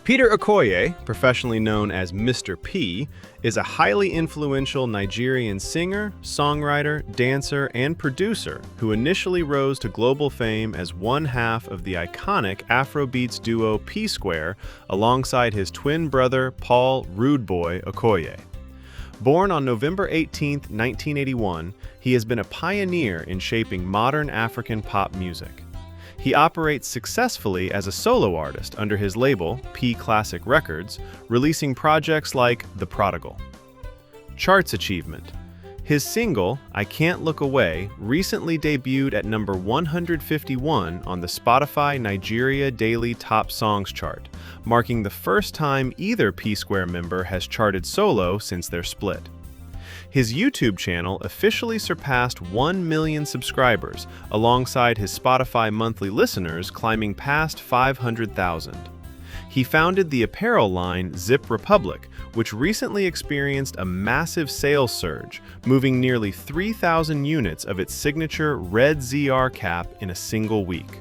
Peter Okoye, professionally known as Mr. P, is a highly influential Nigerian singer, songwriter, dancer, and producer who initially rose to global fame as one half of the iconic Afrobeats duo PSQUARE alongside his twin brother Paul "Rude Boy" Okoye. Born on November 18, 1981, he has been a pioneer in shaping modern African pop music. He operates successfully as a solo artist under his label, P Classic Records, releasing projects like The Prodigal. Charts achievement. His single, I Can't Look Away, recently debuted at number 151 on the Spotify Nigeria Daily Top Songs chart, marking the first time either PSQUARE member has charted solo since their split. His YouTube channel officially surpassed 1 million subscribers, alongside his Spotify monthly listeners climbing past 500,000. He founded the apparel line Zip Republic, which recently experienced a massive sales surge, moving nearly 3,000 units of its signature red ZR cap in a single week.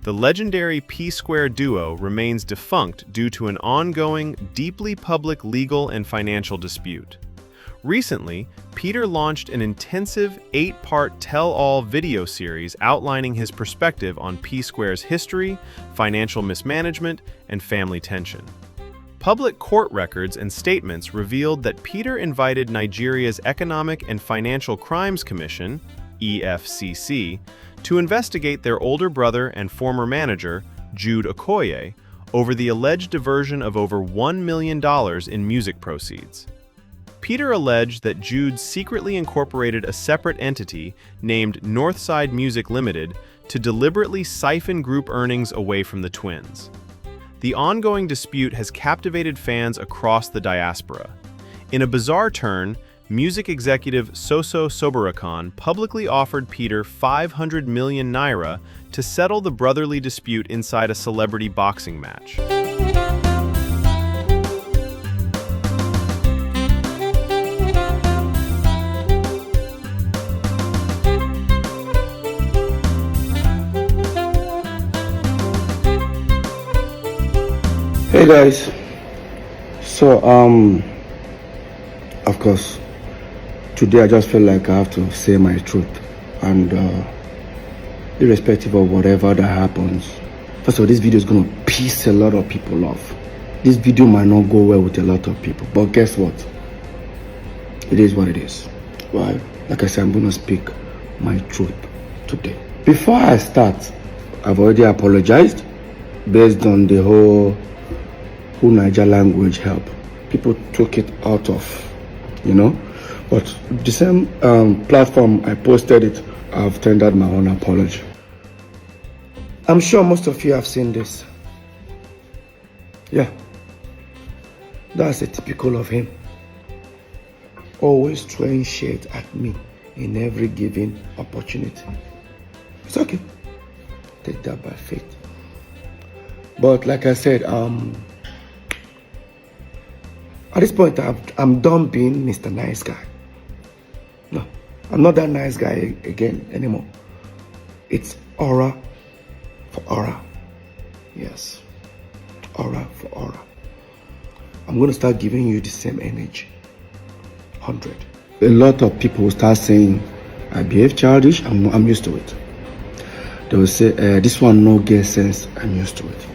The legendary PSQUARE duo remains defunct due to an ongoing, deeply public legal and financial dispute. Recently, Peter launched an intensive 8-part tell-all video series outlining his perspective on PSQUARE's history, financial mismanagement, and family tension. Public court records and statements revealed that Peter invited Nigeria's Economic and Financial Crimes Commission, EFCC, to investigate their older brother and former manager, Jude Okoye, over the alleged diversion of over $1 million in music proceeds. Peter alleged that Jude secretly incorporated a separate entity named Northside Music Limited to deliberately siphon group earnings away from the twins. The ongoing dispute has captivated fans across the diaspora. In a bizarre turn, music executive Soso Soberakan publicly offered Peter 500 million naira to settle the brotherly dispute inside a celebrity boxing match. Hey guys, so of course today I just feel like I have to say my truth, and irrespective of whatever that happens, first of all, this video is gonna piss a lot of people off. This video might not go well with a lot of people, but guess what, it is what it is. Well, like I said, I'm gonna speak my truth today. Before I start, I've already apologized based on the whole Niger language help. People took it out of, but the same platform I posted it, I've tendered my own apology. I'm sure most of you have seen this. Yeah, that's a typical of him. Always throwing shade at me in every given opportunity. It's okay, take that by faith. But like I said, at this point, I'm done being Mr. Nice Guy. No, I'm not that nice guy again anymore. It's aura for aura. Yes, aura for aura. I'm going to start giving you the same energy. 100. A lot of people will start saying, I behave childish. I'm used to it. They will say, this one no get sense. I'm used to it.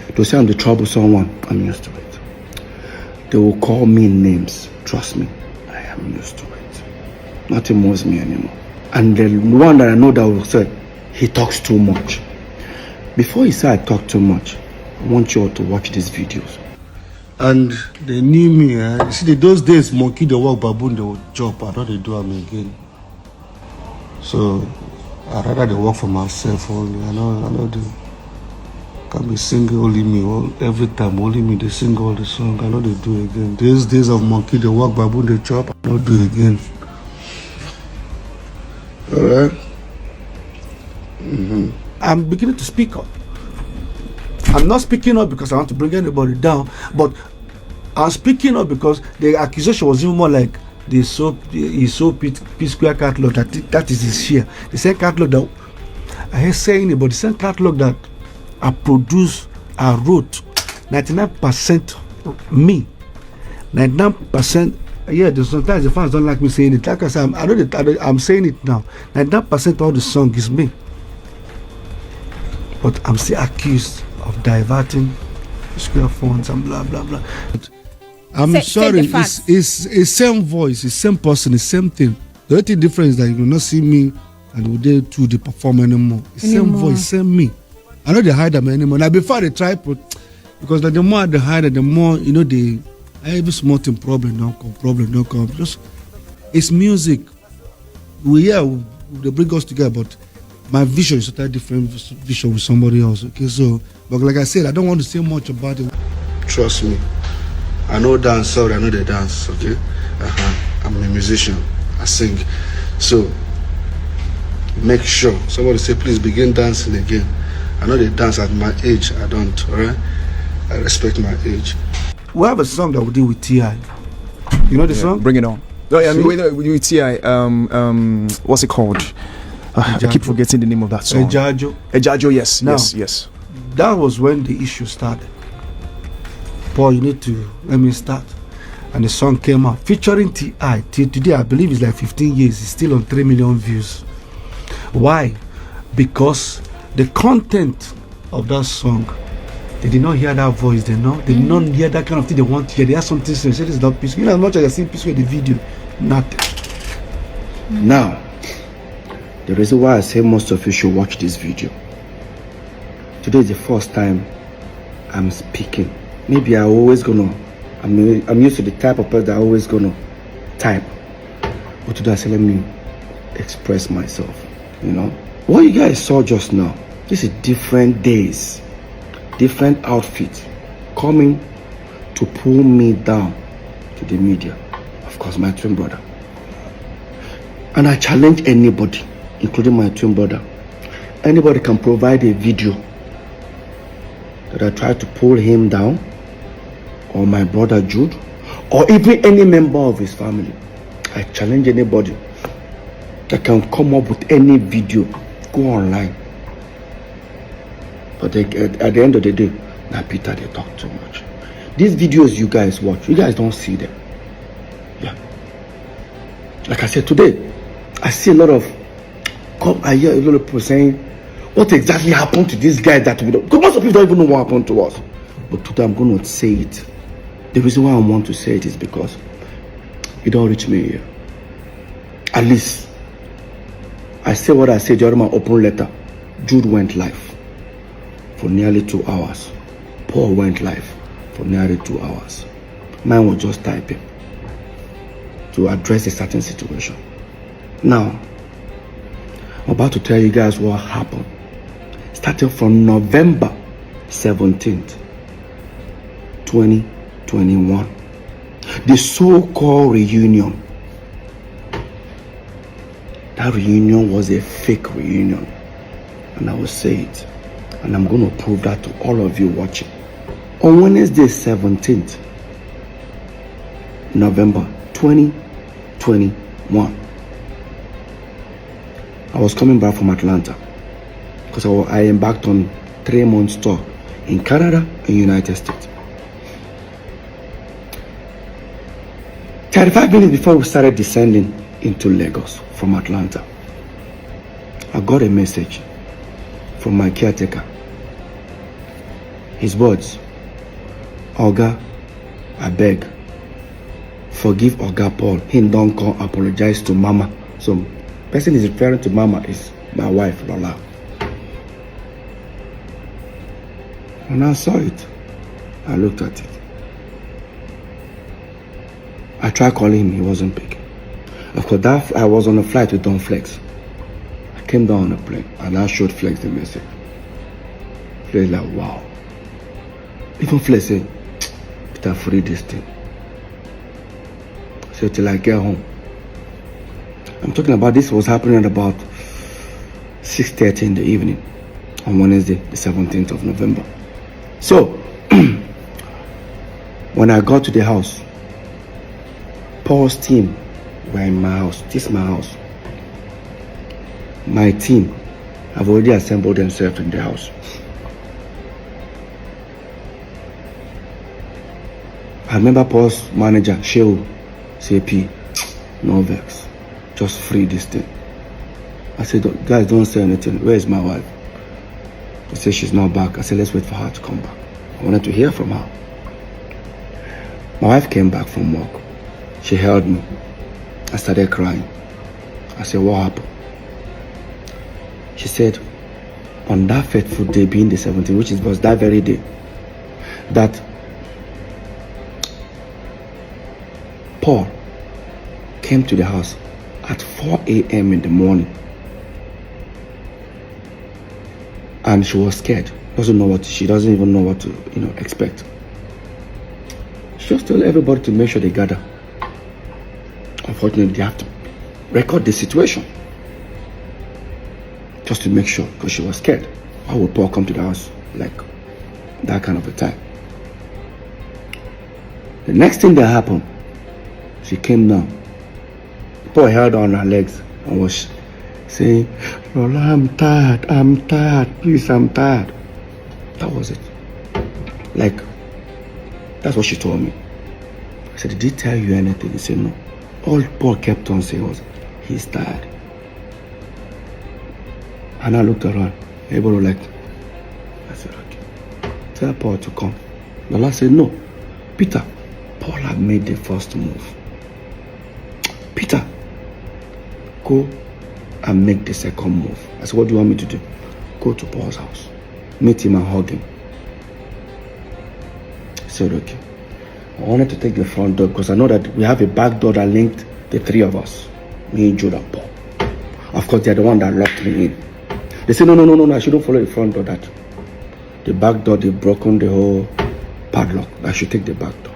They will say I'm the troublesome one. I'm used to it. They will call me names. Trust me, I am used to it. Nothing moves me anymore. And the one that I know that will say, he talks too much. Before he said I talk too much, I want you all to watch these videos. And they knew me. You see, those days, monkey they walk, baboon they would jump. I don't they do them again. So I rather they work for myself only. I know they can be singing only me every time. Only me they sing all the song. I know they do again. These days of monkey they walk, baboon they chop. I don't do again. Alright. I'm beginning to speak up. I'm not speaking up because I want to bring anybody down, but I'm speaking up because the accusation was even more like he sold PSQUARE catalog. That is his share. The same catalog that I hate saying it, but the same catalog that I produced, I wrote, 99% me. 99%. Yeah, sometimes the fans don't like me saying it. Like I said, I'm saying it now. 99% of the song is me. But I'm still accused of diverting square funds and blah blah blah. I'm sorry, it's same voice, it's same person, it's same thing. The only difference is that you will not see me and will they do the perform anymore. It's same voice, same me. I know they hide them anymore. Now before they try because the more they hide it, the more they every small thing problem don't come. Just it's music. They bring us together, but my vision is a totally different vision with somebody else. Okay, so but like I said, I don't want to say much about it. Trust me. I know dance, sorry, I know the dance, okay? I'm a musician, I sing. So, make sure, somebody say, please begin dancing again. I know they dance at my age, I don't, all right? I respect my age. We have a song that we did with T.I. You know the song? Bring it on. No, I mean, with T.I., what's it called? I keep forgetting the name of that song. Ejajo, yes, now, yes. That was when the issue started. Paul, you need to let me start. And the song came out featuring T.I. Till today, I believe it's like 15 years. It's still on 3 million views. Why? Because the content of that song, they did not hear that voice. They did not hear that kind of thing they want to hear. They have something to say. This is not peaceful. As much as I see peaceful in the video, nothing. Now, the reason why I say most of you should watch this video. Today is the first time I'm speaking. Maybe I'm used to the type of person that always gonna type. But today I said, let me express myself, What you guys saw just now, this is different days, different outfits coming to pull me down to the media. Of course, my twin brother. And I challenge anybody, including my twin brother. Anybody can provide a video that I try to pull him down, or my brother Jude, or even any member of his family. I challenge anybody that can come up with any video, go online. But at the end of the day, now Peter, they talk too much. These videos you guys watch, you guys don't see them. Yeah. Like I said today, I see a lot of, I hear a lot of people saying, what exactly happened to this guy that we don't, because most of people don't even know what happened to us. But today I'm going to say it. The reason why I want to say it is because you don't reach me here. At least I say what I said during my open letter. Jude went live for nearly 2 hours. Paul went live for nearly 2 hours. Mine was just typing to address a certain situation. Now, I'm about to tell you guys what happened. Starting from November 17th, 2021. The so-called reunion. That reunion was a fake reunion. And I will say it. And I'm going to prove that to all of you watching. On Wednesday 17th, November 2021. I was coming back from Atlanta because I embarked on 3-month tour in Canada and United States. 35 minutes before we started descending into Lagos from Atlanta, I got a message from my caretaker. His words, Oga, I beg, forgive Oga Paul. He don't come apologize to Mama. So, person is referring to Mama is my wife, Lola. When I saw it, I looked at it. I tried calling him, he wasn't picking. Of course, I was on a flight with Don Flex. I came down on a plane and I showed Flex the message. Flex like, wow. Even Flex said, Peter, free this thing. So till I get home. I'm talking about this was happening at about 6:30 in the evening on Wednesday, the 17th of November. So, when I got to the house, Paul's team were in my house. This is my house. My team have already assembled themselves in the house. I remember Paul's manager, Shehu, say, P, no vex. Just free this thing. I said, guys, don't say anything. Where is my wife? They said she's not back. I said, let's wait for her to come back. I wanted to hear from her. My wife came back from work. She held me. I started crying. I said, what happened? She said, on that fateful day, being the 17th, which was that very day, that Paul came to the house at 4 a.m. in the morning. And she was scared. She doesn't even know what to, expect. She just told everybody to make sure they gather. Unfortunately, they have to record the situation. Just to make sure, because she was scared. Why would Paul come to the house like that kind of a time? The next thing that happened, she came down. Paul held on her legs and was saying, Lola, I'm tired, please, I'm tired. That was it. Like, that's what she told me. I said, did he tell you anything? He said, no. All Paul kept on saying was, he's tired. And I looked around. Everybody was like, I said, okay. Tell Paul to come. Lola said, no. Peter, Paul had made the first move. Peter, go and make the second move. I said, what do you want me to do? Go to Paul's house. Meet him and hug him. I said, okay. I wanted to take the front door because I know that we have a back door that linked the three of us. Me, Jude, and Paul. Of course, they're the one that locked me in. They said, no, I shouldn't follow the front door. That the back door, they've broken the whole padlock. I should take the back door.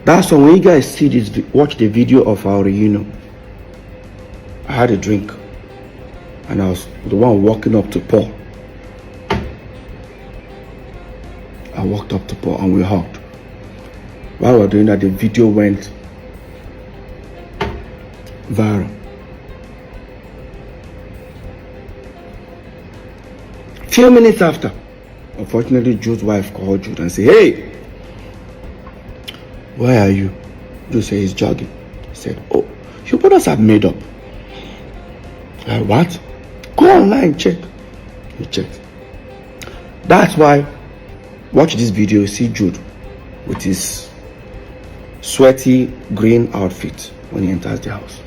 That's why when you guys see this, watch the video of our reunion. I had a drink. And I was the one walking up to Paul. I walked up to Paul and we hugged. While we were doing that, the video went viral. Few minutes after, unfortunately, Jude's wife called Jude and said, hey, where are you? Jude said he's jogging. He said, oh, your brothers have made up. I said, what? Go online, check. He checked. That's why, watch this video, see Jude with his sweaty green outfit when he enters the house.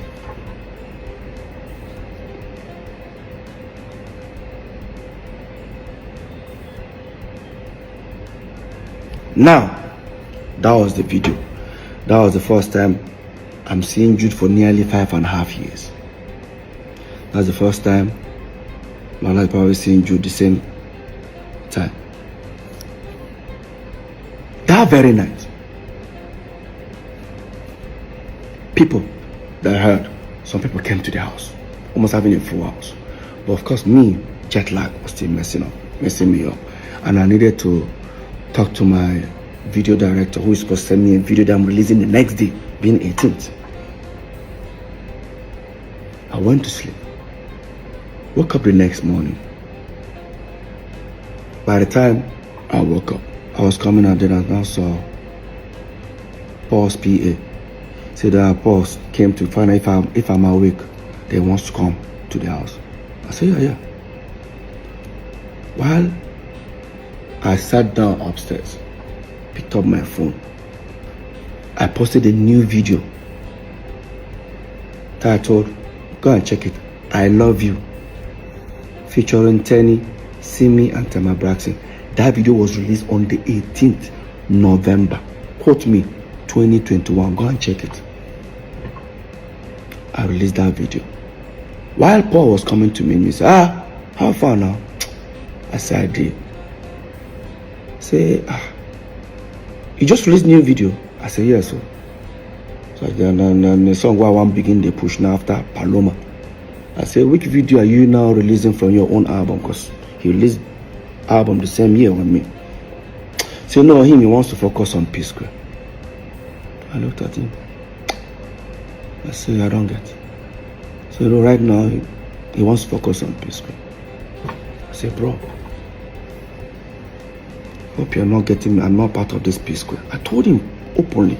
Now, that was the video. That was the first time I'm seeing Jude for nearly 5.5 years. That's the first time my life probably seeing Jude the same time. That very night, people that I heard, some people came to the house, almost having a full house. But of course, me, jet lag was still messing me up. And I needed to talk to my video director who is supposed to send me a video that I'm releasing the next day, being 18th. I went to sleep. Woke up the next morning. By the time I woke up, I was coming out there and I saw Paul's PA. Said that Paul came to find out if I'm awake, they wants to come to the house. I said, yeah. While I sat down upstairs, picked up my phone, I posted a new video titled, go and check it, I Love You, featuring Tenny, Simi and Tema Braxton. That video was released on the 18th November. Quote me, 2021. Go and check it. I released that video. While Paul was coming to me, he said, how far now? I said, I did. Say, you just released new video? I said, yes, sir. So the song where I want begin the push now after Paloma. I said, which video are you now releasing from your own album? Because he released album the same year with me. So no, he wants to focus on PSQUARE. I looked at him. I said, I don't get it. So right now, he wants to focus on PSQUARE. I said, bro, hope you're not getting me. I'm not part of this PSQUARE. I told him openly.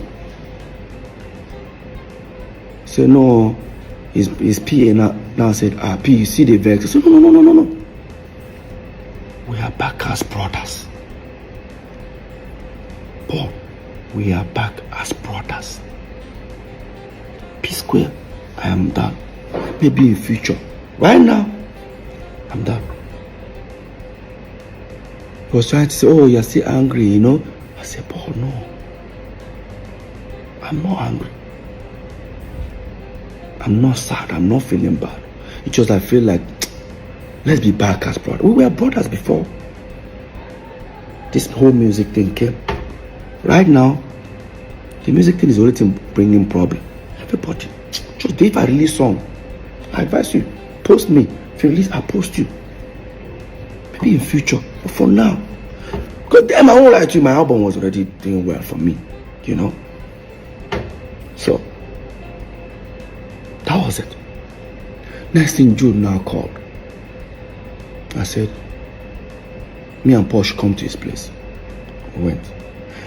Say no, his PA now said, P, you see the vex. I said, no. We are back as brothers. Paul, we are back as brothers. P-Square, I am done. Maybe in future. Right now, I'm done. He was trying to say, oh, you're still angry, you know. I said, Paul, no. I'm not angry. I'm not sad. I'm not feeling bad. It's just I feel like, let's be back as brothers. We were brothers before this whole music thing came. Right now, the music thing is already thing bringing problem. Everybody, just if I release song, I advise you, post me. If you release, I'll post you. Maybe in future, but for now, because damn, I won't lie to you, my album was already doing well for me, you know. So that was it. Next thing, Jude now called. I said, me and Paul should come to his place. We went.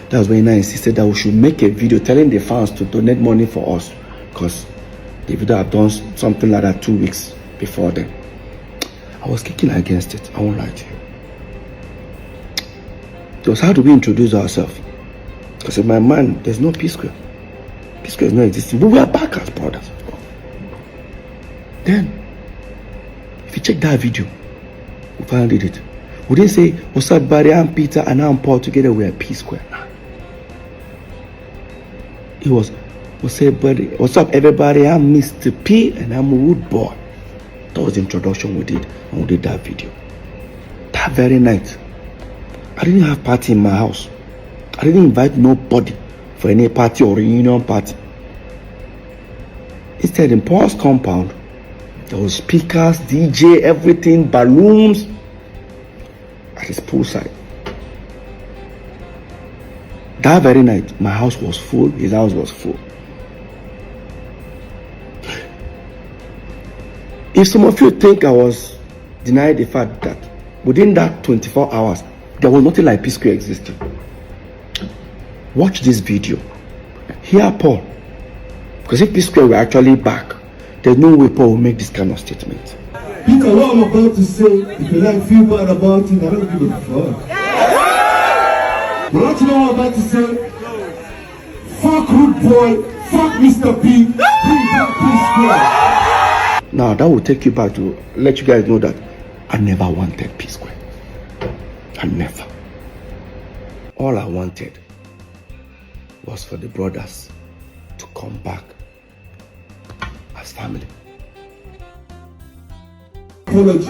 That was when I insisted that we should make a video telling the fans to donate money for us, because the video had done something like that 2 weeks before then. I was kicking against it. I won't lie to you. It was how do we introduce ourselves? Because in my mind, there's no P-Square. P-Square is not existing. But we are back as brothers. Then, if you check that video, we finally did it. We didn't say, what's up, buddy? I'm Peter and I'm Paul. Together we are P-Square. It was, what's up, buddy? What's up, everybody? I'm Mr. P and I'm a Wood Boy. That was the introduction we did, and we did that video. That very night, I didn't have party in my house. I didn't invite nobody for any party or reunion party. Instead, in Paul's compound, there was speakers, DJ, everything, balloons at his poolside. That very night, my house was full, his house was full. If some of you think I was denying the fact that within that 24 hours, there was nothing like P-Square existing, watch this video. Hear Paul. Because if P-Square were actually back, there's no way Paul will make this kind of statement. Peter, what I'm about to say, if you like feel bad about it, I don't give a fuck. But what you know what I'm about to say? Fuck Rude Boy, fuck Mr. P, bring back P-Square. Now that will take you back to let you guys know that I never wanted P-Square. I never. All I wanted was for the brothers to come back as family. Apology.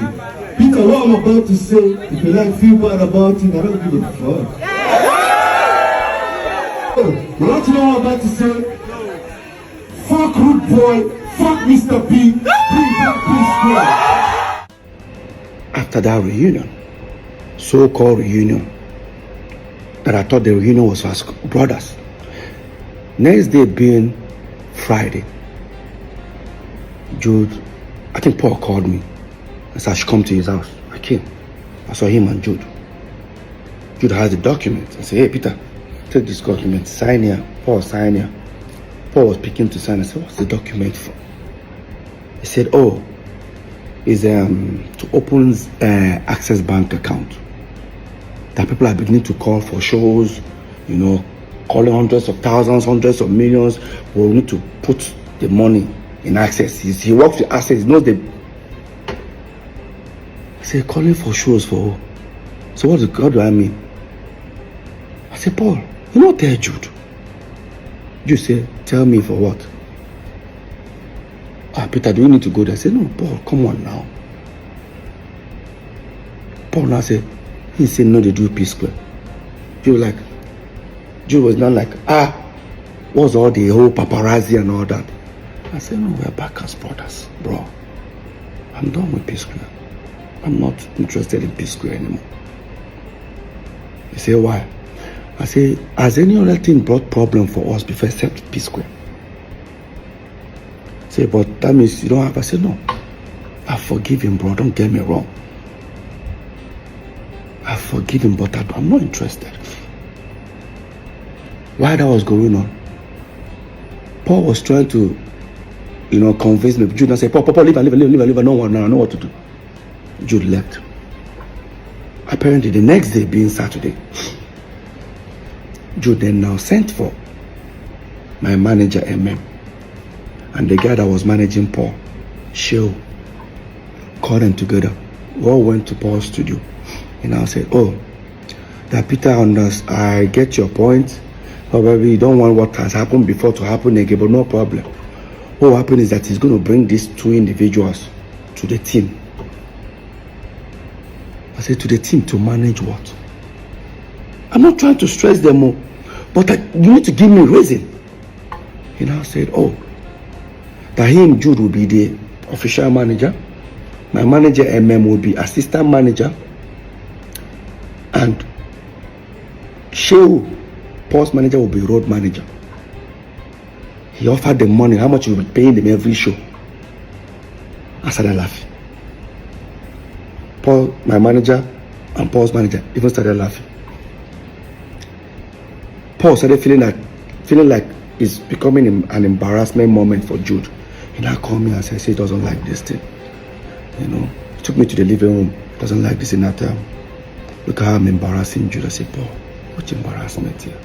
Peter, what I'm about to say, if you like feel bad about it, I don't give a fuck. But what you know what I'm about to say? Fuck Rude Boy, fuck Mr. P, bring back P-Square. After that reunion, so-called reunion, that I thought the reunion was for us brothers. Next day being Friday, Jude, I think Paul called me and said I should come to his house. I came. I saw him and Jude. Jude has the document. I said, hey Peter, take this document, sign here. Paul, sign here. Paul was picking to sign. I said, what's the document for? He said, oh, it's to open Access Bank account. That people are beginning to call for shows, you know, calling hundreds of thousands, hundreds of millions. We need to put the money in Access. He works with Access. He knows the. He said, calling for shows for who? So what do I mean? I said, Paul, you know, tell Jude. Jude said, tell me for what? Peter, do you need to go there? I said, no, Paul, come on now. Paul now said, he said, no, they do P-Square. Jude was not like, what's all the whole paparazzi and all that? I said, no, we're back as brothers, bro. I'm done with P-Square. I'm not interested in P-Square anymore. He said, why? I said, has any other thing brought problem for us before except P-Square? He said, but that means you don't have. I said, no. I forgive him, bro. Don't get me wrong. I forgive him, but I'm not interested. While that was going on, Paul was trying to, convince me. Jude and said, Paul, leave, I don't know what to do. Jude left. Apparently, the next day being Saturday, Jude then now sent for my manager, MM, and the guy that was managing Paul, Sheo, called them together. We all went to Paul's studio. And I said, that Peter, I get your point. Probably you don't want what has happened before to happen again, but no problem. What will happen is that he's going to bring these two individuals to the team. I said, to the team to manage what? I'm not trying to stress them more, but you need to give me a reason. He now said, that him, Jude, will be the official manager. My manager, MM, will be assistant manager. And Sheu, Paul's manager, will be road manager. He offered them money, how much he will be paying them every show. I started laughing. Paul, my manager, and Paul's manager even started laughing. Paul started feeling like it's becoming an embarrassment moment for Jude. He now called me and said, he doesn't like this thing. He took me to the living room. Doesn't like this in that time. Look how I'm embarrassing Jude. I said, Paul, what embarrassment here?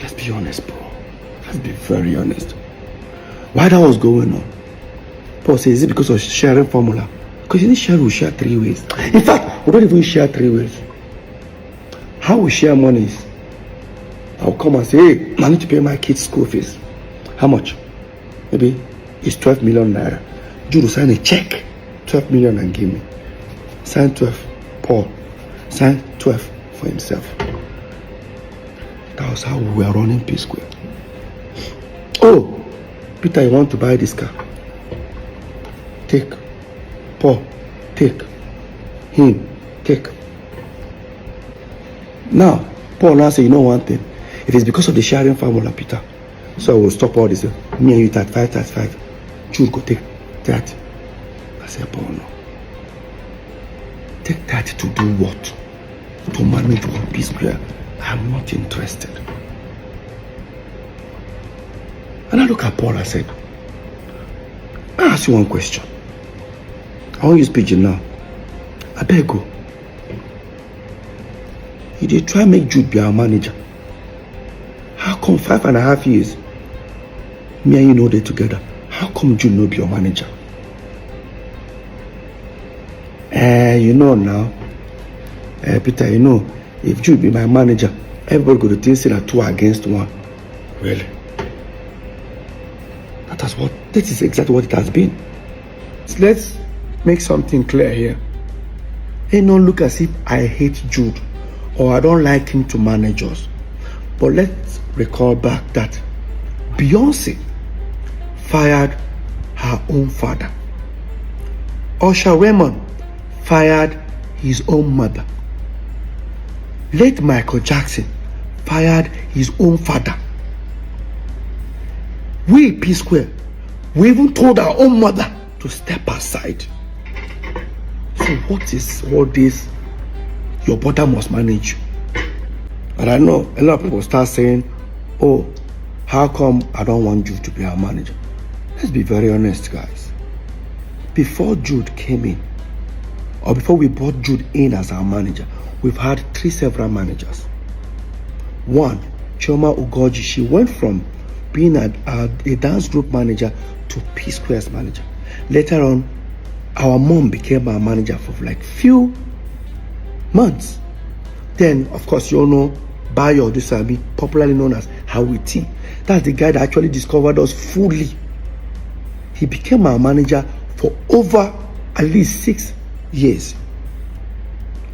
Let's be honest, Paul. Let's be very honest. While that was going on, Paul said, is it because of sharing formula? Because you need share, we share 3 ways. In fact, we don't even share 3 ways. How we share money is, I'll come and say, hey, I need to pay my kids' school fees. How much? Maybe it's 12 million naira. Jude will sign a check, 12 million, and give me. Sign 12, Paul. Sign 12 for himself. That was how we were running PSQUARE. Peter, you want to buy this car? Take. Paul, take. Him, take. Now, Paul now say, you know one thing. It is because of the sharing formula, Peter. So I will stop all this. Me and you 35. Jude go take 30. I said, Paul, no. Take 30 to do what? To manage one PSQUARE. I'm not interested. And I look at Paul, I said, I ask you one question. I won't use pigeon now. I beg you. You did try make Jude be our manager. How come 5.5 years, me and you know they together? How come Jude no be your manager? Now, Peter, if Jude be my manager, everybody go to think say that 2 against 1. Really? This is exactly what it has been. So let's make something clear here. It don't look as if I hate Jude or I don't like him to manage us. But let's recall back that Beyonce fired her own father. Usher Raymond fired his own mother. Late Michael Jackson fired his own father. We, PSQUARE, we even told our own mother to step aside. So what is all this? Your brother must manage you. And I know a lot of people start saying, how come I don't want Jude to be our manager? Let's be very honest, guys. Before Jude came in, or before we brought Jude in as our manager, we've had 3 several managers. One, Chioma Ugoji, she went from being a dance group manager to PSQUARE's manager. Later on, our mom became our manager for like few months. Then, of course, you all know Bayo Dusabi, popularly known as Hawiti. That's the guy that actually discovered us fully. He became our manager for over at least 6 years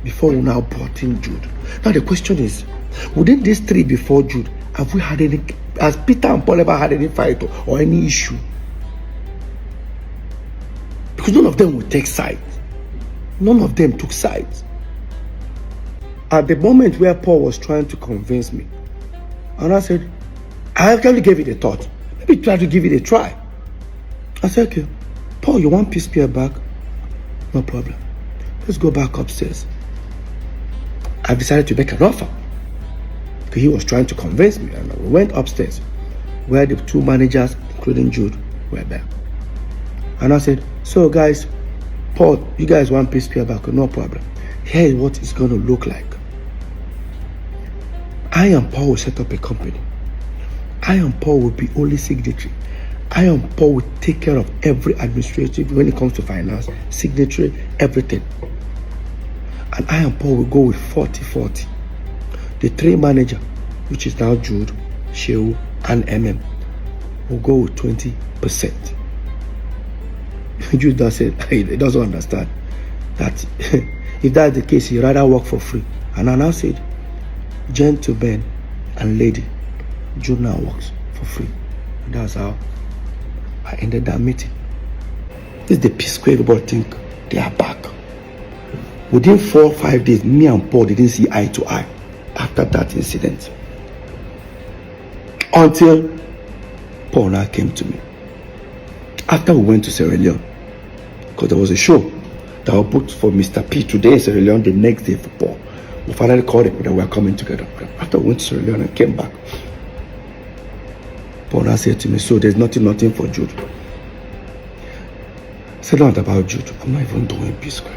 before we now brought in Jude. Now the question is, within these 3 before Jude, have we had any, has Peter and Paul ever had any fight or any issue? Because none of them would take sides. None of them took sides. At the moment where Paul was trying to convince me, and I said, I actually gave it a thought. Maybe try to give it a try. I said, okay, Paul, you want PSQUARE back? No problem. Let's go back upstairs. I've decided to make an offer. He was trying to convince me, and we went upstairs where the two managers, including Jude, were there. And I said, so guys, Paul, you guys want PSQUARE back? No problem. Here is what it's going to look like. I and Paul will set up a company. I and Paul will be only signatory. I and Paul will take care of every administrative when it comes to finance, signatory, everything. And I and Paul will go with 40-40. The three manager, which is now Jude, Shehu, and MM, will go with 20%. Jude does say he doesn't understand that if that's the case, he'd rather work for free. And I now said, gentlemen and lady, Jude now works for free. And that's how I ended that meeting. This is the PSQUARE everybody think they are back. Within 4 or 5 days, me and Paul didn't see eye to eye after that incident. Until Paul now came to me. After we went to Sierra Leone, because there was a show that was booked for Mr. P today in Sierra Leone, the next day for Paul. We finally called it that we were coming together. After we went to Sierra Leone and came back, Paul now said to me, so there's nothing for Jude. I said, not about Jude. I'm not even doing PSQUARE.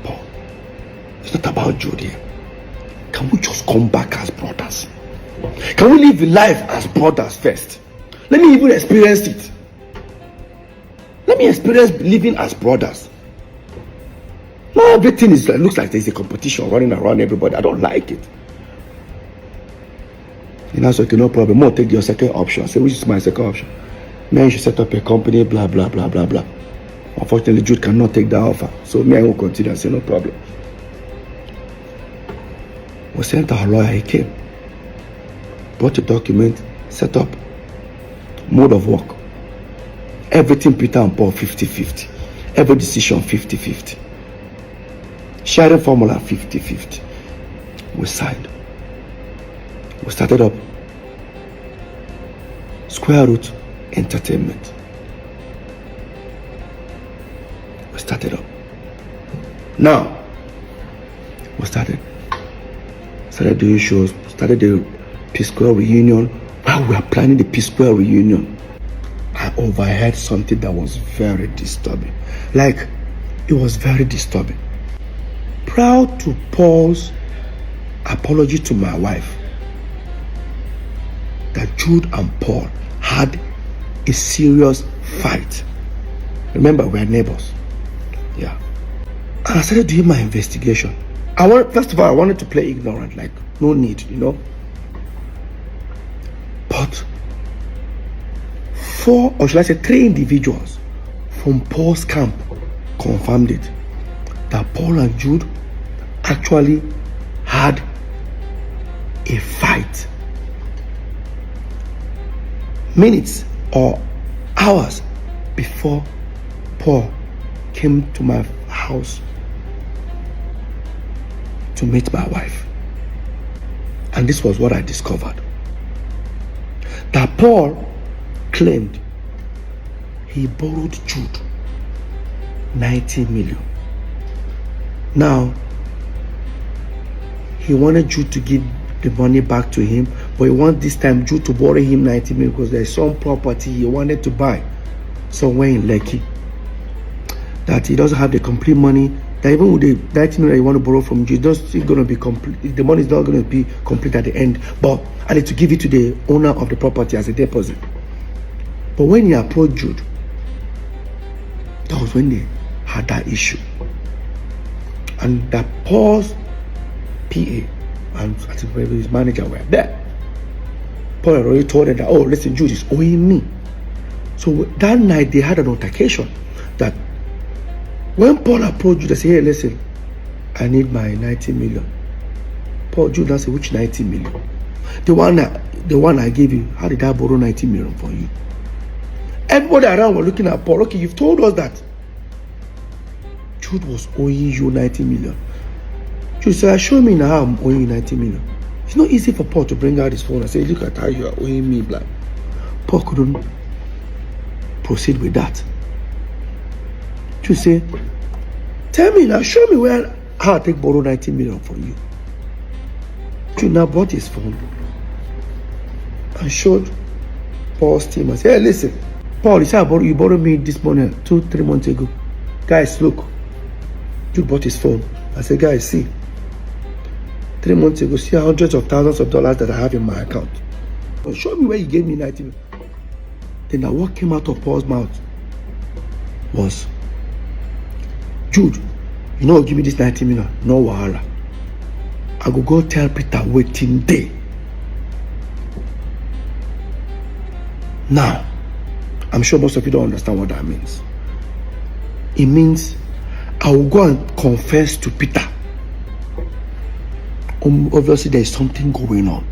Paul, it's not about Jude here. Can we just come back as brothers? Can we live life as brothers first? Let me even experience it. Let me experience living as brothers. Now everything looks like there's a competition running around everybody. I don't like it. And I said, okay, no problem. More take your second option. I said, which is my second option? Man, you should set up a company, blah, blah, blah, blah, blah. Unfortunately, Jude cannot take that offer. So me, I will continue. I said, no problem. We sent our lawyer, he came. Brought a document, set up, mode of work. Everything Peter and Paul 50-50. Every decision 50-50. Sharing formula 50-50. We signed. We started up Square Root Entertainment. We started up. Now, we started doing shows, started the PSQUARE reunion. While we were planning the PSQUARE reunion, I overheard something that was very disturbing. Like, it was very disturbing. Prior to Paul's apology to my wife, that Jude and Paul had a serious fight. Remember, we're neighbors. Yeah. And I started doing my investigation. First of all, I wanted to play ignorant, like, no need, you know. But 4, or should I say 3 individuals from Paul's camp confirmed it, that Paul and Jude actually had a fight minutes or hours before Paul came to my house to meet my wife. And this was what I discovered. That Paul claimed he borrowed Jude 90 million. Now, he wanted Jude to give the money back to him, but he wants this time Jude to borrow him 90 million because there's some property he wanted to buy somewhere in Lekki that he doesn't have the complete money. That even with the 90 million you want to borrow from Jude, it's still going to be complete. The money is not going to be complete at the end, but I need to give it to the owner of the property as a deposit. But when he approached Jude, that was when they had that issue. And that Paul's PA and I think maybe his manager were there. Paul had already told them that, oh, listen, Jude is owing me. So that night they had an altercation that when Paul approached Jude, they said, hey, listen, I need my 90 million. Paul, Jude now said, which 90 million? The one I gave you, how did I borrow 90 million for you? Everybody around were looking at Paul. Okay, you've told us that Jude was owing you 90 million. Jude said, show me now how I'm owing you 90 million. It's not easy for Paul to bring out his phone and say, look at how you are owing me, blah. Paul couldn't proceed with that. Jude said, tell me now, show me how I take borrow 90 million from you. Jude now bought his phone and showed Paul's team and said, hey, listen, Paul, you said you borrowed me this money 2-3 months ago. Guys, look. Jude bought his phone. I said, guys, see. 3 months ago, see hundreds of thousands of dollars that I have in my account. Well, show me where you gave me 90 million. Then what came out of Paul's mouth was, Jude, you know, give me this 90 million. No wahala. I go tell Peter waiting day. Now, I'm sure most of you don't understand what that means. It means I will go and confess to Peter. Obviously, there is something going on.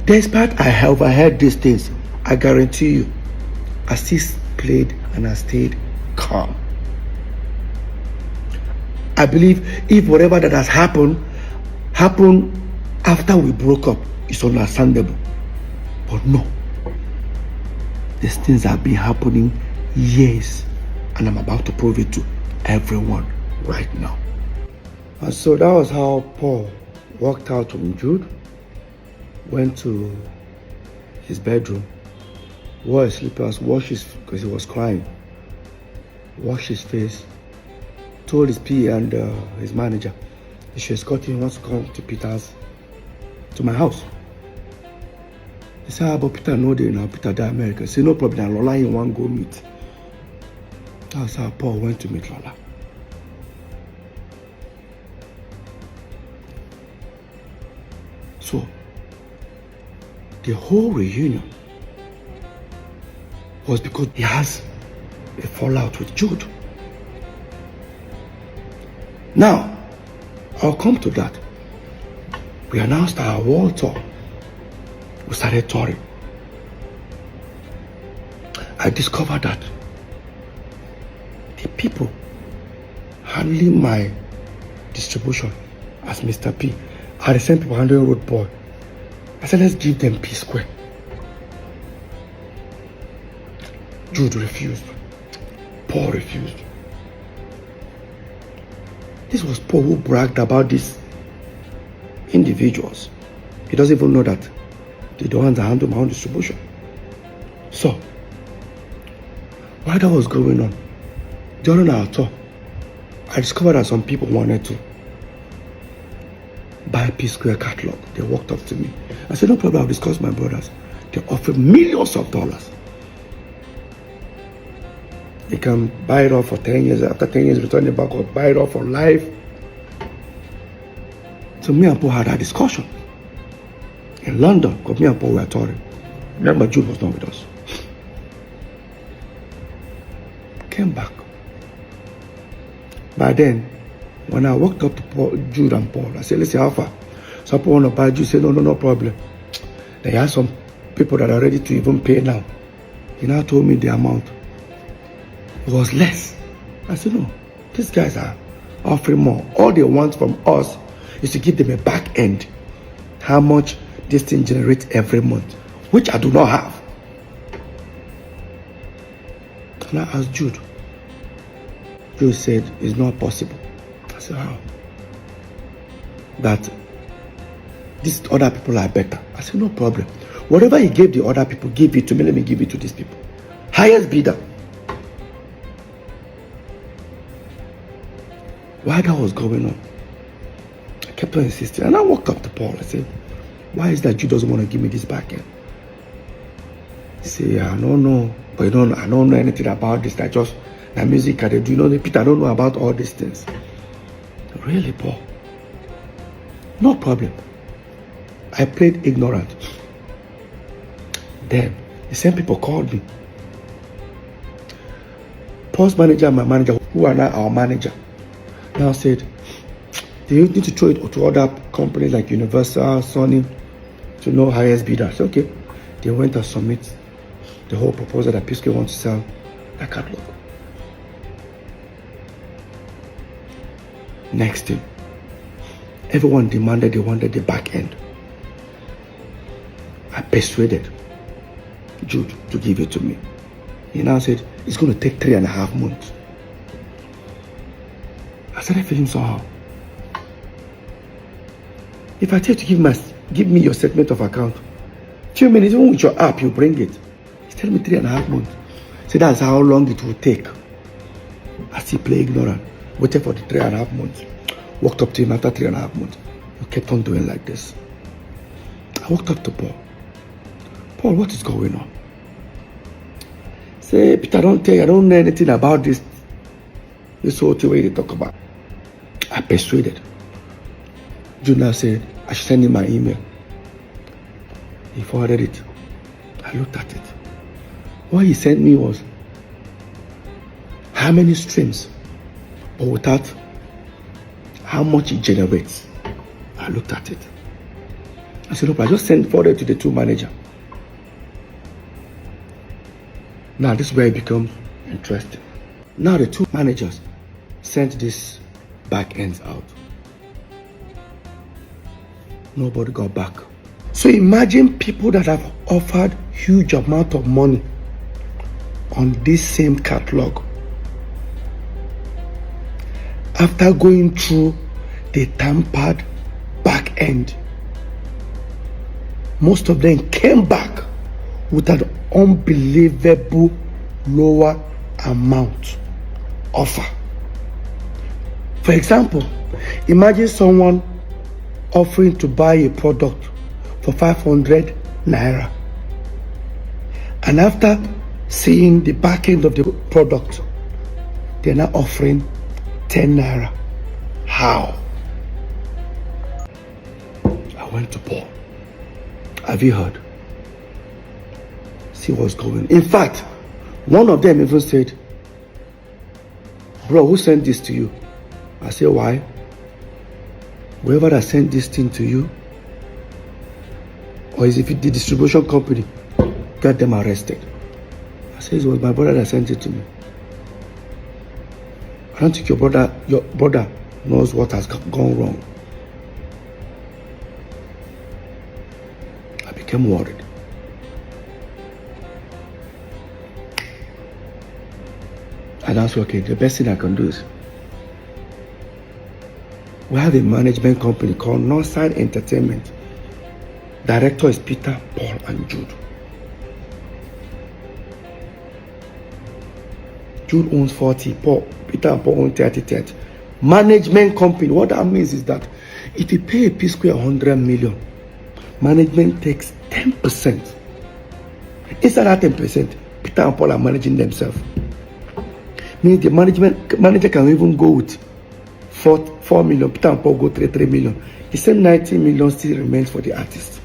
Despite I have overheard these things, I guarantee you, I still played and I stayed calm. I believe if whatever that has happened after we broke up, it's understandable. But no. These things have been happening years, and I'm about to prove it to everyone right now. And so that was how Paul walked out from Jude, went to his bedroom, wore his slippers, washed his, because he was crying, washed his face, told his PA and his manager he should escort him, wants to come to my house. He said, how about Peter no day now, Peter the America. He said, no problem, Lola you want go meet. That's how Paul went to meet Lola. So, the whole reunion was because he has a fallout with Jude. Now, I'll come to that. We announced our world tour. We started touring. I discovered that the people handling my distribution as Mr. P are the same people handling Road Boy. I said, let's give them PSQUARE. Jude refused. Paul refused. This was Paul who bragged about these individuals. He doesn't even know that they're the ones that handle my own distribution. So, while that was going on, during our tour, I discovered that some people wanted to buy PSQUARE catalog. They walked up to me. I said, no problem, I'll discuss with my brothers. They offered millions of dollars. They can buy it off for 10 years. After 10 years, return it back or buy it off for life. So me and Paul had a discussion in London, because me and Paul were touring. Remember, Jude was not with us. Came back. By then, when I walked up to Jude and Paul, I said, listen, how far? Some people want to buy Jude. Say, no problem. They have some people that are ready to even pay now. He now told me the amount. It was less. I said, no, these guys are offering more. All they want from us is to give them a back end. How much this thing generates every month, which I do not have. And I asked Jude. Jude said, it's not possible. I said, how? That these other people are better. I said, no problem. Whatever he gave the other people, give it to me. Let me give it to these people. Highest bidder. While that was going on, I kept on insisting. And I walked up to Paul. I said, why is that Jude doesn't want to give me this back end? He said, yeah, I don't know. But I don't know anything about this. I just, the music I do. You know, Peter, I don't know about all these things. Really, Paul? No problem. I played ignorant. Then, the same people called me. Paul's manager and my manager, who are now our manager, now said, they need to throw it to other companies like Universal, Sony, to know highest bidder. I said, okay. They went and submit the whole proposal that PSQUARE wants to sell their catalog. Next thing, everyone demanded, they wanted the back end. I persuaded Jude to give it to me. He now said, it's going to take 3.5 months. I started feeling somehow. If I tell you to give me your statement of account, few minutes, even with your app, you bring it. He's telling me 3.5 months. So that's how long it will take. I still play ignorant. Waited for the 3.5 months. Walked up to him after 3.5 months. He kept on doing like this. I walked up to Paul. Paul, what is going on? Say, Peter, don't know anything about this whole thing where they talk about. I persuaded. Junior said, I should send him my email. He forwarded it. I looked at it. What he sent me was how many streams, but without how much it generates. I looked at it. I said, look, I just forwarded to the two manager. Now this is where it becomes interesting. Now the two managers sent this back ends out. Nobody got back. So imagine people that have offered huge amount of money on this same catalog. After going through the tampered back end, most of them came back with an unbelievable lower amount offer. For example, imagine someone offering to buy a product for 500 naira, and after seeing the back end of the product, they're now offering 10 naira. How? I went to Paul. Have you heard? See what's going on. In fact, one of them even said, bro, who sent this to you? I said, why? Whoever that sent this thing to you, or is it the distribution company, get them arrested. I said, it was my brother that sent it to me. I don't think your brother knows what has gone wrong. I became worried. And I said, okay, the best thing I can do is, we have a management company called Northside Entertainment. Director is Peter, Paul, and Jude. Jude owns 40, Peter and Paul own 30. Management company, what that means is that if you pay a PSQUARE 100 million, management takes 10%. Inside that 10%, Peter and Paul are managing themselves. Means the manager can even go with 4 million, Peter and Paul go 3 million. The same 90 million still remains for the artist.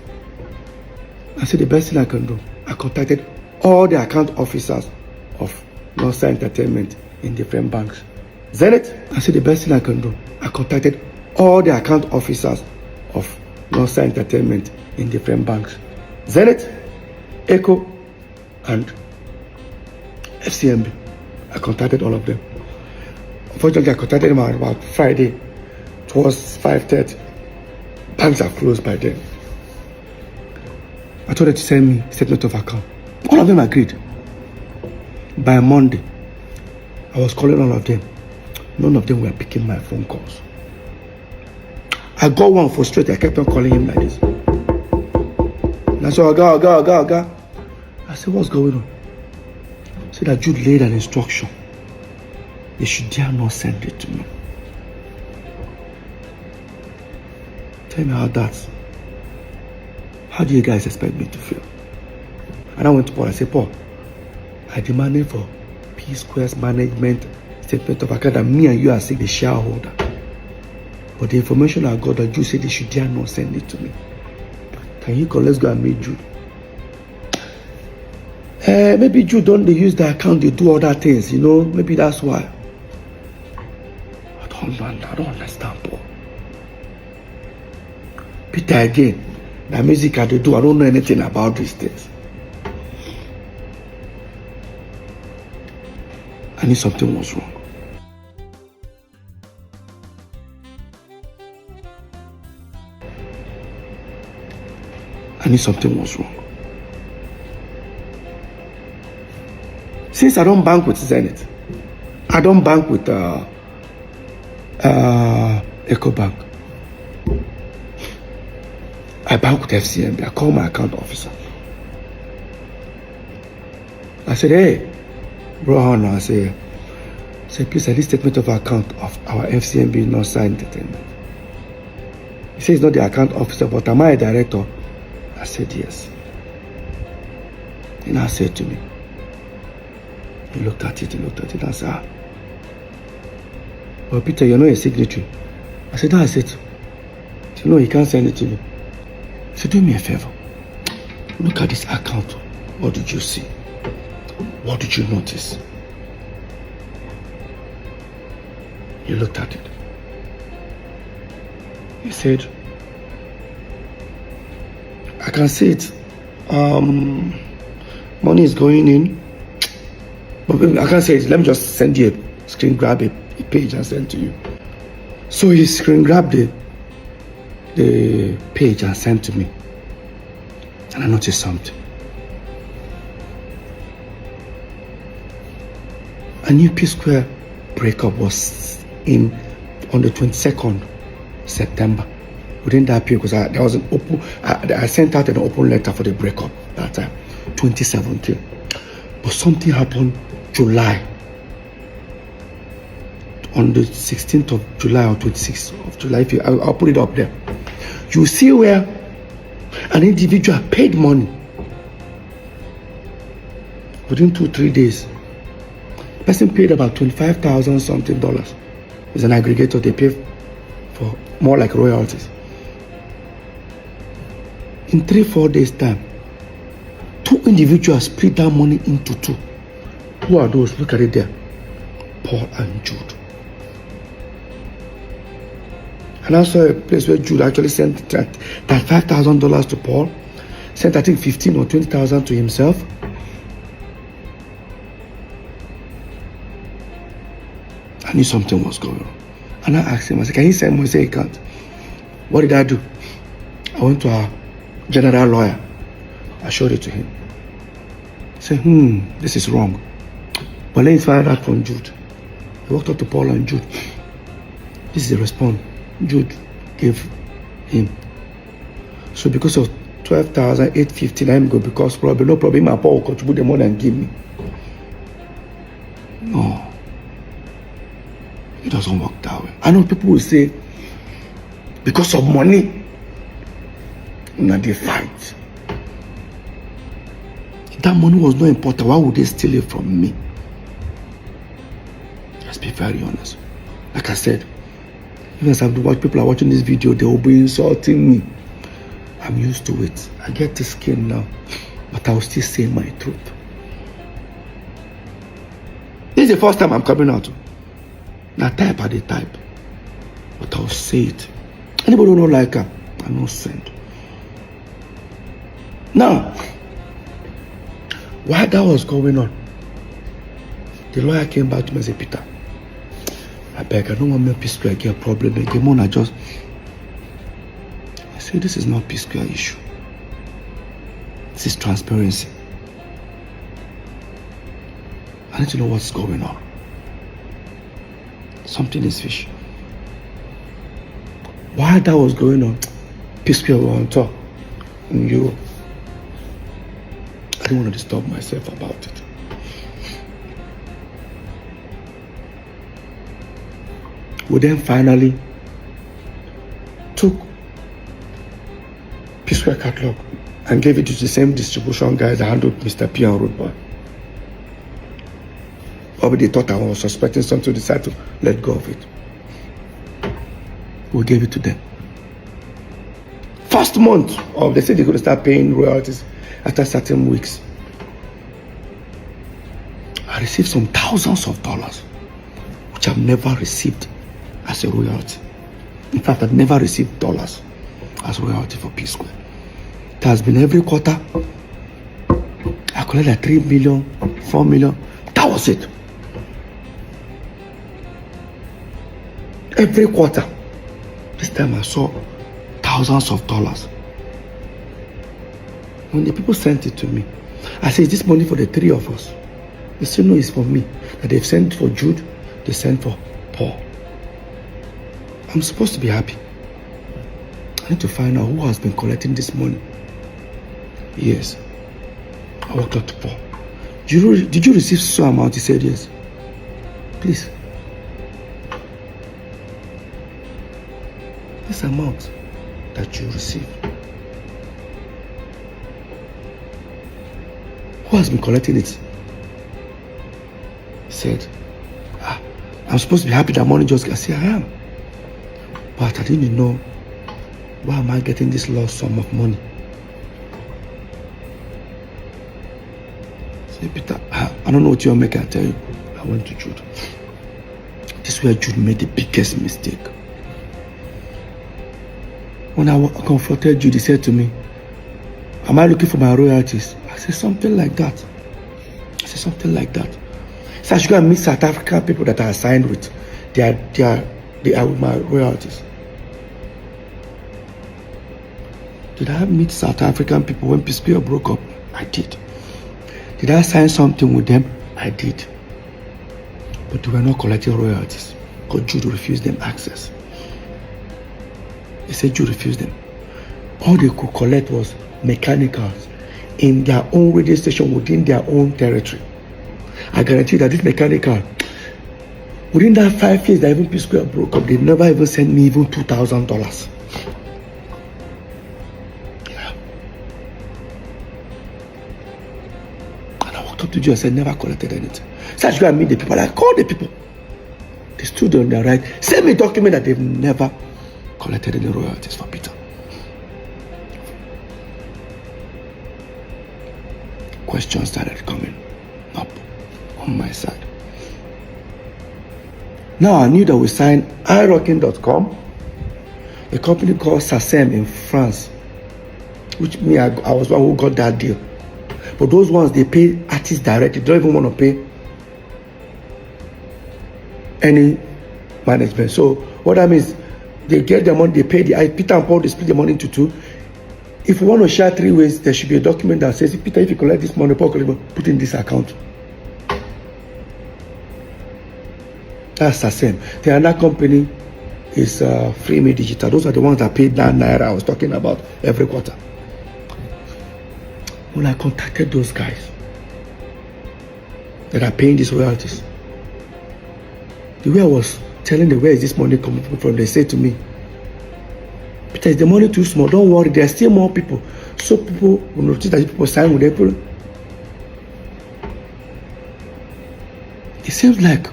I said the best thing I can do, I contacted all the account officers of Northside Entertainment in different banks. Zenith, I said the best thing I can do, I contacted all the account officers of Northside Entertainment in different banks. Zenith, Echo, and FCMB. I contacted all of them. Unfortunately, I contacted them about Friday. It was 5:30. Banks are closed by then. I told them to send me statement of account. All of them agreed. By Monday, I was calling all of them. None of them were picking my phone calls. I got one frustrated. I kept on calling him like this. And I said, Oga. I said, what's going on? He said that Jude laid an instruction. They should dare not send it to me. Tell me how do you guys expect me to feel? And I went to Paul. I said, Paul, I demanded for PSQUARE's management statement of account that me and you are saying the shareholder. But the information I got that Jude said they should dare not send it to me. Can you call? Let's go and meet Jude. Maybe Jude don't they use the account, they do other things, you know, maybe that's why. I don't understand, Paul. Peter again, the music I do, I don't know anything about these things. I knew something was wrong. I knew something was wrong. Since I don't bank with Zenith, I don't bank with EcoBank. I bank with FCMB. I call my account officer. I said, hey, bro, Hannah, I say, please, this statement of account of our FCMB Northside Entertainment. He says, not the account officer, but am I a director? I said, yes. He now said to me, he looked at it, and said, well, Peter, you're not a signatory. I said, that's it. He said, no, he can't send it to you. He said, do me a favor. Look at this account. What did you see? What did you notice? He looked at it. He said, I can see it. Money is going in. But I can't say it. Let me just send you a screen grab a page and send to you. So he screen grabbed the page and sent to me. And I noticed something. A new P-Square breakup was on the 22nd September. Within that period, because there was an open, I sent out an open letter for the breakup that time, 2017. But something happened July. On the 16th of July or 26th of July, I'll put it up there. You see where an individual paid money within 2-3 days. The person paid about $25,000 something dollars. It's an aggregator, they pay for more like royalties. In 3-4 days time, 2 individuals split that money into 2. Who are those? Look at it there. Paul and Jude. And I saw a place where Jude actually sent that $5,000 to Paul, sent I think 15 or 20,000 to himself. I knew something was going on. And I asked him, I said, can you send me? He said, he can't. What did I do? I went to our general lawyer. I showed it to him. He said, this is wrong. But let me find out from Jude. He walked up to Paul and Jude. This is the response Jude gave him. So because of 12,850, let him go, because probably no problem, my Paul will contribute the money and give me. No. It doesn't work that way. I know people will say, because of money, they fight. If that money was not important, why would they steal it from me? Let's be very honest. Like I said, even as people are watching this video, they will be insulting me. I'm used to it. I get the skin now, but I will still say my truth. This is the first time I'm coming out. Now type at the type, but I'll say it. Anybody who don't like her, I no send. Now, while that was going on, the lawyer came back to me and said, Peter, I beg, I don't want my P-Square get a problem again. I said, this is not P-Square issue. This is transparency. I need to know what's going on. Something is fishy. While that was going on, P-Square were on top in Europe. I didn't want to disturb myself about it. We then finally took P-Square catalog and gave it to the same distribution guys that handled Mr. P and Road Boy. Or they thought I was suspecting something, to decide to let go of it. We gave it to them. First month of, they said they're going to start paying royalties after certain weeks. I received some thousands of dollars, which I've never received as a royalty. In fact, I've never received dollars as royalty for P-Square. It has been every quarter. I collected like 3 million, 4 million. That was it. Every quarter. This time I saw thousands of dollars. When the people sent it to me, I said, is this money for the 3 of us? They said, no, it's for me. That they've sent for Jude, they sent for Paul. I'm supposed to be happy. I need to find out who has been collecting this money. Yes. I walked up to Paul. Did you receive so amount? He said yes. Please. This amount that you received. Who has been collecting it? He said, I'm supposed to be happy that money just got. I said, I am. But I didn't know why am I getting this large sum of money. I said, Peter, I don't know what you're making. I tell you, I went to Jude. This is where Jude made the biggest mistake. When I confronted Jude, he said to me, am I looking for my royalties? I said something like that. So I should go and meet South African people that are signed with. They are with my royalties. Did I meet South African people when PSQUARE broke up? I did. Did I sign something with them? I did. But they were not collecting royalties because Jude refused them access. He said Jude refused them. All they could collect was mechanicals in their own radio station within their own territory. I guarantee that this mechanical, within that 5 years that even PSQUARE broke up, they never even sent me even $2,000. Yeah. And I walked up to Joe and said, never collected anything. So I should go and meet the people. I called the people. They stood on their right. Send me a document that they've never collected any royalties for Peter. Questions started coming up on my side. Now I knew that we signed iRocking.com, a company called SACEM in France, which I was one who got that deal. But those ones, they pay artists directly. They don't even want to pay any management. So what that means, they get their money, they pay Peter and Paul, they split the money into two. If we want to share 3 ways, there should be a document that says, Peter, if you collect this money, Paul, put in this account. That's the same. The other company is Free Me Digital. Those are the ones that paid that naira I was talking about every quarter. When I contacted those guys that are paying these royalties, the way I was telling them where is this money coming from, they said to me, Peter, is the money too small? Don't worry, there are still more people. So people will notice that people sign with people. It seems like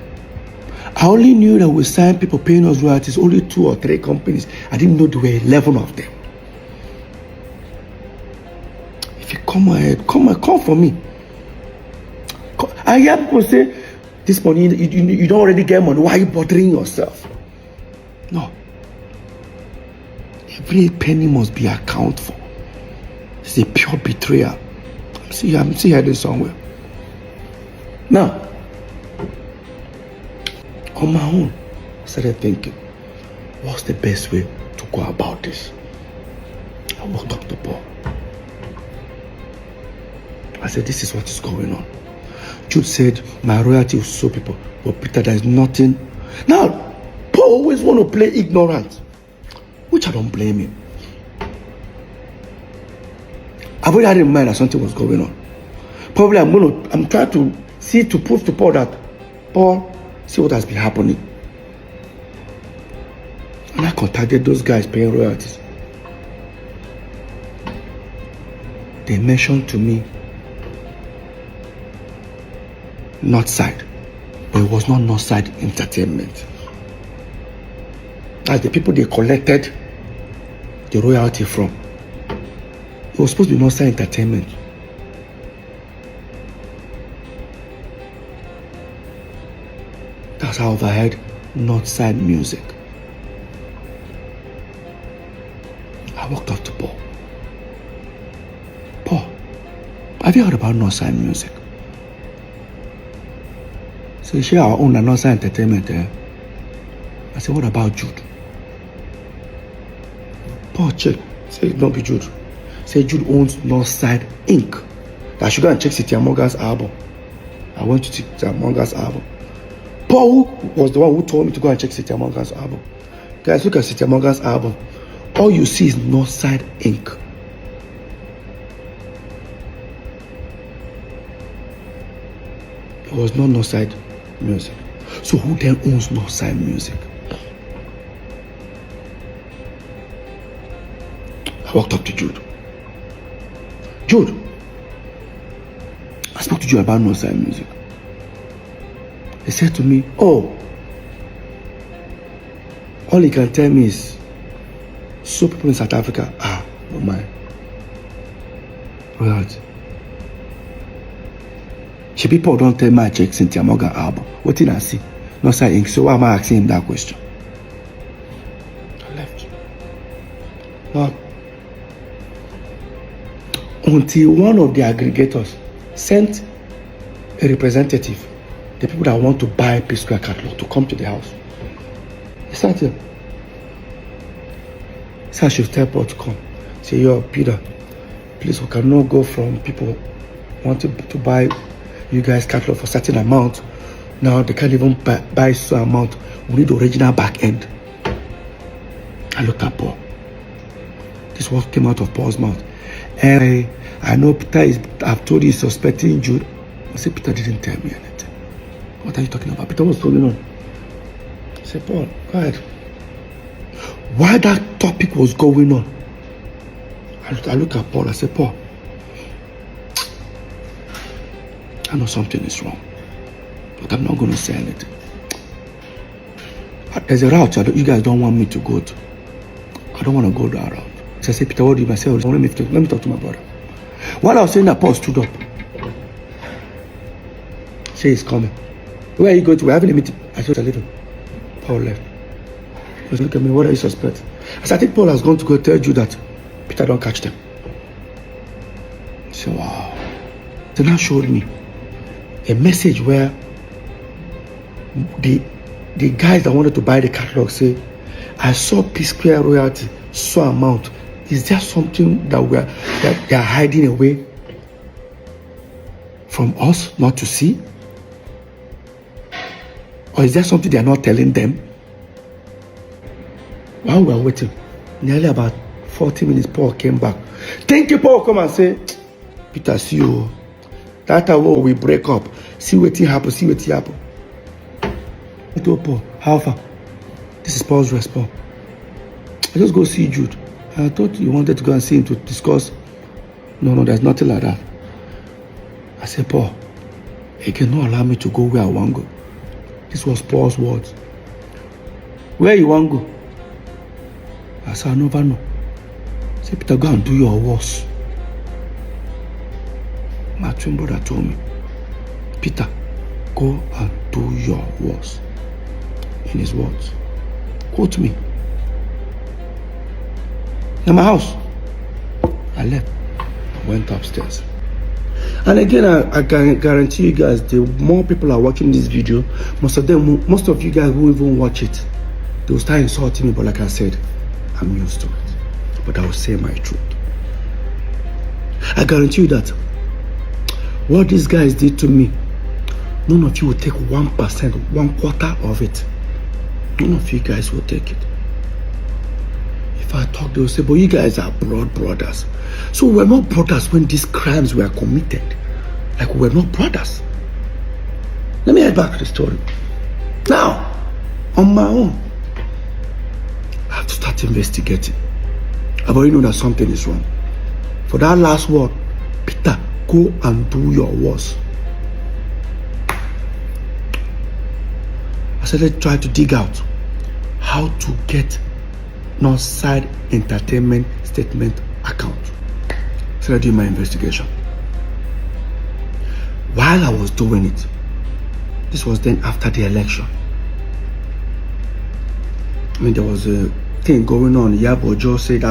I only knew that we signed people paying us royalties, only 2 or 3 companies. I didn't know there were 11 of them. If you come ahead, come for me. I hear people say, this money, you don't already get money. Why are you bothering yourself? No. Every penny must be accounted for. It's a pure betrayal. I'm still heading somewhere. Now, on my own, I started thinking, what's the best way to go about this? I walked up to Paul. I said, this is what is going on. Jude said, my royalty will show people. But Peter, there is nothing. Now, Paul always want to play ignorant, which I don't blame him. I've already had in mind that something was going on. Probably I'm trying to prove to Paul that, Paul, see what has been happening. And I contacted those guys paying royalties. They mentioned to me Northside, but it was not Northside Entertainment. That's the people they collected the royalty from. It was supposed to be Northside Entertainment. That's how I heard Northside Music. I walked up to Paul. Paul, have you heard about Northside Music? So share our own Northside Entertainment. I said, what about Jude? Paul check. Say, don't be Jude. Say Jude owns Northside Inc. I should go and check City Morgan's album. I went to City Morgan's album. Paul was the one who told me to go and check City Morgan's album. Guys, look at City Morgan's album. all you see is Northside Inc. It was not Northside Music. So who then owns Northside Music? I walked up to Jude. Jude, I spoke to you about Northside Music. He said to me, oh, all he can tell me is, so people in South Africa are not mine. Right. She people don't tell my check Cynthia Morgan album. What did I see? Northside Inc. So why am I asking him that question? I left. Now, until one of the aggregators sent a representative, the people that want to buy PSQUARE catalog, to come to the house. He sat here. He said I should tell Paul to come. Say, yo, Peter, please, we cannot go from people wanting to buy you guys catalog for a certain amount. Now they can't even buy so amount. We need the original back end. I looked at Paul. This was came out of Paul's mouth. And I know Peter is, I've told you he's suspecting Jude. I said, Peter didn't tell me anything. What are you talking about? Peter was holding on. I said, Paul, go ahead. While that topic was going on, I looked at Paul. I said, Paul, I know something is wrong, but I'm not going to say anything. There's a route you guys don't want me to go to. I don't want to go that route. So I said, Peter, what do you say? Let me talk to my brother. While I was saying that, Paul stood up. Say he's coming. Where are you going to? We're having a meeting. I said, leave him. Paul left. He was looking at me, what are you suspecting? I said, I think Paul has gone to go tell you that Peter don't catch them. He said, wow. They now showed me a message where the guys that wanted to buy the catalog say, I saw PSQUARE royalty, so amount. Is there something that they are hiding away from us not to see? Or is there something they are not telling them? While we were waiting, nearly about 40 minutes, Paul came back. Thank you, Paul. Come and say, Peter, see you. That's how we break up. See what happen. See what happen. I told Paul, how far? This is Paul's response. I just go see Jude. I thought you wanted to go and see him to discuss. No, there's nothing like that. I said, Paul, he cannot allow me to go where I want to go. This was Paul's words. Where you want to go? I said, I never know. I said, Peter, go and do your worst. My twin brother told me, Peter, go and do your worst. In his words. Quote me. In my house. I left. I went upstairs. And again, I can guarantee you guys, the more people are watching this video, most of you guys won't even watch it. They will start insulting me, but like I said, I'm used to it. But I will say my truth. I guarantee you that what these guys did to me, none of you will take 1%, 1/4 of it. None of you guys will take it. If I talk, they will say, but you guys are blood brothers. So we're not brothers when these crimes were committed. Like we're not brothers. Let me head back to the story. Now, on my own, I have to start investigating. I've already known that something is wrong. For that last word, Peter, go and do your worst. I started trying to dig out how to get Northside Entertainment statement account. Started doing my investigation. While I was doing it, this was then after the election. I mean, there was a thing going on. Yabo Joe said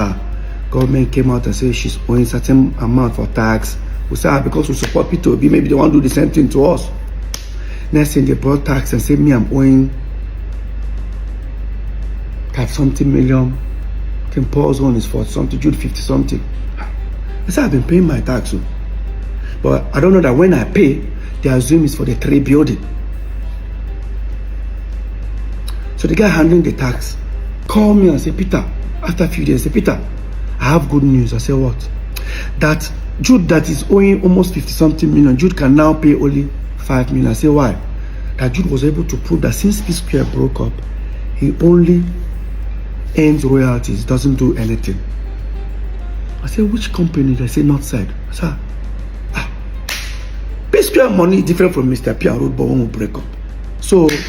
government came out and said she's owing certain amount for tax. We said because we support P2B, maybe they want to do the same thing to us. Next thing they brought tax and said me I'm owing 5-something million. I think Paul's one is 40-something, Jude 50-something. I said I've been paying my tax, but I don't know that when I pay, they assume it's for the 3 building. So the guy handling the tax called me and said, Peter, After a few days, he said, Peter, I have good news. I said, what? That Jude that is owing almost 50-something million, Jude can now pay only 5 million. I said, why? That Jude was able to prove that since PSQUARE broke up, he only earns royalties, doesn't do anything. I said, which company? They say Northside. I said, PSQUARE money is different from Mr. P and Road, but when we break up. So you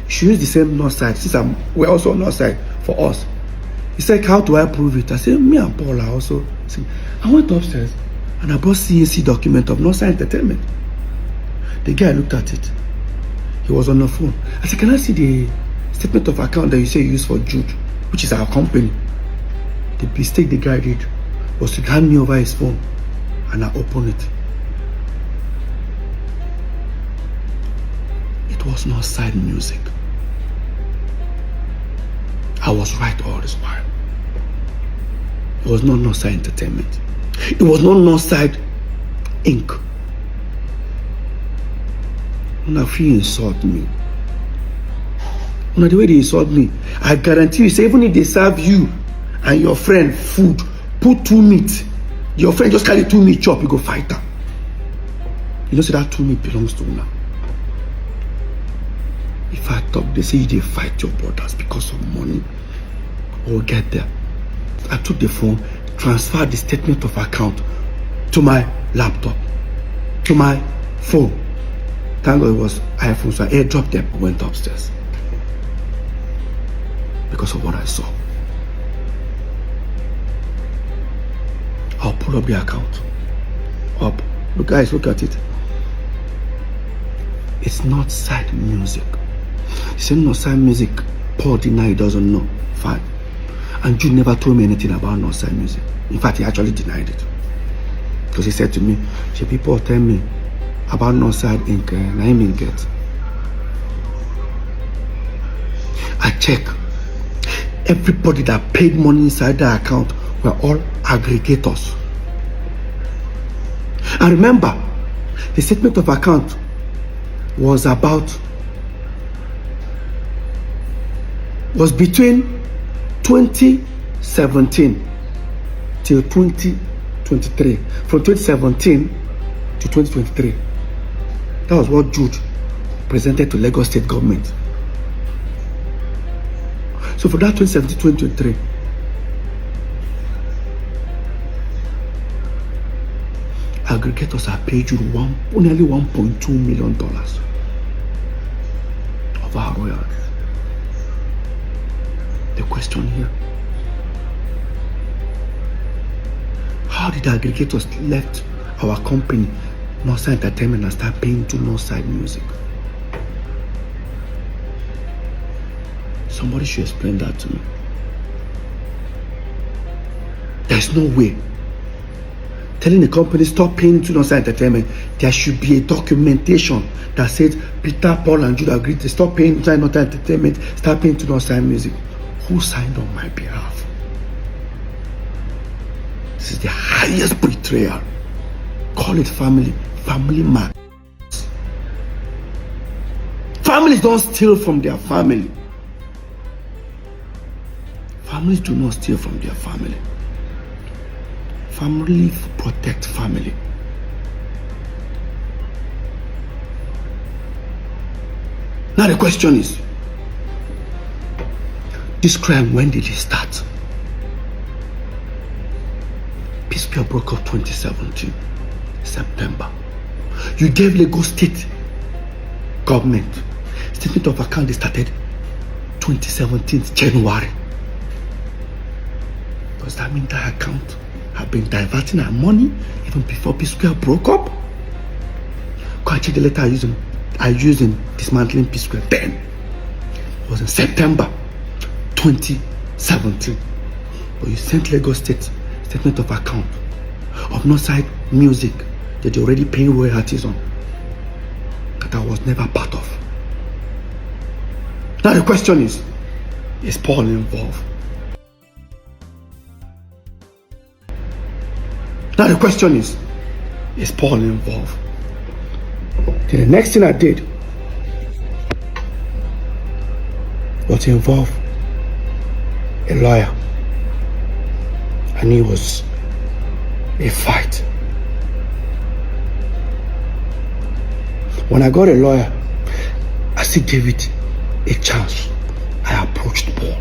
should use the same Northside since we're also on Northside for us. He said, how do I prove it? I said, me and Paul are also. I went upstairs and I brought CAC document of Northside Entertainment. The guy looked at it. He was on the phone. I said, can I see the statement of account that you say you use for Jude, which is our company? The mistake the guy did was to hand me over his phone and I opened it. It was Northside Music. I was right all this while. It was not Northside Entertainment. It was not Northside Inc. When I feel insult me, when the way they insult me, I guarantee you, say, even if they serve you and your friend food, put 2 meat, your friend just carry 2 meat chop, you go fight her. You know, say that 2 meat belongs to una. If I talk, they say they fight your brothers because of money. We'll get there. I took the phone, transferred the statement of account to my laptop, to my phone. Thank God it was iPhone, so I airdropped them and went upstairs. Because of what I saw. I'll pull up the account. Up. Look, guys, look at it. It's Northside Music. He said Northside Music. Paul denied he doesn't know. Fine. And Jude never told me anything about Northside Music. In fact, he actually denied it. Because he said to me, people tell me about Northside Inc. And I mean get. I check. Everybody that paid money inside the account were all aggregators. And remember, the statement of account was between 2017 till 2023. From 2017 to 2023. That was what Jude presented to Lagos State government. So for that 2017-2023, aggregators are paid you nearly $1.2 million of our royalties. The question here, how did the aggregators left our company, Northside Entertainment, and start paying to Northside Music? Somebody should explain that to me. There's no way. Telling the company stop paying to Northside Entertainment, there should be a documentation that says Peter, Paul, and Jude agreed to stop paying to Northside Entertainment, start paying to Northside Music. Who signed on my behalf? This is the highest betrayal. Call it family man. Families don't steal from their family. Families do not steal from their family. Family protect family. Now the question is, this crime, when did it start? PSQUARE broke up 2017, September. You gave Lagos State government statement of account. They started 2017, January. Does that mean that account have been diverting our money even before PSQUARE broke up? Go and check the letter I used in dismantling PSQUARE then. It was in September 2017. But you sent Lagos State statement of account of Northside Music that you're already paying royalties on, that I was never part of. Now the question is Paul involved? Now the question is Paul involved? Then the next thing I did was to involve a lawyer I knew it was a fight. When I got a lawyer, I still gave it a chance. I approached Paul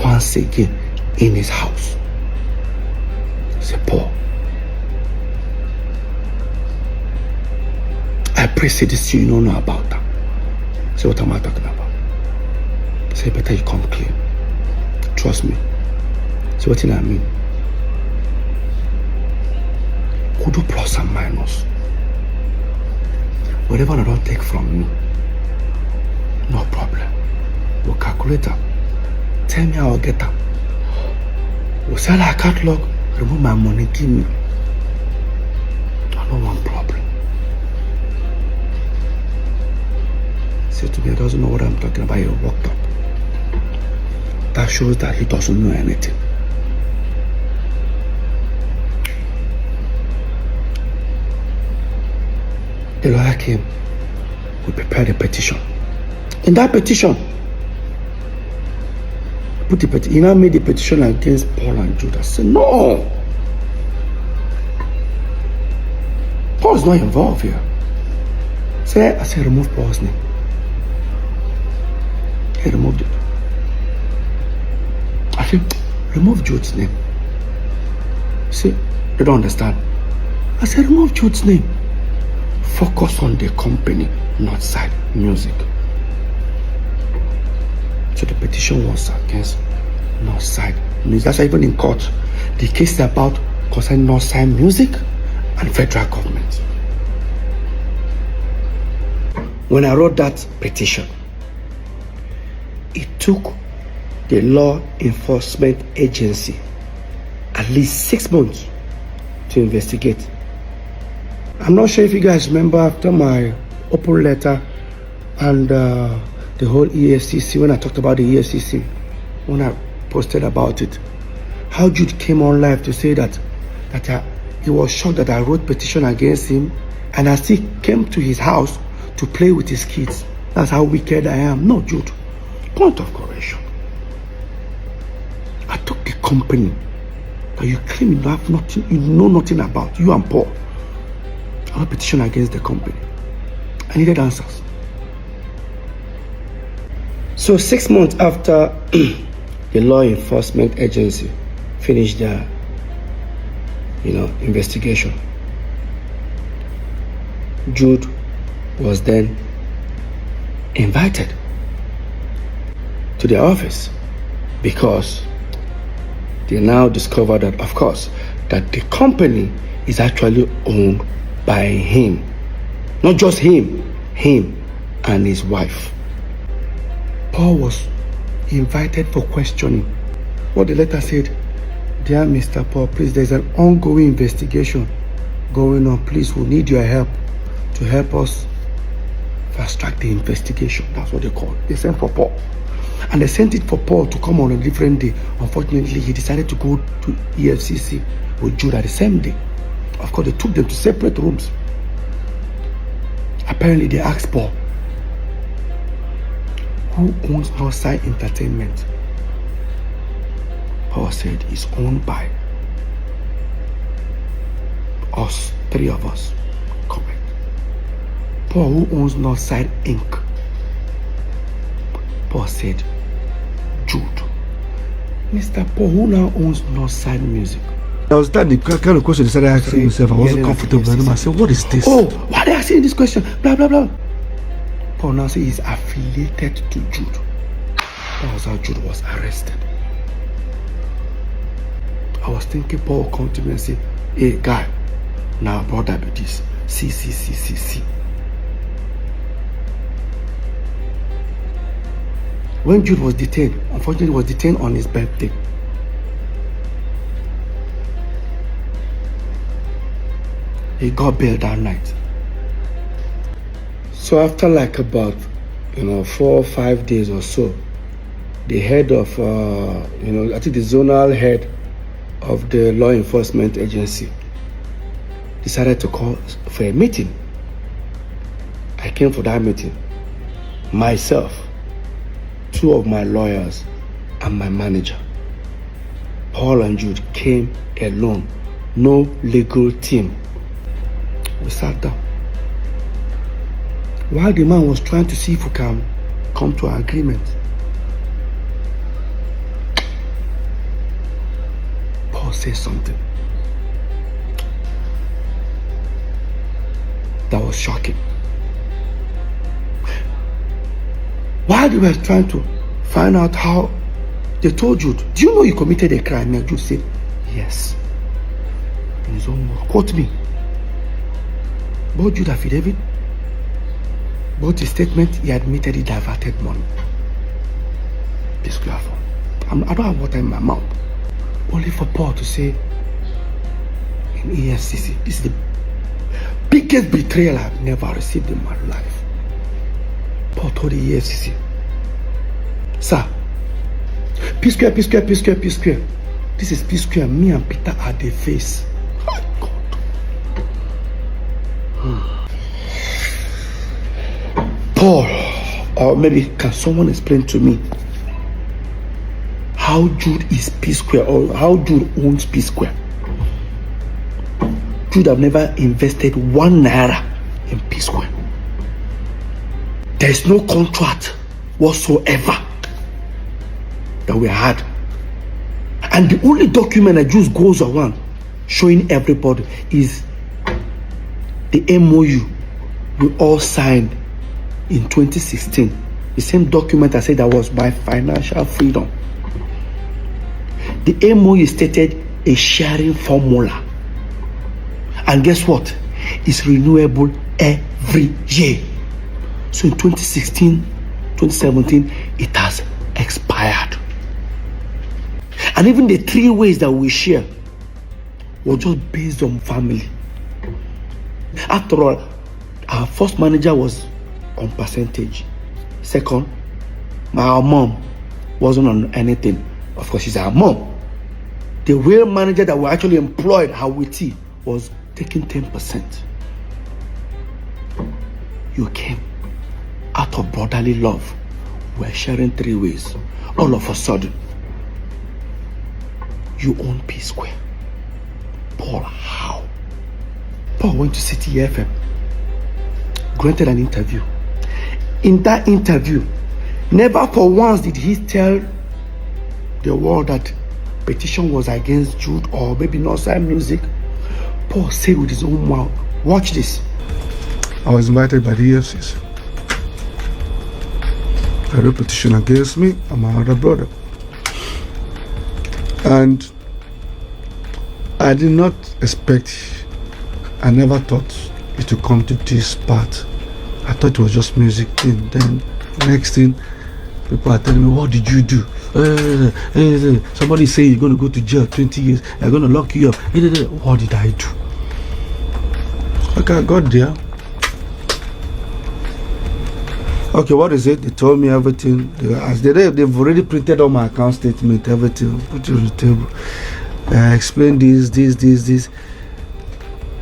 once again in his house. I said, Paul, I pray say this you don't know about that. Say, what am I talking about? Say, better you come clean. Trust me. So what do I mean? Could do plus and minus. Whatever I don't take from me, no problem. We'll calculate them. Tell me how I'll get them. We'll sell our catalog, remove my money, give me. I don't want problem. Say to me, he doesn't know what I'm talking about. He walked up. That shows that he doesn't know anything. The lawyer came. We prepared a petition. In that petition, he now made a petition against Paul and Jude. I said, no. Paul's not involved here. I said, remove Paul's name. He removed it. I said, remove Jude's name. See, they don't understand. I said, remove Jude's name. Focus on the company, Northside Music. So the petition was against Northside Music. That's why even in court, the case is about concerning Northside Music and federal government. When I wrote that petition, it took the law enforcement agency at least 6 months to investigate. I'm not sure if you guys remember after my open letter and the whole EFCC, when I talked about the EFCC, when I posted about it, how Jude came on live to say that he was shocked that I wrote petition against him and I still came to his house to play with his kids. That's how wicked I am. No, Jude. Point of correction. I took the company that you claim you have nothing, you know nothing about, you and Paul. I wrote a petition against the company. I needed answers. So 6 months after the law enforcement agency finished their investigation, Jude was then invited to their office because they now discovered that, of course, that the company is actually owned by him. Not just him and his wife. Paul was invited for questioning. What the letter said, dear Mr. Paul, please, there's an ongoing investigation going on. Please, we need your help to help us fast track the investigation. That's what they call it. They sent for Paul. And they sent it for Paul to come on a different day. Unfortunately, he decided to go to EFCC with Jude at the same day. Of course, they took them to separate rooms. Apparently, they asked Paul, who owns Northside Entertainment? Paul said, it's owned by us, 3 of us. Correct. Paul, who owns Northside Inc.? Paul said, Jude. Mr. Paul, who now owns Northside Music? I was that the kind of question I started asking myself. I wasn't comfortable. And I said, what is this? Oh, why are they asking this question? Blah, blah, blah. Paul now says he's affiliated to Jude. That was how Jude was arrested. I was thinking Paul will come to me and say, hey, guy, now brother be this. See. When Jude was detained, unfortunately, he was detained on his birthday. He got bail that night. So after like about 4 or 5 days or so, the head of I think the zonal head of the law enforcement agency decided to call for a meeting. I came for that meeting. Myself, 2 of my lawyers, and my manager. Paul and Jude came alone. No legal team. We sat down. While the man was trying to see if we can come to an agreement, Paul said something that was shocking. While they were trying to find out how, they told Jude, do you know you committed a crime? And Jude said, yes. In his own word. Quote me. Both Jude affidavit, both his statement, he admitted he diverted money. PSQUARE. I don't have water in my mouth. Only for Paul to say in EFCC, this is the biggest betrayal I've never received in my life. Paul told the EFCC, sir, PSQUARE. This is PSQUARE. Me and Peter are the face. Oh God. Paul, or maybe can someone explain to me how Jude is PSQUARE, or how Jude owns PSQUARE? Jude have never invested 1 naira in PSQUARE. There is no contract whatsoever that we had. And the only document that just goes around showing everybody is the MOU we all signed in 2016. The same document I said that was my financial freedom. The MOU stated a sharing formula. And guess what? It's renewable every year. So in 2016, 2017, it has expired. And even the 3 ways that we share were just based on family. After all, our first manager was on percentage. Second, my mom wasn't on anything. Of course, she's our mom. The real manager that we actually employed, Hawiti, was taking 10%. You came out of brotherly love. We're sharing 3 ways. All of a sudden, you own PSQUARE. Paul, how? Paul went to City FM, granted an interview. In that interview, never for once did he tell the world that petition was against Jude or maybe not sign music. Paul said with his own mouth, watch this. I was invited by the EFCC. A repetition against me and my other brother. And I did not expect, I never thought it would come to this part. I thought it was just music thing. Then next thing, people are telling me, what did you do? Somebody say you're going to go to jail 20 years. They're going to lock you up. What did I do? Okay, I got there. Okay, what is it? They told me everything. They've already printed on my account statement, everything. Put it on the table. I explained this.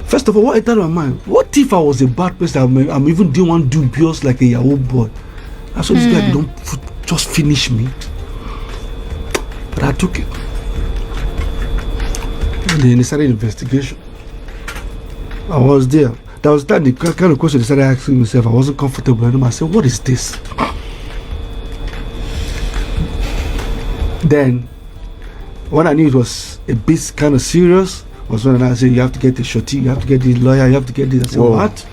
First of all, what entered my mind? What if I was a bad person? I'm even doing one dubious like a Yahoo boy. I saw this guy don't just finish me. But I took it. And then they started investigation. I was there. That was the kind of question they started asking myself. I wasn't comfortable anymore. I said, what is this? Then, when I knew it was a bit kind of serious, was when I said, you have to get a shorty, you have to get this lawyer, you have to get this. I said, whoa. What?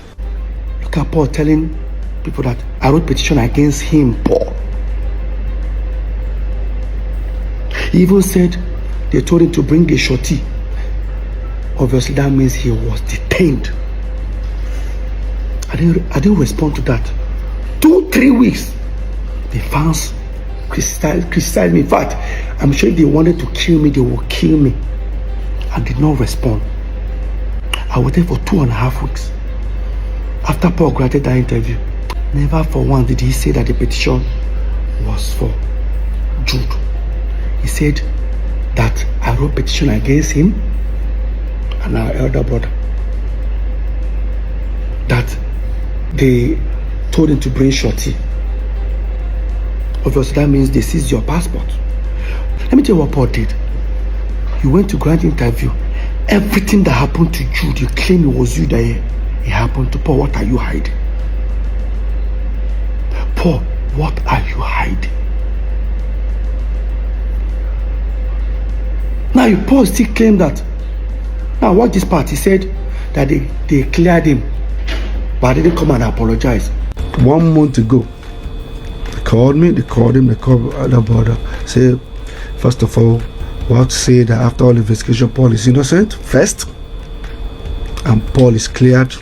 Look at Paul telling people that I wrote petition against him, Paul. He even said they told him to bring a shorty. Obviously, that means he was detained. I didn't respond to that. 2-3 weeks, the fans criticized me. In fact, I'm sure if they wanted to kill me, they would kill me. I did not respond. I waited for 2.5 weeks. After Paul granted that interview, never for once did he say that the petition was for Jude. He said that I wrote petition against him and our elder brother. That they told him to bring shorty. Obviously, that means they seized your passport. Let me tell you what Paul did. You went to grant interview. Everything that happened to Jude, you claim it was you that it happened to. Paul, what are you hiding? Paul, what are you hiding? Now Paul still claim that. Now watch this part. He said that they cleared him, but they didn't come and apologize. 1 month ago, they called me, they called him, they called other brother. Say, first of all, we have to say that after all investigation, Paul is innocent first, and Paul is cleared.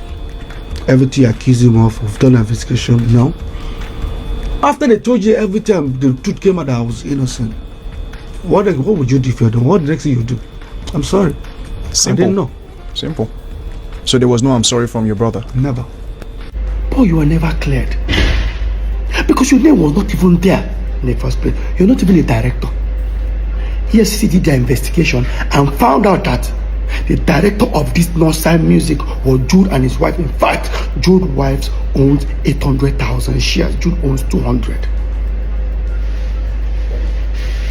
Everything you accuse him of, we've done an investigation now. After they told you everything, the truth came out that I was innocent. What would you do if you're doing? What the next thing you do? I'm sorry. Simple. I didn't know. Simple. So there was no I'm sorry from your brother? Never. Paul, you were never cleared. Because your name was not even there in the first place. You're not even a director. EFCC did their investigation and found out that the director of this Northside Music was Jude and his wife. In fact, Jude's wife owns 800,000 shares. Jude owns 200.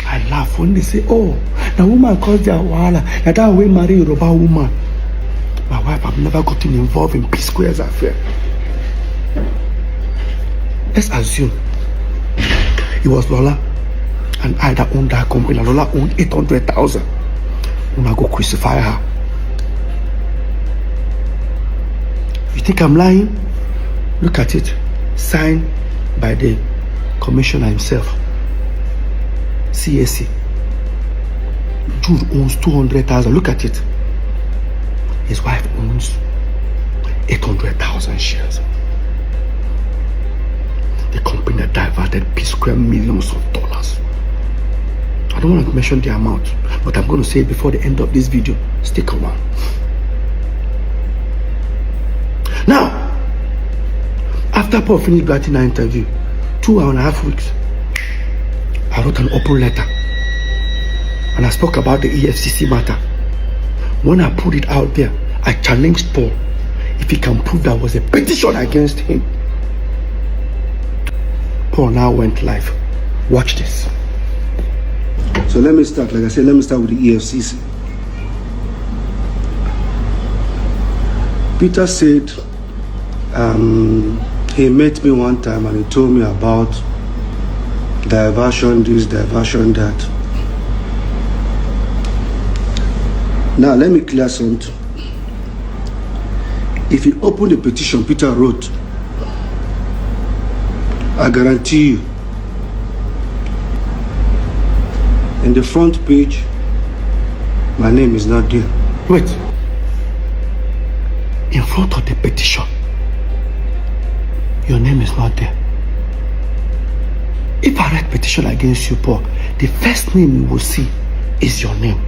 I laugh when they say, oh, the woman caused their wahala. That way marry a Yoruba woman. My wife have never gotten involved in PSQUARE's affair. Let's assume it was Lola and I that owned that company. Lola owned 800,000. I'm gonna go crucify her. You think I'm lying? Look at it. Signed by the commissioner himself. CAC. Jude owns 200,000. Look at it. His wife owns 800,000 shares. The company diverted PSQUARE millions of dollars. I don't want to mention the amount, but I'm going to say it before the end of this video. Stick around. Now, after Paul finished granting our interview, 2.5 weeks, I wrote an open letter and I spoke about the EFCC matter. When I put it out there, I challenged Paul if he can prove there was a petition against him. Paul now went live. Watch this. So let me start, like I said, let me start with the EFCC. Peter said he met me one time and he told me about diversion this, diversion that. Now let me clear something. If you open the petition Peter wrote, I guarantee you, in the front page, my name is not there. Wait. In front of the petition, your name is not there. If I write petition against you, Paul, the first name you will see is your name.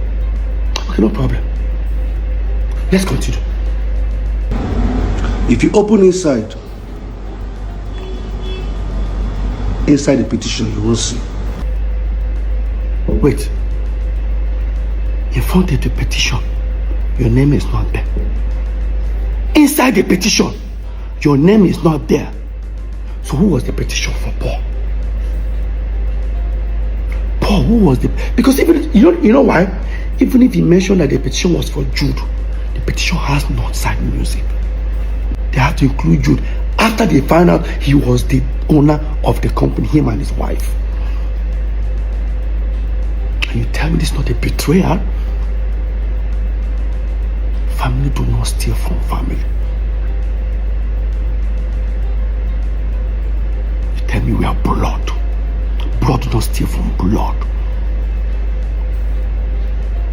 Okay, no problem. Let's continue. If you open inside the petition, you will see. Wait. In front of the petition, your name is not there. Inside the petition, your name is not there. So who was the petition for Paul? Paul, who was the... Because even, you know why? Even if he mentioned that the petition was for Jude, the petition has Northside Music. They have to include Jude after they find out he was the owner of the company, him and his wife. And you tell me this is not a betrayal? Family do not steal from family. You tell me we are blood. Blood do not steal from blood.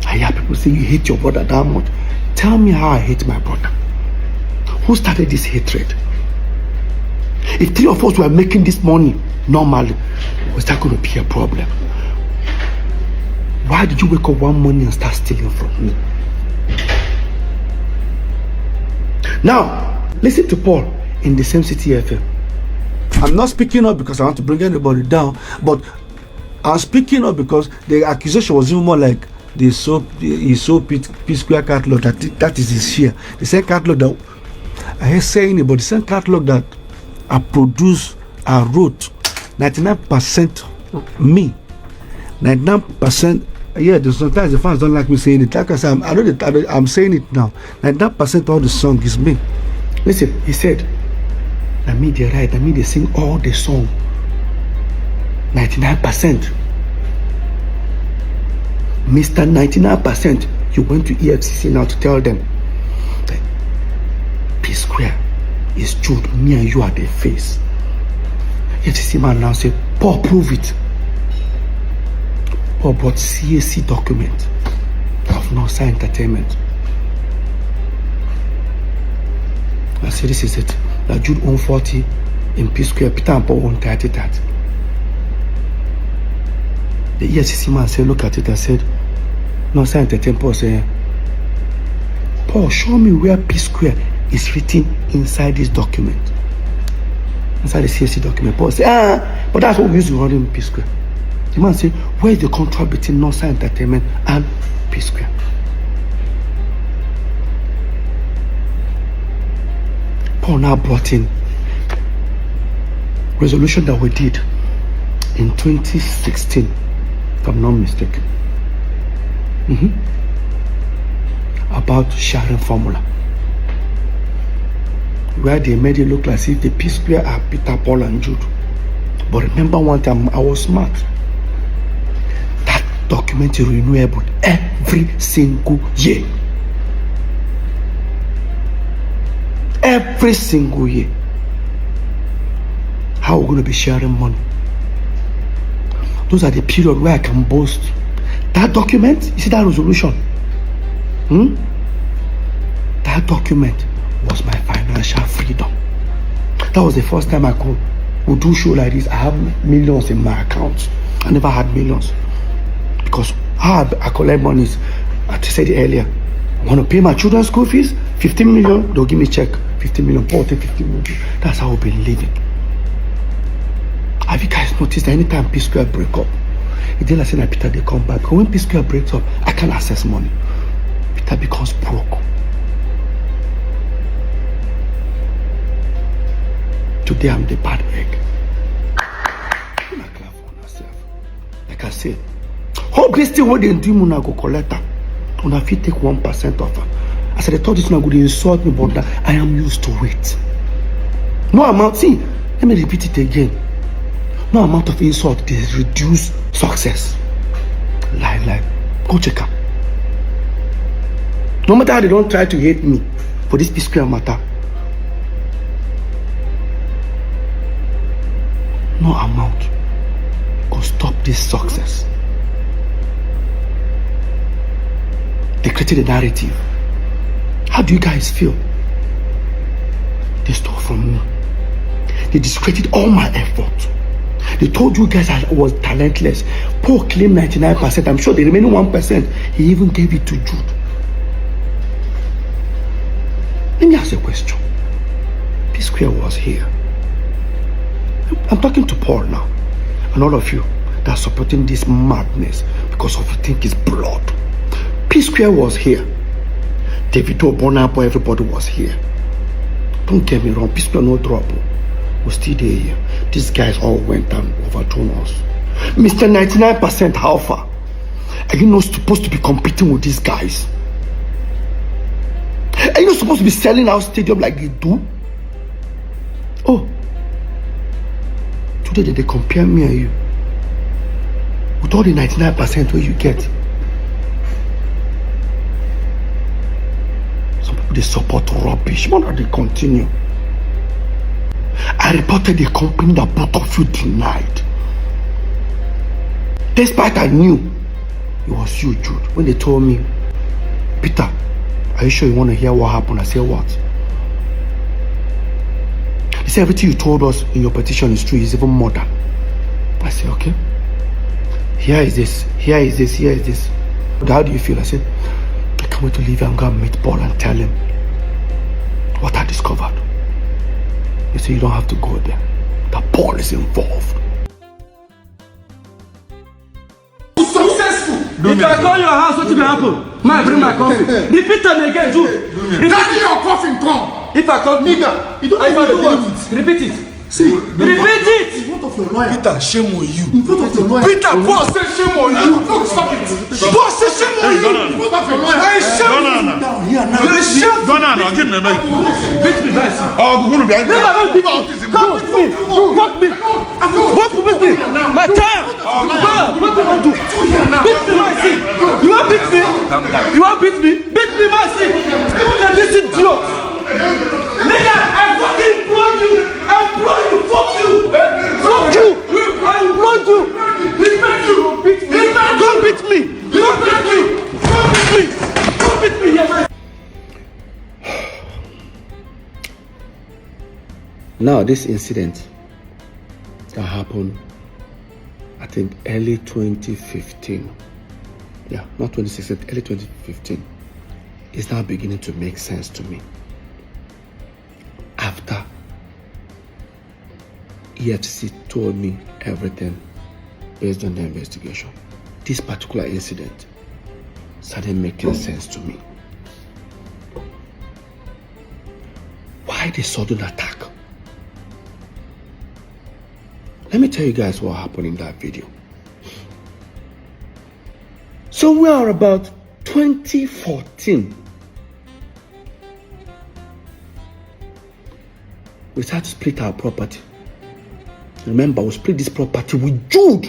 I hear people say you hate your brother that much. Tell me how I hate my brother. Who started this hatred? If 3 of us were making this money normally, was that going to be a problem? Why did you wake up one morning and start stealing from me? Now, listen to Paul in the same City FM. I'm not speaking up because I want to bring anybody down, but I'm speaking up because the accusation was even more like he sold PSQUARE catalog, that is his share. The same catalog that I hear saying about the same catalog that I produced, I wrote 99% me, 99% Yeah, sometimes the fans don't like me saying it. Like I said, I'm saying it now. 99% of the song is me. Listen, he said, I mean they write, I mean they sing all the song. 99%. Mr. 99%, you went to EFCC now to tell them that PSQUARE is truth. Me and you are the face. EFCC man now say, Paul, prove it. Paul brought CAC document of Northside Entertainment. I say this is it. That Jude own 40 in PSQUARE, Peter and Paul own 30 that. The EFCC man said, look at it and said, Northside Entertainment. Paul said, Paul, show me where PSQUARE is written inside this document. Inside the CAC document. Paul said, but that's what we used to run in PSQUARE. The man said, where is the contract between Northside Entertainment and PSQUARE? Paul now brought in resolution that we did in 2016, if I'm not mistaken, about sharing formula, where they made it look like if the PSQUARE are Peter, Paul, and Jude. But remember one time, I was smart. That document is renewable every single year. Every single year. How we're going to be sharing money. Those are the period where I can boast. That document, you see that resolution? That document was my financial freedom. That was the first time I would do show like this. I have millions in my account. I never had millions. Because how I collect money is, as I said earlier, I want to pay my children's school fees, 15 million, they'll give me a check, 15 million, 40, 15 million. That's how we've been living. Have you guys noticed that anytime PSQUARE break up, it didn't say that Peter they come back. Because when PSQUARE breaks up, I can't access money. Peter becomes broke. Today I'm the bad egg. I'm not glad for myself. Like I said, hope this thing what they do, I go collect her. And if you take 1% of her, I said, I thought this one would insult me, but I am used to it. No amount, see, let me repeat it again. No amount of insult is reduce success. Lie. Go check her. No matter how they don't try to hate me for this PSQUARE matter, no amount can stop this success. They created a narrative. How do you guys feel? They stole from me. They discredited all my effort. They told you guys I was talentless. Paul claimed 99%. I'm sure the remaining 1%, he even gave it to Jude. Let me ask you a question. PSQUARE was here. I'm talking to Paul now. And all of you that are supporting this madness because of you think it's blood. PSQUARE was here. Davido, Bonapo, everybody was here. Don't get me wrong, PSQUARE no trouble. We're still there here. These guys all went and overthrown us. Mr. 99% how far? Are you not supposed to be competing with these guys? Are you not supposed to be selling out stadium like they do? Oh. Today they compare me and you. With all the 99% where you get. Some people they support rubbish. Why not they continue? I reported the company that both of you denied. Despite I knew it was you, Jude. When they told me, Peter, are you sure you want to hear what happened? I said, what? They said everything you told us in your petition is true, is even more than. I said, okay. Here is this. How do you feel? I said, I can't wait to leave. I'm going to meet Paul and tell him what I discovered. They say you don't have to go there. That Paul is involved. Successful. If I call your house, what will happen? Man, bring my coffee. Repeat them again, too. That's your coffee come. If I call nigga, you don't have to do it. Repeat it. See, Repeat it! in front of your lawyer. Peter, shame on you. In front of your lawyer. Peter, boss say shame on you. No, stop it. Boss say shame on you. In front of your lawyer. I shame on you. Down here now. You shame. Give me a mic. Beat me, guys. Oh, we're gonna be angry. Come with me. Walk me. Walk with me. My time. What do I do? Beat me, my seat. You want beat me? You want beat me? Beat me, my seat. Even this idiot. Nigga, I fucking implore you. I implore you. Fuck you. Fuck you. I implore you. Respect you. Beat me. Don't beat me. Don't beat me. Don't beat me. Don't beat me. Yeah, Now, this incident that happened, I think, early 2015. Yeah, not 2016, early 2015. Is now beginning to make sense to me. After EFCC told me everything based on the investigation, this particular incident started making sense to me. Why the sudden attack? Let me tell you guys what happened in that video. So we are about 2014. We started to split our property. Remember, we split this property with Jude.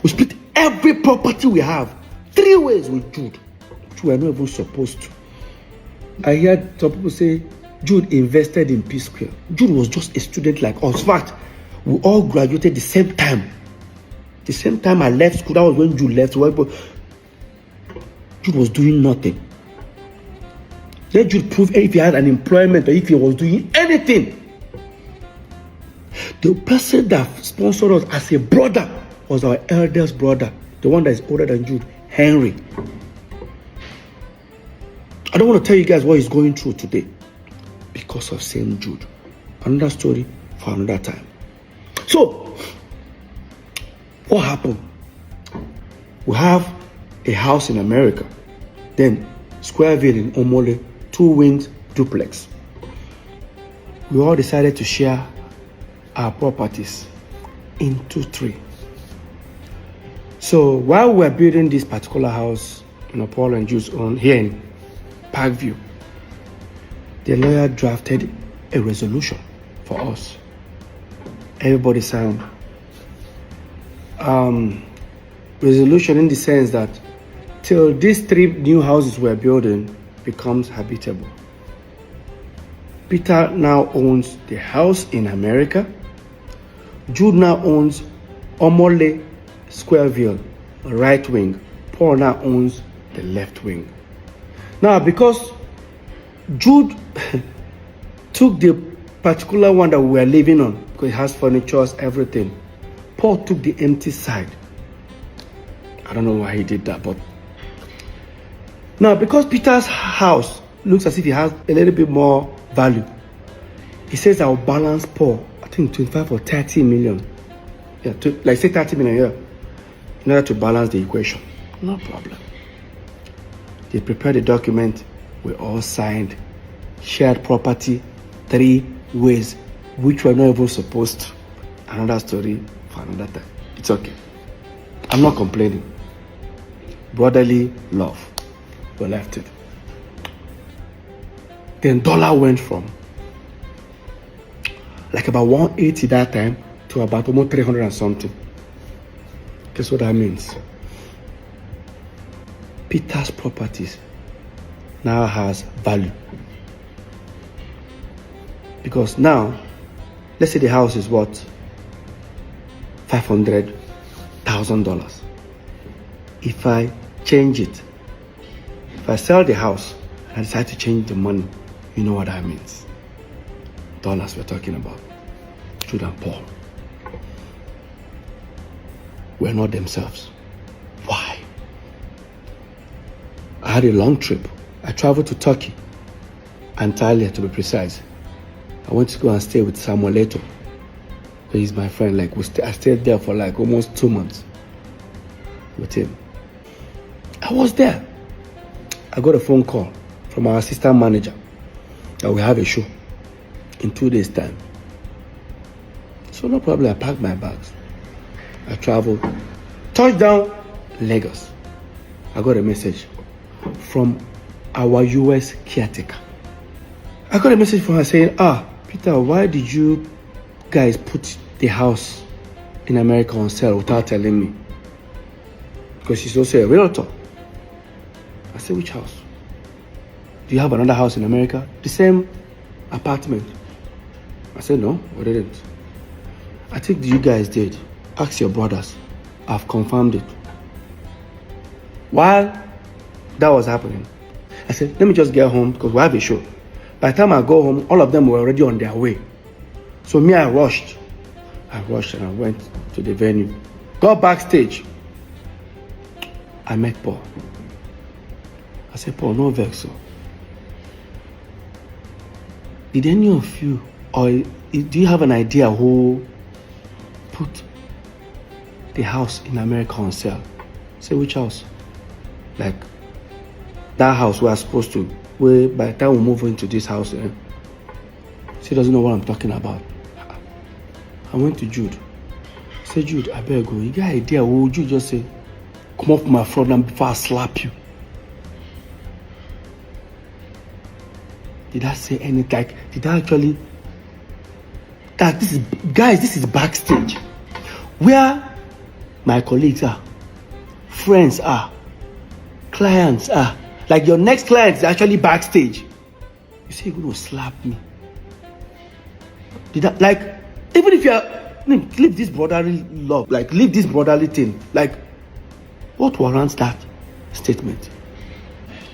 We split every property we have 3 ways with Jude, which we are not even supposed to. I heard some people say Jude invested in PSQUARE. Jude was just a student like us. In fact, we all graduated the same time. The same time I left school, that was when Jude left. Jude was doing nothing. Let Jude prove if he had an employment or if he was doing anything. The person that sponsored us as a brother was our eldest brother, the one that is older than Jude, Henry. I don't want to tell you guys what he's going through today because of same Jude. Another story for another time. So, what happened? We have a house in America, then Squareville in Omole, 2 wings duplex. We all decided to share our properties into 3. So while we were building this particular house, Paul and Jude's own here in Parkview, the lawyer drafted a resolution for us. Everybody signed. Resolution in the sense that till these 3 new houses we're building becomes habitable. Peter now owns the house in America. Jude now owns Omole Squareville, right wing. Paul now owns the left wing. Now, because Jude took the particular one that we were living on, because it has furniture, everything, Paul took the empty side. I don't know why he did that, but now because Peter's house looks as if it has a little bit more value, he says I'll balance Paul, I think 25 or 30 million. Yeah, like say 30 million here, in order to balance the equation. No problem. They prepared the document, we all signed, shared property 3 ways, which we're not even supposed to. Another story for another time. It's okay. I'm not complaining. Brotherly love. We left it. Then dollar went from like about 180 that time to about almost 300 and something. Guess what that means? Peter's properties now has value. Because now, let's say the house is worth $500,000. If I change it, if I sell the house and I decide to change the money, you know what that means. Dollars we're talking about. Jude and Paul were not themselves. Why? I had a long trip. I traveled to Turkey, Antalya to be precise. I went to go and stay with Samuel Leto. He's my friend. Like I stayed there for like almost 2 months with him. I was there. I got a phone call from our assistant manager that we have a show in 2 days' time. So no problem, I packed my bags. I traveled. Touchdown, Lagos. I got a message from our US caretaker. I got a message from her saying, Peter, why did you guys put the house in America on sale without telling me? Because she's also a realtor. I said, which house? Do you have another house in America? The same apartment. I said, no, we didn't. I think you guys did. Ask your brothers. I've confirmed it. While that was happening, I said, let me just get home because we have a show. By the time I go home, all of them were already on their way. So me, I rushed and I went to the venue. Got backstage. I met Paul. I said, Paul, no vex. So. Did any of you, or do you have an idea who put the house in America on sale? Say, which house? Like, that house we are supposed to, where by the time we move into this house, she doesn't know what I'm talking about. I went to Jude. I said, Jude, I better go. You got an idea? What would you just say? Come up my front and before I slap you. Did I say anything? Like, did I actually? That this is, guys, this is backstage, where my colleagues are, friends are, clients are. Like your next client is actually backstage. You say you're gonna slap me? Did I, like, even if you're, leave this brotherly love, like leave this brotherly thing, like, what warrants that statement?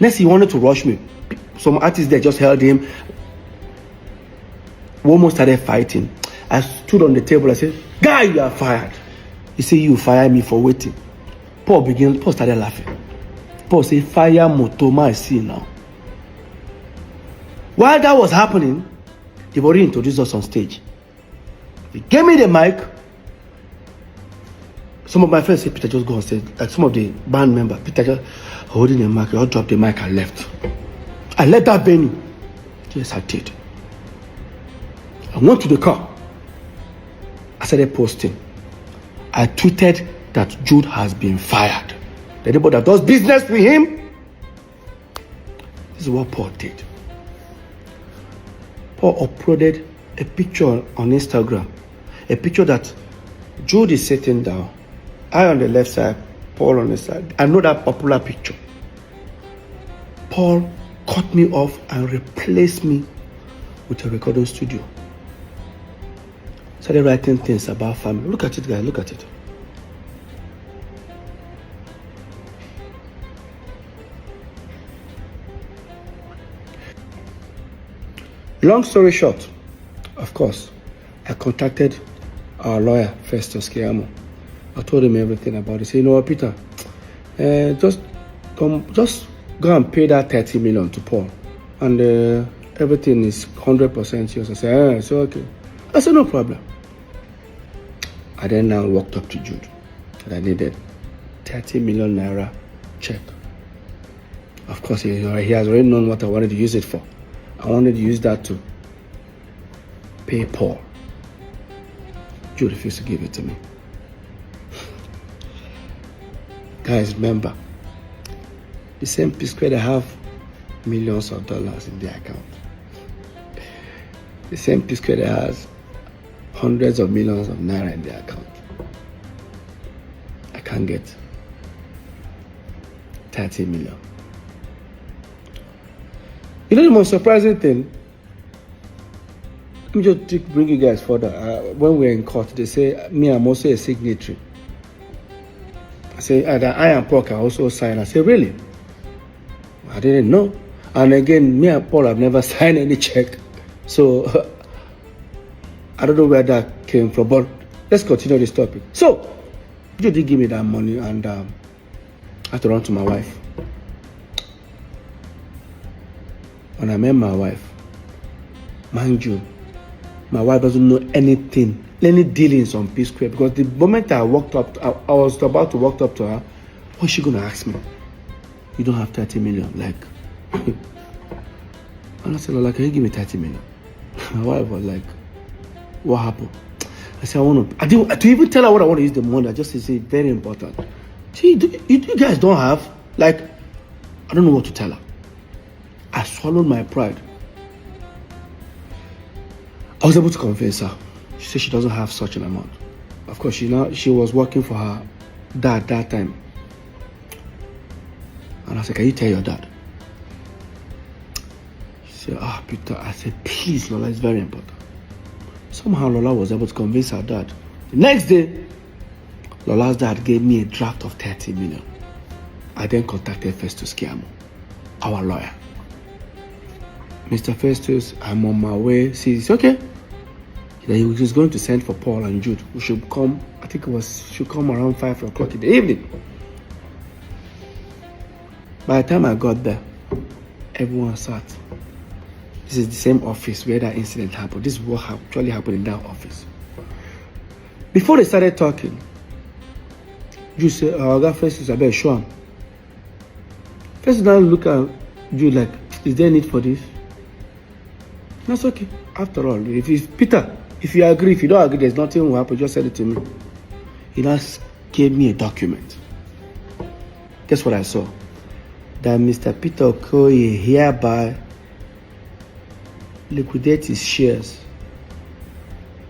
Next, he wanted to rush me. Some artists there just held him. We almost started fighting. I stood on the table. I said, guy, you are fired. He said, you fire me for waiting. Paul started laughing. Paul said, fire Motoma, I see now. While that was happening, they've already introduced us on stage. They gave me the mic. Some of my friends said, Peter, just go on stage. Like some of the band members, Peter just holding the mic. I dropped the mic and left. I left that venue. Yes, I did. I went to the car. I started posting. I tweeted that Jude has been fired. Anybody that does business with him, this is what Paul did. Paul uploaded a picture on Instagram. A picture that Jude is sitting down. I on the left side, Paul on the side. I know that popular picture. Paul cut me off and replaced me with a recording studio. Started writing things about family. Look at it, guys. Look at it. Long story short, of course, I contacted our lawyer, Festus Kiamo. I told him everything about it. He said, you know what, Peter, just go and pay that 30 million to Paul. And everything is 100% yours. I said, it's okay. I said, no problem. I then now walked up to Jude and I needed 30 million naira check. Of course, he has already known what I wanted to use it for. I wanted to use that to pay Paul. Jude refused to give it to me. Guys, remember, the same PSQUARE, they have millions of dollars in their account. The same PSQUARE, they has hundreds of millions of naira in their account. I can't get 30 million. You know the most surprising thing? Let me just bring you guys further. When we're in court, they say, me, I'm also a signatory. I say, that I and Paul can also sign. I say, really? I didn't know. And again, me and Paul have never signed any check. So, I don't know where that came from, but let's continue this topic. So, you did give me that money and I had to run to my wife. When I met my wife, mind you, my wife doesn't know anything, any dealings on PSQUARE, because the moment I walked up, I was about to walk up to her, what's she going to ask me? You don't have 30 million, like. And I said, like, can you give me 30 million? My wife was like, what happened? I said, to even tell her what I want to use the money, I just say very important. See, you guys don't have, like, I don't know what to tell her. I swallowed my pride. I was able to convince her. She said she doesn't have such an amount. Of course, she was working for her dad that time. And I said, can you tell your dad? She said, Peter. I said, please, Lola, it's very important. Somehow Lola was able to convince her dad. The next day, Lola's dad gave me a draft of 30 million. I then contacted Festus Kiamo, our lawyer. Mr. Festus, I'm on my way. He said, okay. He was going to send for Paul and Jude. We should come, I think should come around 5 o'clock in the evening. By the time I got there, everyone sat. This is the same office where that incident happened. This is what actually happened in that office. Before they started talking, Jude said, God, Festus, I better show him. Festus now look at Jude like, is there a need for this? That's okay. After all, Peter, if you agree, if you don't agree, there's nothing will happen. Just send it to me. He just gave me a document. Guess what I saw? That Mr. Peter Okoye hereby liquidate his shares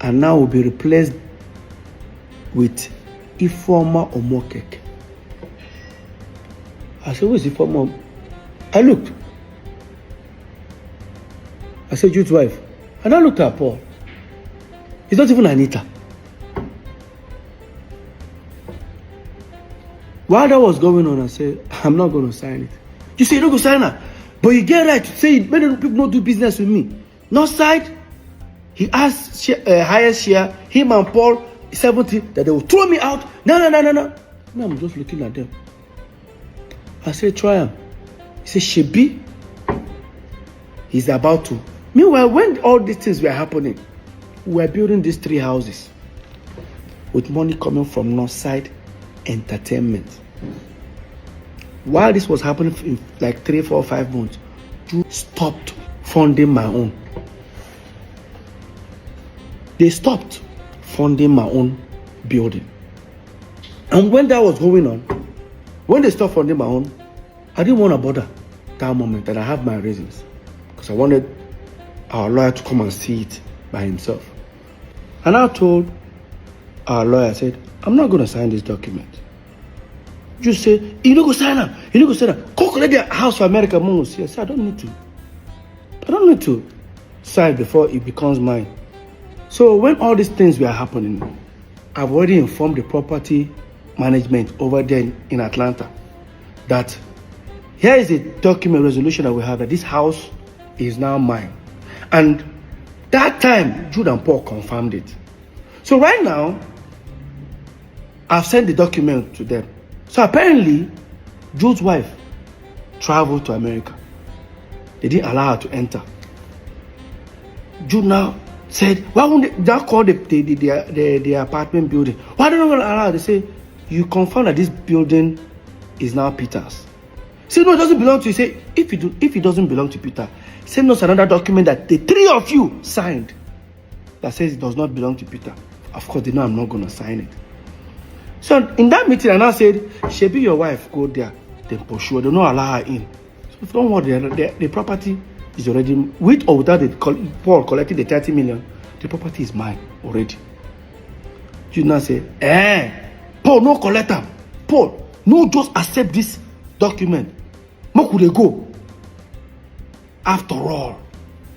and now will be replaced with Ifeoma Omokeke. I said, who is Ifeoma? I looked. I said, Jude's wife. And I looked at Paul. It's not even Anita. While that was going on, I said, I'm not going to sign it. You say you don't go sign her. But you get right to say many people don't do business with me. North side, he asked highest share, him and Paul, 70, that they will throw me out. No. Now I'm just looking at them. I said, try him. He said, Shebi, he's about to. Meanwhile, when all these things were happening, we were building these 3 houses with money coming from Northside Entertainment. While this was happening in like 3, 4, 5 months, you stopped funding my own. They stopped funding my own building. And when that was going on, when they stopped funding my own, I didn't want to bother that moment, and I have my reasons. Because I wanted our lawyer to come and see it by himself. And I told our lawyer, I said, I'm not going to sign this document. You say, you don't go sign up. You don't go sign up. Go collect the house for America. Yes, I said, I don't need to sign before it becomes mine. So when all these things were happening, I've already informed the property management over there in Atlanta that here is a document resolution that we have that this house is now mine. And that time, Jude and Paul confirmed it. So right now, I've sent the document to them. So apparently, Jude's wife traveled to America. They didn't allow her to enter. Jude now said, why won't they call the apartment building? Why don't they allow her? They say, you confirm that this building is now Peter's. Say, no, it doesn't belong to you. Say, if it doesn't belong to Peter, send us another document that the 3 of you signed that says it does not belong to Peter. Of course, they know I'm not going to sign it. So in that meeting, I now said, Shebi, your wife, go there, then pursue. They don't allow her in. So don't worry, the property is already, with or without Paul collecting the 30 million, the property is mine already. You now say, Paul, no collect them. Paul, no just accept this document. Where could they go? After all,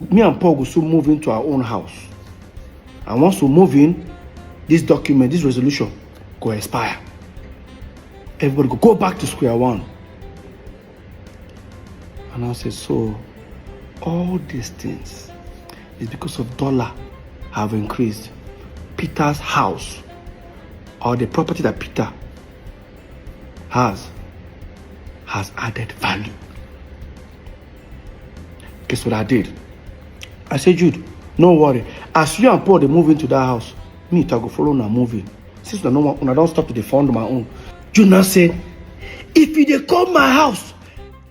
me and Paul will soon move into our own house. And once we move in, this document, this resolution, go expire. Everybody go back to square one. And I said, so all these things is because of dollar have increased. Peter's house, or the property that Peter has added value. Guess what I did? I said, Jude, no worry. As you and Paul they move into that house, me to go follow na moving. Since I don't stop to fund my own. Jude now said, if you dey come my house,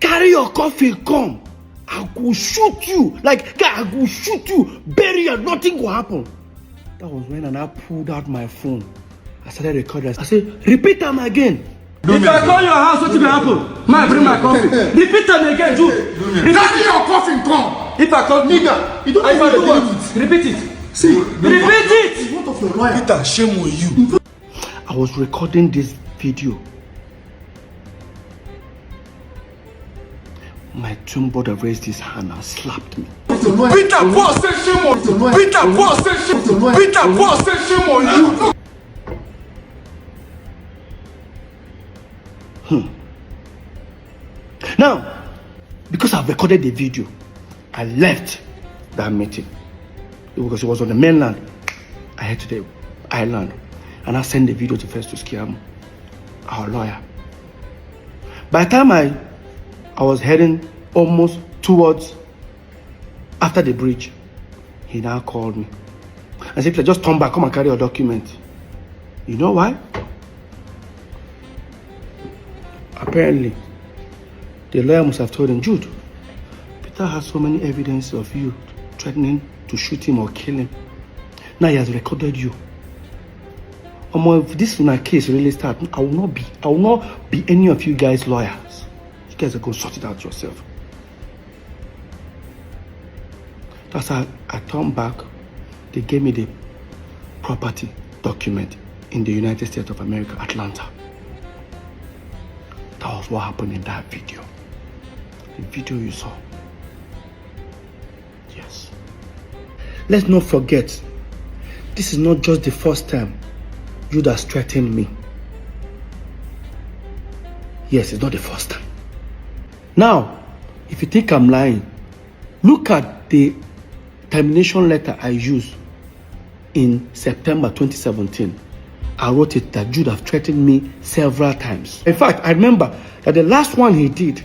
carry your coffin come, I go shoot you. Like, guy, I go shoot you, bury you, nothing will happen. That was when I pulled out my phone. I started recording. I said, repeat them again. If I call your house, what will happen? Man, bring my coffee. Repeat them again, Jude. Carry your coffin, come. If I call Nigga, you don't I even do do it. Repeat it. See, Repeat it. what of your lawyer? Peter, shame on you. I was recording this video. My twin brother raised his hand and slapped me. Peter, boss, say shame on you. Peter, boss, say shame on you. Peter, boss, say shame on you. Now, because I've recorded the video, I left that meeting. Because it was on the mainland. I head to the island and I sent the video to Festus Kiamu, our lawyer. By the time I was heading almost towards after the bridge, he now called me and said, just turn back, come and carry your document. You know why? Apparently, the lawyer must have told him, Jude, Peter has so many evidence of you threatening to shoot him or kill him. Now he has recorded you. If this case really starts, I will not be any of you guys' lawyers. You guys are going to sort it out yourself. That's how I turned back. They gave me the property document in the United States of America, Atlanta. That was what happened in that video. The video you saw. Yes. Let's not forget, this is not just the first time Jude has threatened me. Yes, it's not the first time. Now, if you think I'm lying, look at the termination letter I used in September 2017. I wrote it that Jude have threatened me several times. In fact, I remember that the last one he did,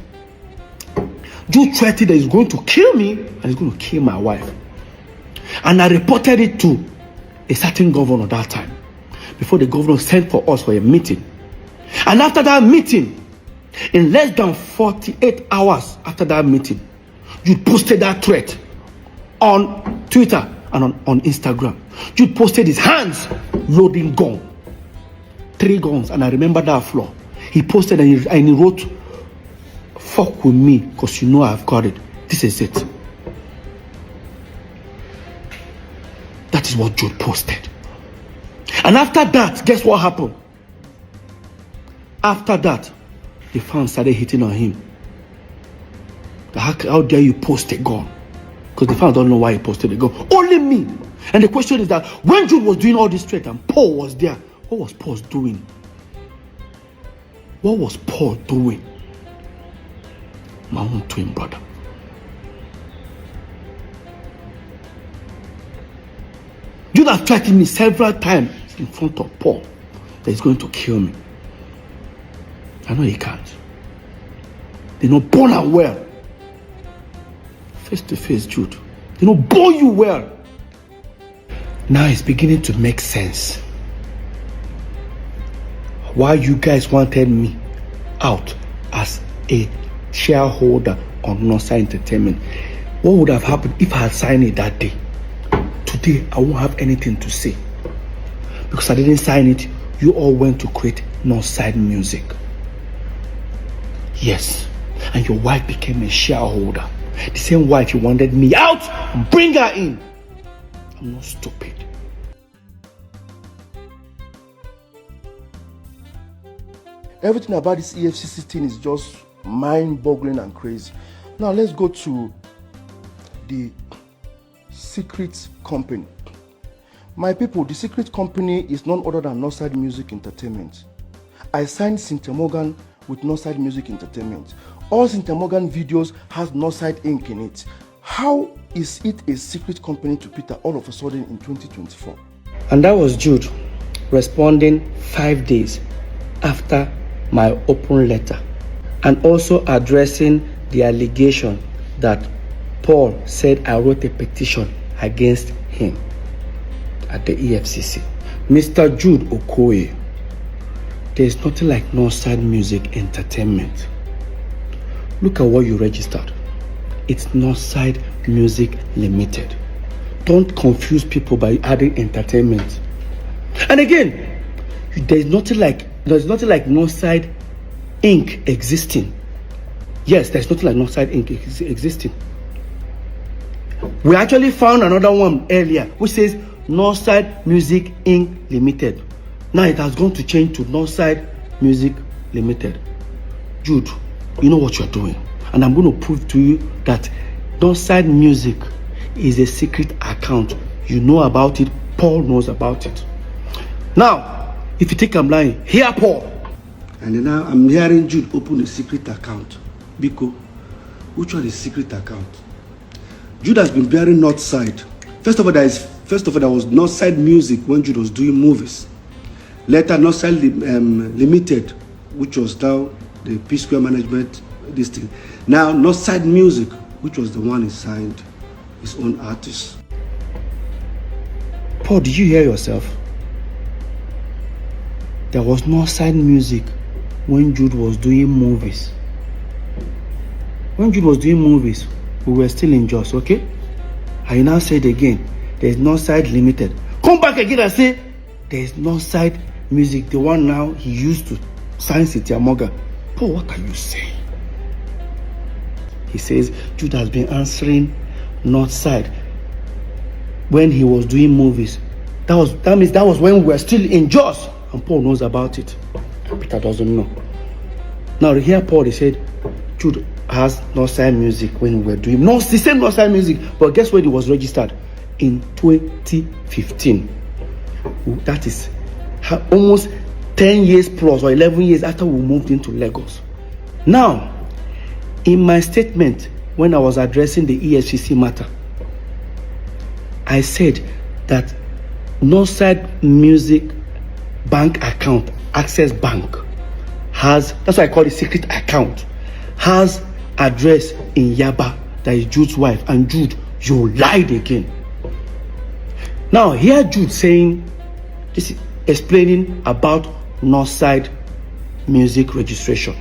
Jude threatened that he's going to kill me and he's going to kill my wife. And I reported it to a certain governor that time, before the governor sent for us for a meeting. And after that meeting, in less than 48 hours after that meeting, Jude posted that threat on Twitter and on Instagram. Jude posted his hands loading gun. 3 guns, and I remember that floor. He posted and he wrote, fuck with me, because you know I've got it. This is it. That is what Jude posted. And after that, guess what happened? After that, the fans started hitting on him. How dare you post a gun? Because the fans don't know why he posted a gun. Only me. And the question is that when Jude was doing all this threat and Paul was there, what was Paul doing? What was Paul doing? My own twin brother. Jude has threatened me several times in front of Paul that he's going to kill me. I know he can't. They know born and well. Face to face, Jude. They know born you well. Now it's beginning to make sense. Why you guys wanted me out as a shareholder on Northside Entertainment. What would have happened if I had signed it that day? Today, I won't have anything to say. Because I didn't sign it, you all went to create Northside Music. Yes, and your wife became a shareholder. The same wife you wanted me out and bring her in. I'm not stupid. Everything about this EFCC thing is just mind-boggling and crazy. Now let's go to the secret company. My people, the secret company is none other than Northside Music Entertainment. I signed Cynthia Morgan with Northside Music Entertainment. All Cynthia Morgan videos has Northside Inc. in it. How is it a secret company to Peter all of a sudden in 2024? And that was Jude responding 5 days after my open letter, and also addressing the allegation that Paul said I wrote a petition against him at the EFCC. Mr. Jude Okoye, there is nothing like Northside Music Entertainment. Look at what you registered. It's Northside Music Limited. don't confuse people by adding entertainment. And again, there's nothing like Northside Inc. existing. Yes, there's nothing like Northside Inc. existing. We actually found another one earlier which says Northside Music Inc. Limited. Now it has gone to change to Northside Music Limited. Jude, you know what you're doing, and I'm going to prove to you that Northside Music is a secret account. You know about it. Paul knows about it. Now, if you think I'm lying, hear Paul. And then now I'm hearing Jude open a secret account. Biko, which one is secret account? Jude has been bearing Northside. First of all, there was Northside Music when Jude was doing movies. Later, Northside Limited, which was now the PSQUARE management, this thing. Now, Northside Music, which was the one he signed his own artist. Paul, did you hear yourself? There was Northside Music when Jude was doing movies. When Jude was doing movies, we were still in Jos, okay? I now said again, there's Northside Limited. Come back again and say, there's Northside Music, the one now he used to sign City Amoga. Paul, what are you saying? He says Jude has been answering Northside when he was doing movies. That means that was when we were still in Jos, and Paul knows about it. Peter doesn't know. Now here Paul, he said Jude has Northside Music when we were doing the same Northside Music, but guess when it was registered? In 2015. That is almost 10 years plus or 11 years after we moved into Lagos. Now, in my statement when I was addressing the EFCC matter, I said that Northside Music bank account, Access Bank, has, that's why I call it secret account, has address in Yaba, that is Jude's wife. And Jude, you lied again. Now here Jude saying, this is explaining about Northside Music registration.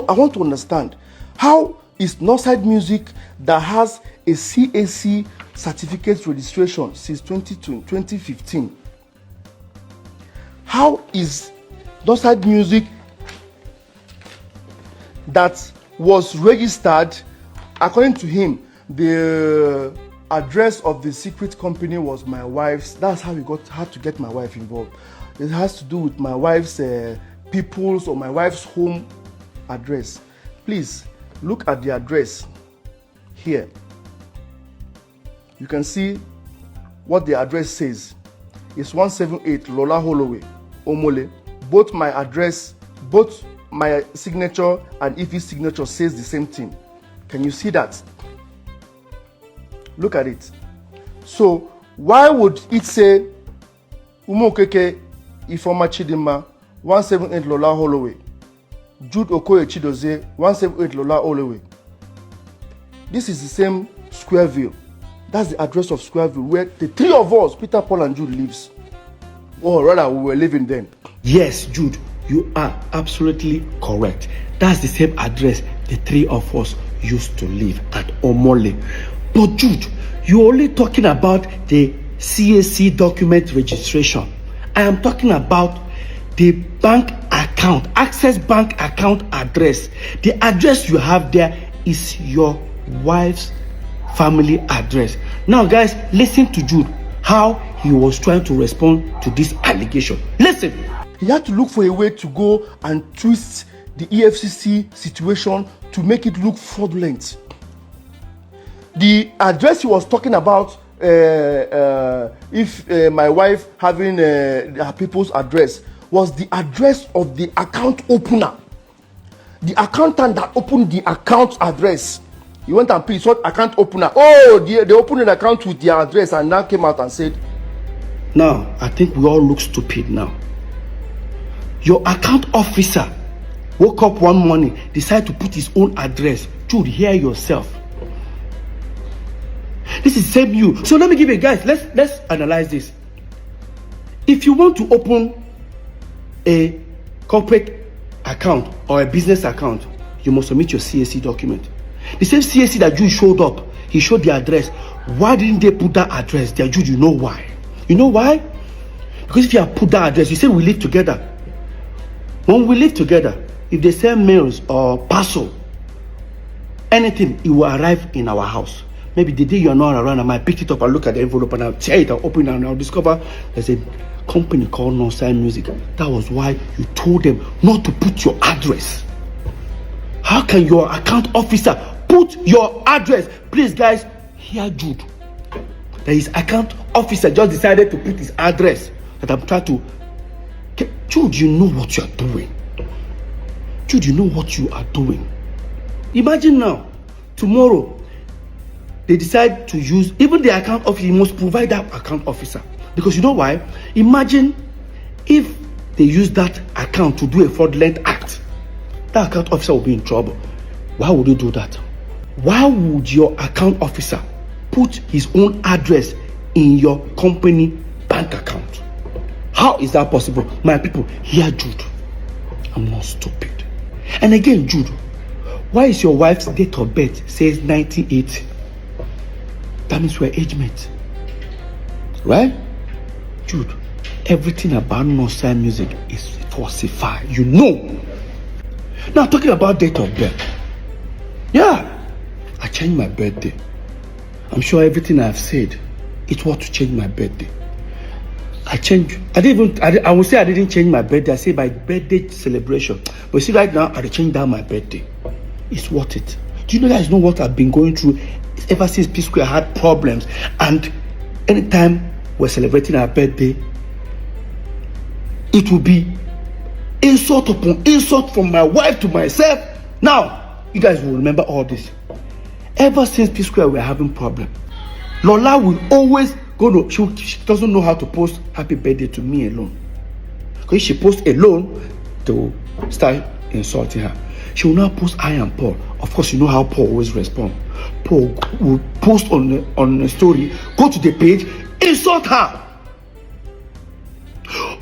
I want to understand, how is Northside Music that has a CAC certificate registration since 2015? How is Northside Music that was registered, according to him, the address of the secret company was my wife's. That's how we had to get my wife involved. It has to do with my wife's people's or my wife's home address. Please look at the address here. You can see what the address says. It's 178 Lola Holloway, Omole. Both my address, both my signature and Ife's signature says the same thing. Can you see that? Look at it. So why would it say Umokeke Ifeoma Chidinma 178 Lola Holloway, Jude Okoye Chidozie 178 Lola Holloway? This is the same Squareville. That's the address of Squareville where the three of us, Peter, Paul and Jude, lives. Or rather, we were living then. Yes, Jude, you are absolutely correct. That's the same address the three of us used to live at Omole. But Jude, you're only talking about the CAC document registration. I am talking about the bank account, Access Bank account address. The address you have there is your wife's family address. Now guys, listen to Jude, how he was trying to respond to this allegation. Listen. He had to look for a way to go and twist the EFCC situation to make it look fraudulent. The address he was talking about, if my wife having her people's address, was the address of the account opener. The accountant that opened the account address. He went and picked what account opener. Oh, they opened an account with their address and now came out and said. Now, I think we all look stupid now. Your account officer woke up one morning, decided to put his own address. Jude, hear yourself. This is same you. So let me give you guys, let's analyze this. If you want to open a corporate account or a business account, you must submit your CAC document. The same CAC that Jude showed up, he showed the address, Why didn't they put that address there? Jude, you know why? You know why? Because if you have put that address, you say we live together. When we live together, if they send mails or parcel, anything, it will arrive in our house. Maybe the day you're not around, I might pick it up and look at the envelope and I'll tear it, I'll open it and I'll discover there's a company called Non-Sign Music. That was why you told them not to put your address. How can your account officer put your address? Please, guys, hear Jude. That his account officer just decided to put his address. That I'm trying to. Jude, you know what you are doing. Jude, you know what you are doing. Imagine now, tomorrow, they decide to use, even the account officer, you must provide that account officer. Because you know why? Imagine if they use that account to do a fraudulent act. That account officer will be in trouble. Why would you do that? Why would your account officer put his own address in your company bank account? How is that possible? My people, hear Jude. I'm not stupid. And again, Jude, why is your wife's date of birth says 1980? That means we're age mates. Right? Jude, everything about Non-Sign Music is falsified. You know. Now, talking about date of birth. Yeah. I changed my birthday. I'm sure everything I've said, it was to change my birthday. I would say I didn't change my birthday. I say my birthday celebration. But see, right now, I changed down my birthday. It's worth it. Do you guys know what I've been going through ever since PSQUARE had problems? And anytime we're celebrating our birthday, it will be insult upon insult from my wife to myself. Now, you guys will remember all this. Ever since PSQUARE we're having problem, Lola will always go to, she doesn't know how to post happy birthday to me alone. Because if she posts alone, they will start insulting her. She will now post I and Paul. Of course, you know how Paul always responds. Paul will post on a story, go to the page, insult her.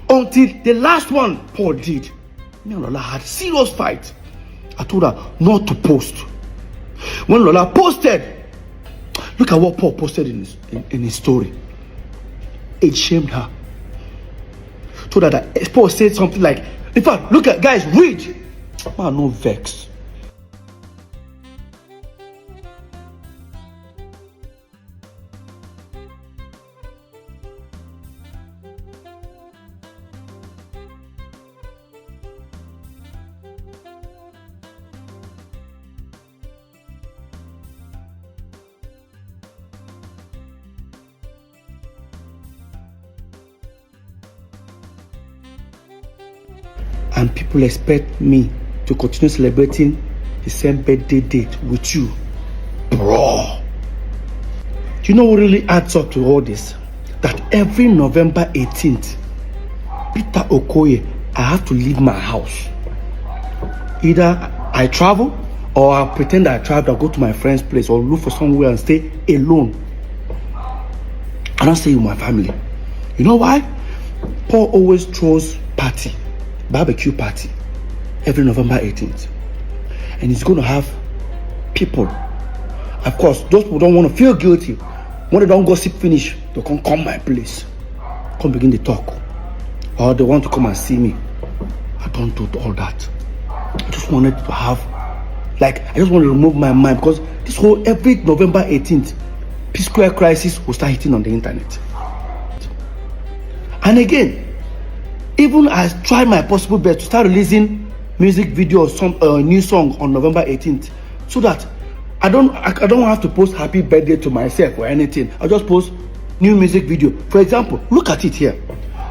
Until the last one Paul did, me and Lola had serious fight. I told her not to post. When Lola posted, look at what Paul posted in his story. It shamed her. Told her that Paul said something like, in fact, look at, guys, read. Man, no vex. And people expect me to continue celebrating the same birthday date with you. Bro. Do you know what really adds up to all this? That every November 18th, Peter Okoye, I have to leave my house. Either I travel or I pretend I travel, I go to my friend's place or look for somewhere and stay alone. I don't stay with my family. You know why? Paul always throws party. Barbecue party every November 18th, and he's going to have people. Of course, those who don't want to feel guilty, when they don't gossip finish, they can come my place, come begin to talk, or they want to come and see me. I don't do all that. I just wanted to have, I just want to remove my mind, because this whole every November 18th, PSQUARE crisis will start hitting on the internet. And again, even I tried my possible best to start releasing music video or some new song on November 18th, so that I don't have to post happy birthday to myself or anything. I just post new music video. For example, look at it here.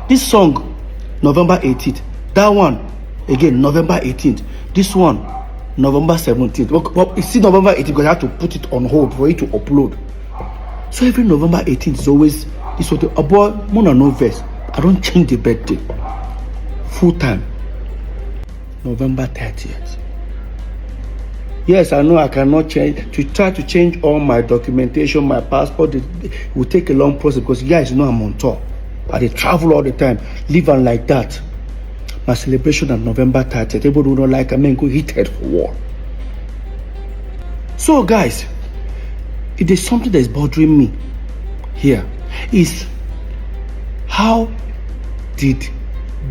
This song, November 18th. That one, again, November 18th. This one, November 17th. Well, you see November 18th because I have to put it on hold for it to upload. So every November 18th is always this sort of about more no verse. I don't change the birthday. Full time. November 30th. Yes, I know I cannot change. To try to change all my documentation, my passport, it will take a long process because you guys know I'm on tour. I travel all the time, live on like that. My celebration on November 30th. Everybody who don't like, I mean, go hit head for war. So guys, if there's something that is bothering me here, is how did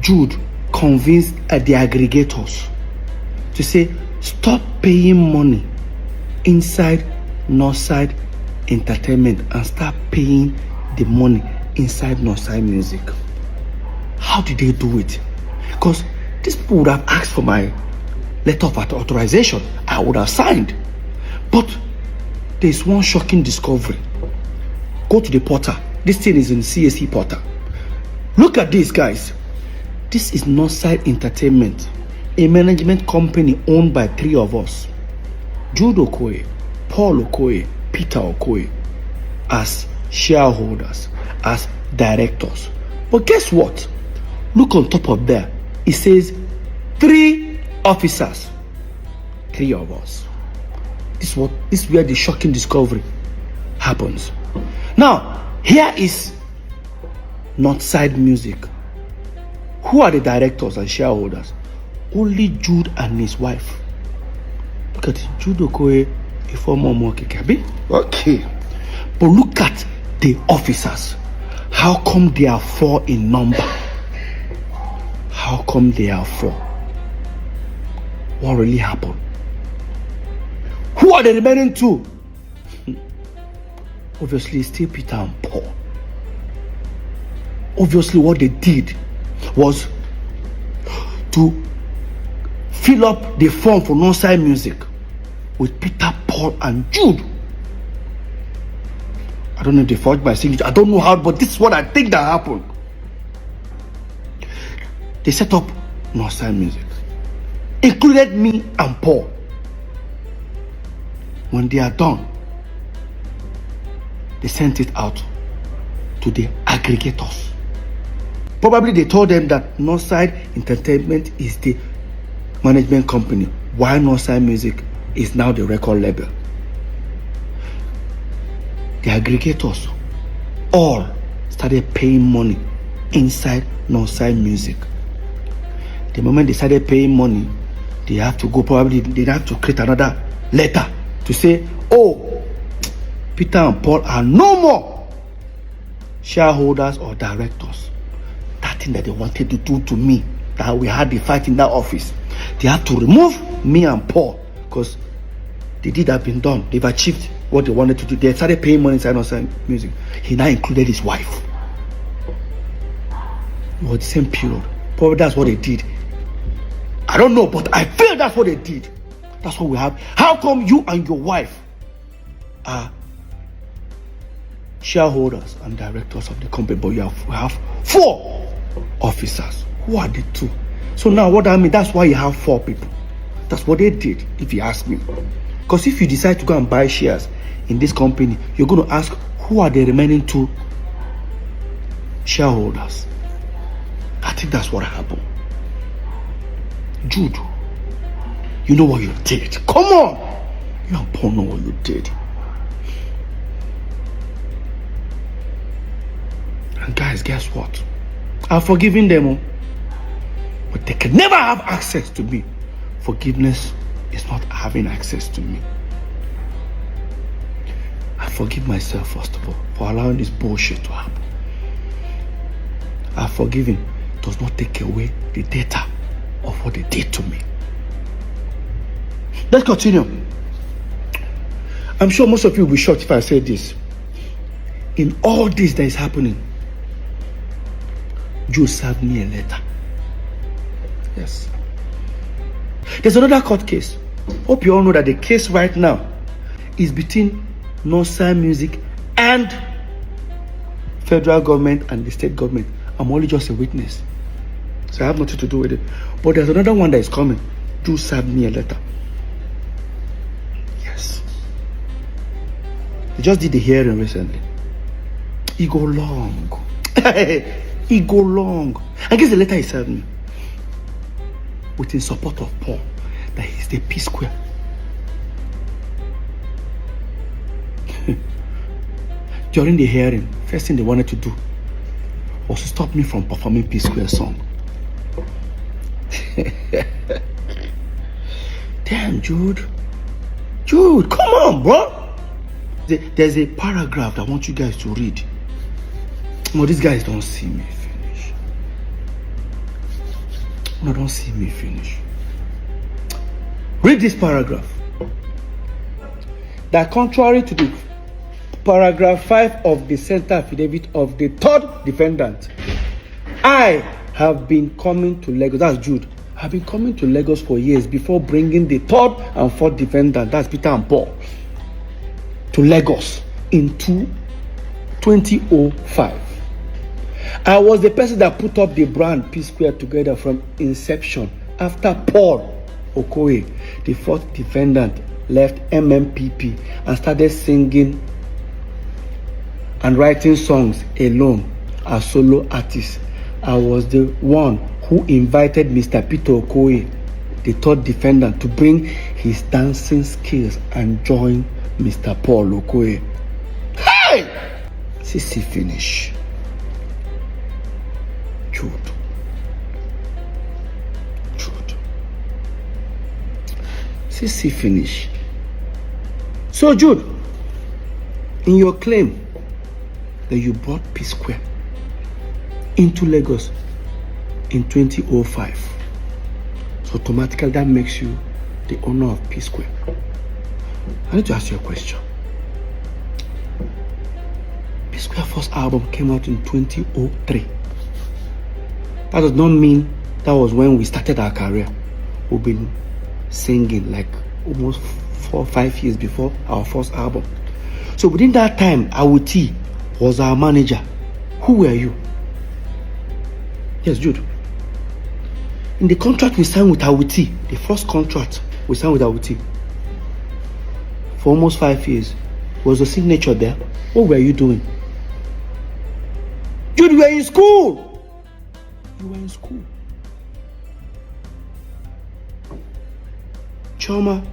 Jude convince the aggregators to say stop paying money inside Northside Entertainment and start paying the money inside Northside Music? How did they do it? Because these people would have asked for my letter of authorization. I would have signed. But there's one shocking discovery. Go to the portal. This thing is in CSE portal. Look at this, guys. This is Northside Entertainment, a management company owned by 3 of us. Jude Okoye, Paul Okoye, Peter Okoye, as shareholders, as directors. But guess what? Look on top of there. It says 3 officers. 3 of us. This is where the shocking discovery happens. Now, here is Northside Music. Who are the directors and shareholders? Only Jude and his wife. Look at it. Jude Okoye, a former Mokikabi. Okay. But look at the officers. How come they are 4 in number? How come they are 4? What really happened? Who are the remaining 2? Obviously, still Peter and Paul. Obviously, what they did was to fill up the form for Northside Music with Peter, Paul, and Jude. I don't know if they forged my signature. I don't know how, but this is what I think that happened. They set up Northside Music, included me and Paul. When they are done, they sent it out to the aggregators. Probably they told them that Northside Entertainment is the management company, while Northside Music is now the record label. The aggregators all started paying money inside Northside Music. The moment they started paying money, they have to go, probably they have to create another letter to say, oh, Peter and Paul are no more shareholders or directors. That thing that they wanted to do to me, that we had the fight in that office, they had to remove me and Paul because the deed had been done. They've achieved what they wanted to do. They started paying money inside Northside Music. He now included his wife. It was the same period. Probably that's what they did. I don't know, but I feel that's what they did. That's what we have. How come you and your wife are shareholders and directors of the company, but we have 4 officers? Who are the 2? So now what I mean, that's why you have 4 people. That's what they did, if you ask me. Because if you decide to go and buy shares in this company, you're going to ask, who are the remaining 2 shareholders? I think that's what happened. Jude, you know what you did. Come on! You and Paul know what you did. And guys, guess what? I've forgiven them, but they can never have access to me. Forgiveness is not having access to me. I forgive myself, first of all, for allowing this bullshit to happen. I've forgiven does not take away the data of what they did to me. Let's continue. I'm sure most of you will be shocked if I say this. In all this that is happening, Joe served me a letter. Yes. There's another court case. Hope you all know that the case right now is between Northside Music and federal government and the state government. I'm only just a witness, so I have nothing to do with it. But there's another one that is coming. Joe served me a letter. Yes. They just did the hearing recently. It go long. It go long. I guess the letter he served me with in support of Paul, that he's the PSQUARE. During the hearing, first thing they wanted to do was to stop me from performing PSQUARE song. Damn, Jude, come on, bro. There's a paragraph I want you guys to read. No, these guys don't see me finish. No, don't see me finish. Read this paragraph. That contrary to the paragraph 5 of the center affidavit of the third defendant, I have been coming to Lagos. That's Jude. I've been coming to Lagos for years before bringing the third and fourth defendant, that's Peter and Paul, to Lagos in 2005. I was the person that put up the brand PSQUARE together from inception after Paul Okoye, the fourth defendant, left MMPP and started singing and writing songs alone as solo artist. I was the one who invited Mr. Peter Okoye, the third defendant, to bring his dancing skills and join Mr. Paul Okoye. Hey! CC finish. Jude. CC finish. So Jude, in your claim that you brought PSQUARE into Lagos in 2005, so automatically that makes you the owner of PSQUARE. I need to ask you a question. PSQUARE first album came out in 2003. That does not mean that was when we started our career. We've been singing like almost 4 or 5 years before our first album. So within that time, Awuti was our manager. Who were you? Yes, Jude. In the contract we signed with Awuti, the first contract we signed with Awuti for almost 5 years, was the signature there. What were you doing? Jude, you were in school. You were in school. Choma,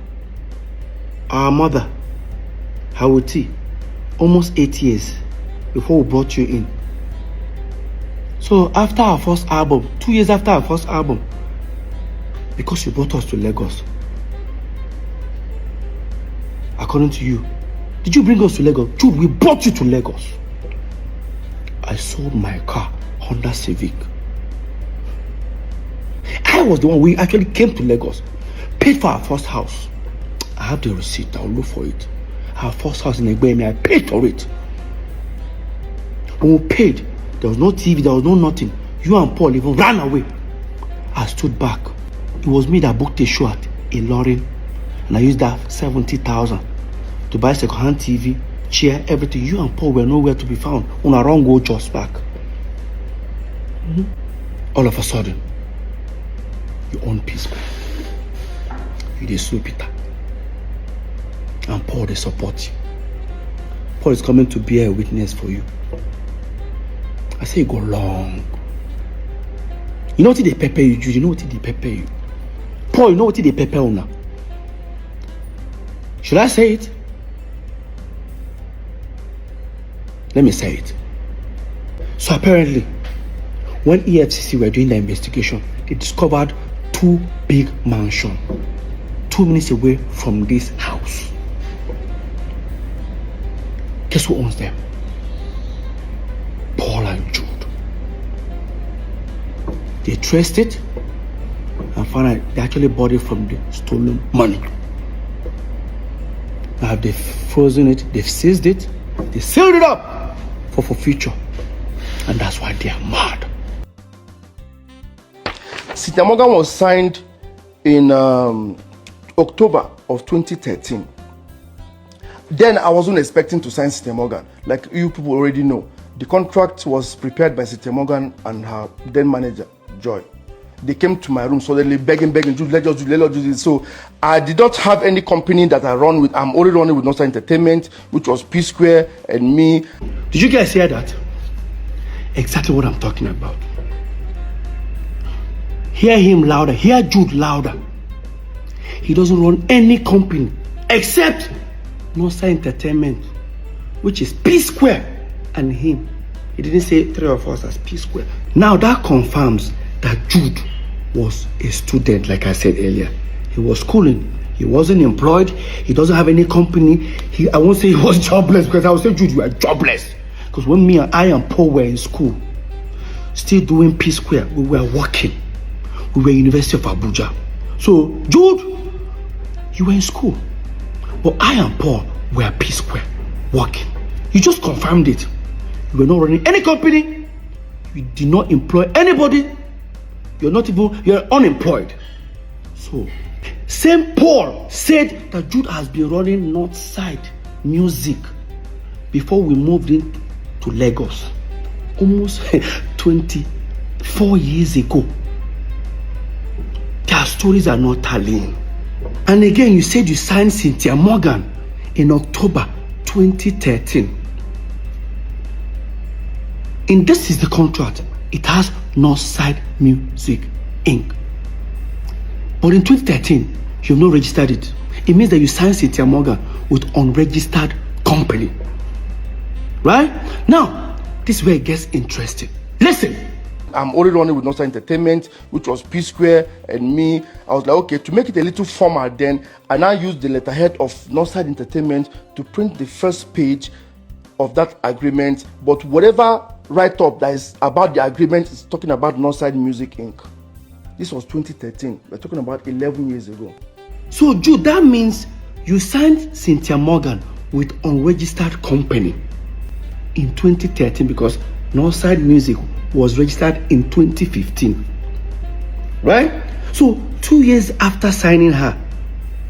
our mother, Awuti, almost 8 years before we brought you in. So after our first album, 2 years after our first album, because you brought us to Lagos, according to you, did you bring us to Lagos? Jude, we brought you to Lagos. I sold my car, Honda Civic. I was the one, we actually came to Lagos, paid for our first house. I have the receipt, I'll look for it. Our first house in Egbemi, I paid for it. When we paid, there was no TV, there was no nothing. You and Paul even ran away. I stood back. It was me that booked a show at Ilorin, and I used that 70,000 to buy second-hand TV, chair, everything. You and Paul were nowhere to be found. On our own go just back. All of a sudden, you own PSQUARE. You dey sue Peter. And Paul, they support you. Paul is coming to bear a witness for you. I say you go long. You know what they pepper you, Jude? You know what they pepper you? Paul, you know what they pepper you now? Should I say it? Let me say it. So apparently, when EFCC were doing the investigation, they discovered 2 big mansions 2 minutes away from this house. Guess who owns them? Paul and Jude. They traced it and found out they actually bought it from the stolen money. Now they've frozen it, they've seized it, they sealed it up for future. And that's why they are mad. Cynthia Morgan was signed in October of 2013. Then I wasn't expecting to sign Cynthia Morgan. Like you people already know, the contract was prepared by Cynthia Morgan and her then manager, Joy. They came to my room suddenly begging, Jude, let us do this. So I did not have any company that I run with. I'm only running with Nostra Entertainment, which was PSQUARE and me. Did you guys hear that? Exactly what I'm talking about. Hear him louder, hear Jude louder. He doesn't run any company except Nostra Entertainment, which is PSQUARE and him. He didn't say 3 of us as PSQUARE. Now that confirms that Jude was a student, like I said earlier. He was schooling He wasn't employed. He doesn't have any company. I won't say he was jobless, because I would say, Jude, you are jobless. Because when I and Paul were in school, still doing PSQUARE, we were working. We were University of Abuja. So, Jude, you were in school. But I and Paul were PSQUARE, working. You just confirmed it. You were not running any company. You did not employ anybody. You're unemployed. So, same Paul said that Jude has been running Northside Music before we moved into Lagos. Almost 24 years ago. Their stories are not tallying. And again, you said you signed Cynthia Morgan in October 2013. And this is the contract. It has Northside Music Inc. But in 2013, you've not registered it. It means that you signed Cynthia Morgan with unregistered company. Right? Now, this is where it gets interesting. Listen. I'm already running with Northside Entertainment, which was PSQUARE and me. I was like, okay, to make it a little formal, then I now used the letterhead of Northside Entertainment to print the first page of that agreement. But whatever write-up that is about the agreement is talking about Northside Music Inc. This was 2013. We're talking about 11 years ago. So, Jude, that means you signed Cynthia Morgan with unregistered company in 2013, because Northside Music was registered in 2015. Right? So, 2 years after signing her,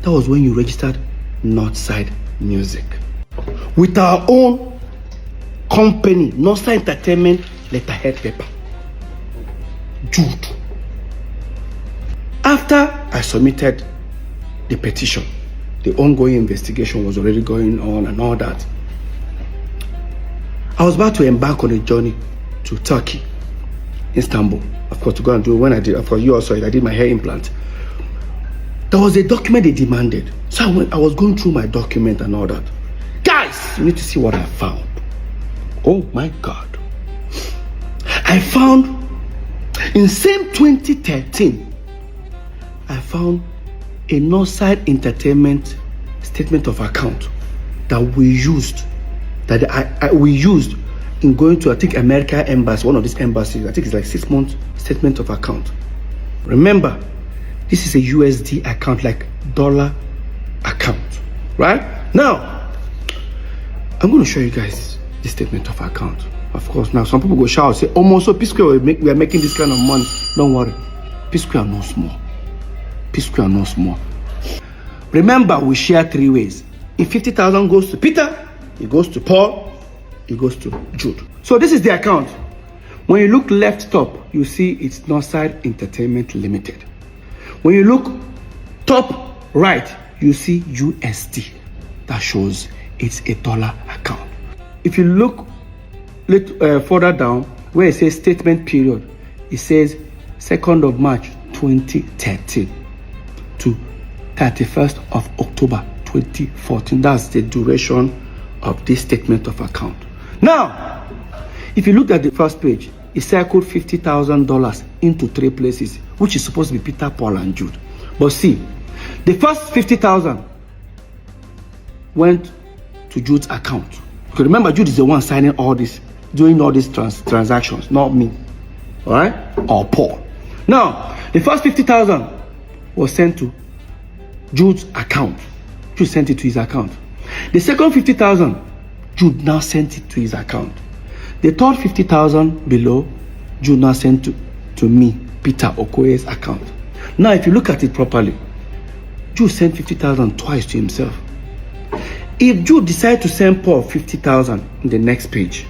that was when you registered Northside Music with our own company, Northside Entertainment letterhead paper. Jude. After I submitted the petition, the ongoing investigation was already going on and all that. I was about to embark on a journey to Turkey, Istanbul, of course, to go and do, when I did, for you also, I did my hair implant. There was a document they demanded. So I was going through my document and all that. Guys, you need to see what I found. Oh my God. I found, in same 2013, I found a Northside Entertainment statement of account that we used, we used in going to, I think, America Embassy, one of these embassies. I think it's like 6 months statement of account. Remember, this is a USD account, like dollar account, right? Now, I'm going to show you guys the statement of account. Of course, now some people go shout, say, oh, so PSQUARE, we are making this kind of money. Don't worry, PSQUARE no small. PSQUARE no small. Remember, we share 3 ways. If 50,000 goes to Peter, it goes to Paul, it goes to Jude. So this is the account. When you look left top, you see it's Northside Entertainment Limited. When you look top right, you see USD. That shows it's a dollar account. If you look further down, where it says statement period, it says 2nd of March 2013 to 31st of October 2014. That's the duration of this statement of account. Now, if you look at the first page, it circled $50,000 into 3 places, which is supposed to be Peter, Paul, and Jude. But see, the first 50,000 went to Jude's account. Because remember, Jude is the one signing all this, doing all these transactions, not me, all right, or Paul. Now, the first 50,000 was sent to Jude's account. Jude sent it to his account. The second 50,000, Jude now sent it to his account. The third 50,000 below, Jude now sent to me, Peter Okoye's account. Now, if you look at it properly, Jude sent 50,000 twice to himself. If Jude decides to send Paul 50,000 in the next page,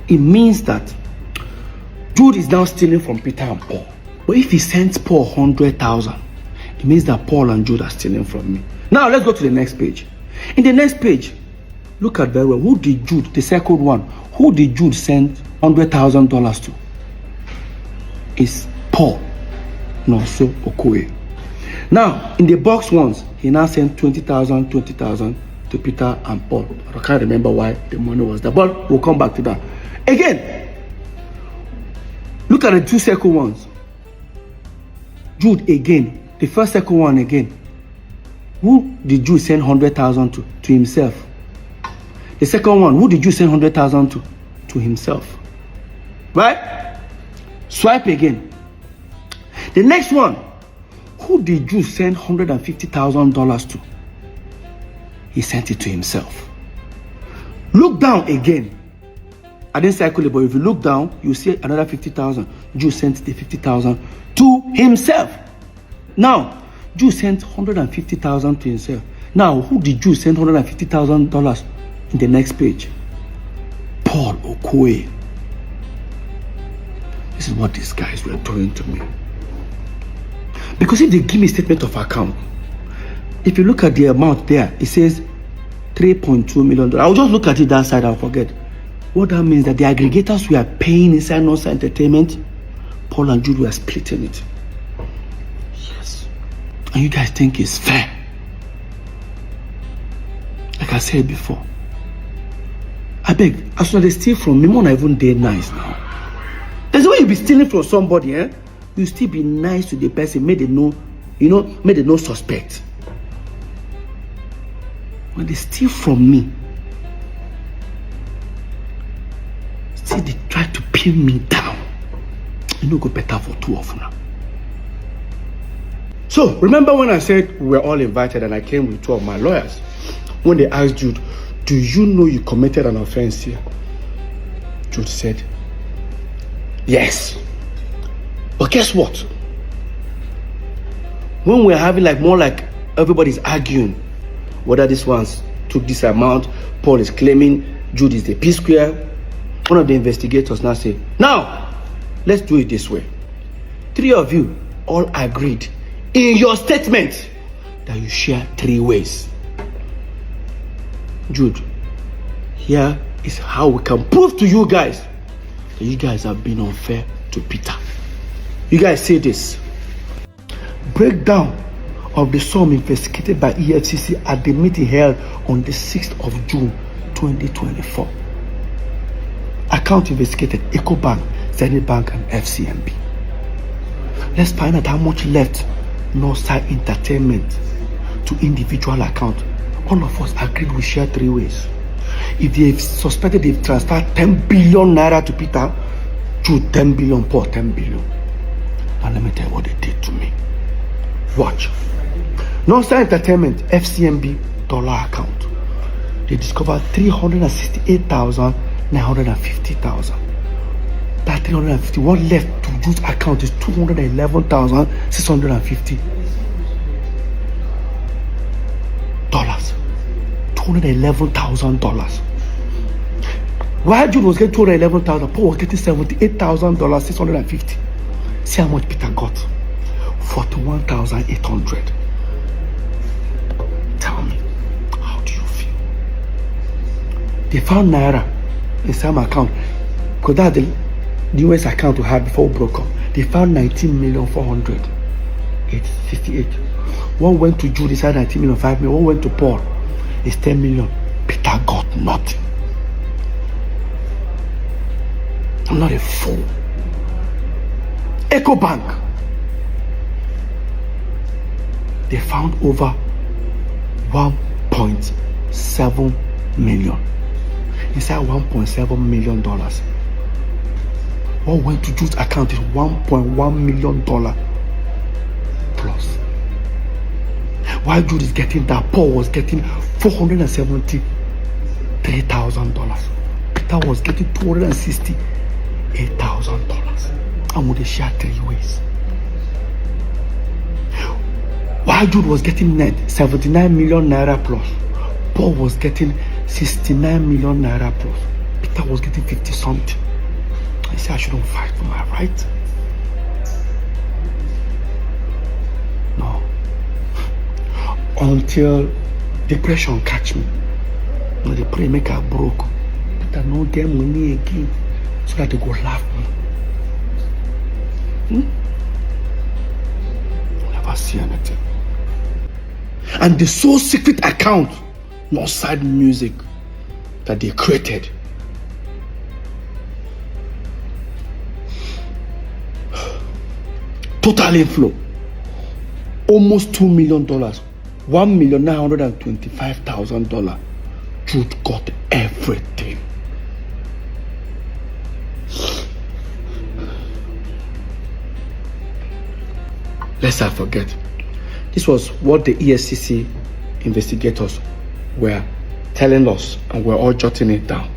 it means that Jude is now stealing from Peter and Paul. But if he sends Paul 100,000, it means that Paul and Jude are stealing from me. Now, let's go to the next page. In the next page, look at very well. Who did Jude, the second one, who did Jude send $100,000 to? It's Paul, not so Okoye. Now, in the box ones, he now sent 20,000 to Peter and Paul. I can't remember why the money was there, but we'll come back to that. Again, look at the 2 second ones. Jude again, the first second one again. who did Jew send 100,000 to? To himself. The second one, who did you send 100,000 to? To himself. Right? Swipe again. The next one, who did you send $150,000 to? He sent it to himself. Look down again. I didn't circle it, but if you look down, you see another 50,000. Jew sent the 50,000 to himself. Now, Jew sent 150,000 to himself. Now, who did Jew send $150,000 in the next page? Paul Okoye. This is what these guys were doing to me. Because if they give me statement of account, if you look at the amount there, it says $3.2 million. I'll just look at it that side, I'll forget. What that means that the aggregators were paying inside Nonsa Entertainment, Paul and Jude were splitting it. Yes. And you guys think it's fair? Like I said before, I beg, as soon as they steal from me, more not even day nice now. There's a way you be stealing from somebody, eh? You still be nice to the person, make they know, make they no suspect. When they steal from me, still they try to pin me down. You know, go better for two of them. So, remember when I said we were all invited and I came with two of my lawyers? When they asked Jude, do you know you committed an offense here? Jude said, yes. But guess what? When we're having more like everybody's arguing whether this one's took this amount, Paul is claiming Jude is the P-Square. One of the investigators now say, now, let's do it this way. Three of you all agreed in your statement that you share 3 ways. Jude, here is how we can prove to you guys that you guys have been unfair to Peter. You guys see this. Breakdown of the sum investigated by EFCC at the meeting held on the 6th of June 2024. Account investigated EcoBank, Zenith Bank, and FCMB. Let's find out how much left Nonsa Entertainment to individual account. All of us agreed we share 3 ways. If they've suspected they've transferred 10 billion naira to Peter, Jude 10 billion, Paul 10 billion. Now let me tell you what they did to me. Watch. Nonsa Entertainment FCMB dollar account. They discovered 368,950,000. That 350, what left to Jude's account is 211,650 dollars. $211,000. While Jude was getting 211,000, Paul was getting $78,650. See how much Peter got? 41,800. Tell me, how do you feel? They found naira in some account, because that's the US account we had before we broke up. They found 19,400,858. One went to Jude, inside 19 million, 5 million. One went to Paul, it's 10 million. Peter got nothing. I'm not a fool. EcoBank, they found over 1.7 million. Inside $1.7 million. What went to Jude's account is $1.1 million plus. While Jude is getting that, Paul was getting $473,000. Peter was getting $268,000. And would they share 3 ways? While Jude was getting net 79 million naira plus, Paul was getting 69 million naira plus. Peter was getting 50 something. I said I shouldn't fight for my right. No. Until depression catch me. When they pray make I broke. Peter no get money again. So that they go laugh me. Never see anything. And the sole secret account, no side music that they created. Total inflow, almost $2 million $1,925,000. Jude got everything. Lest I forget, this was what the ESCC investigators were telling us, and we're all jotting it down.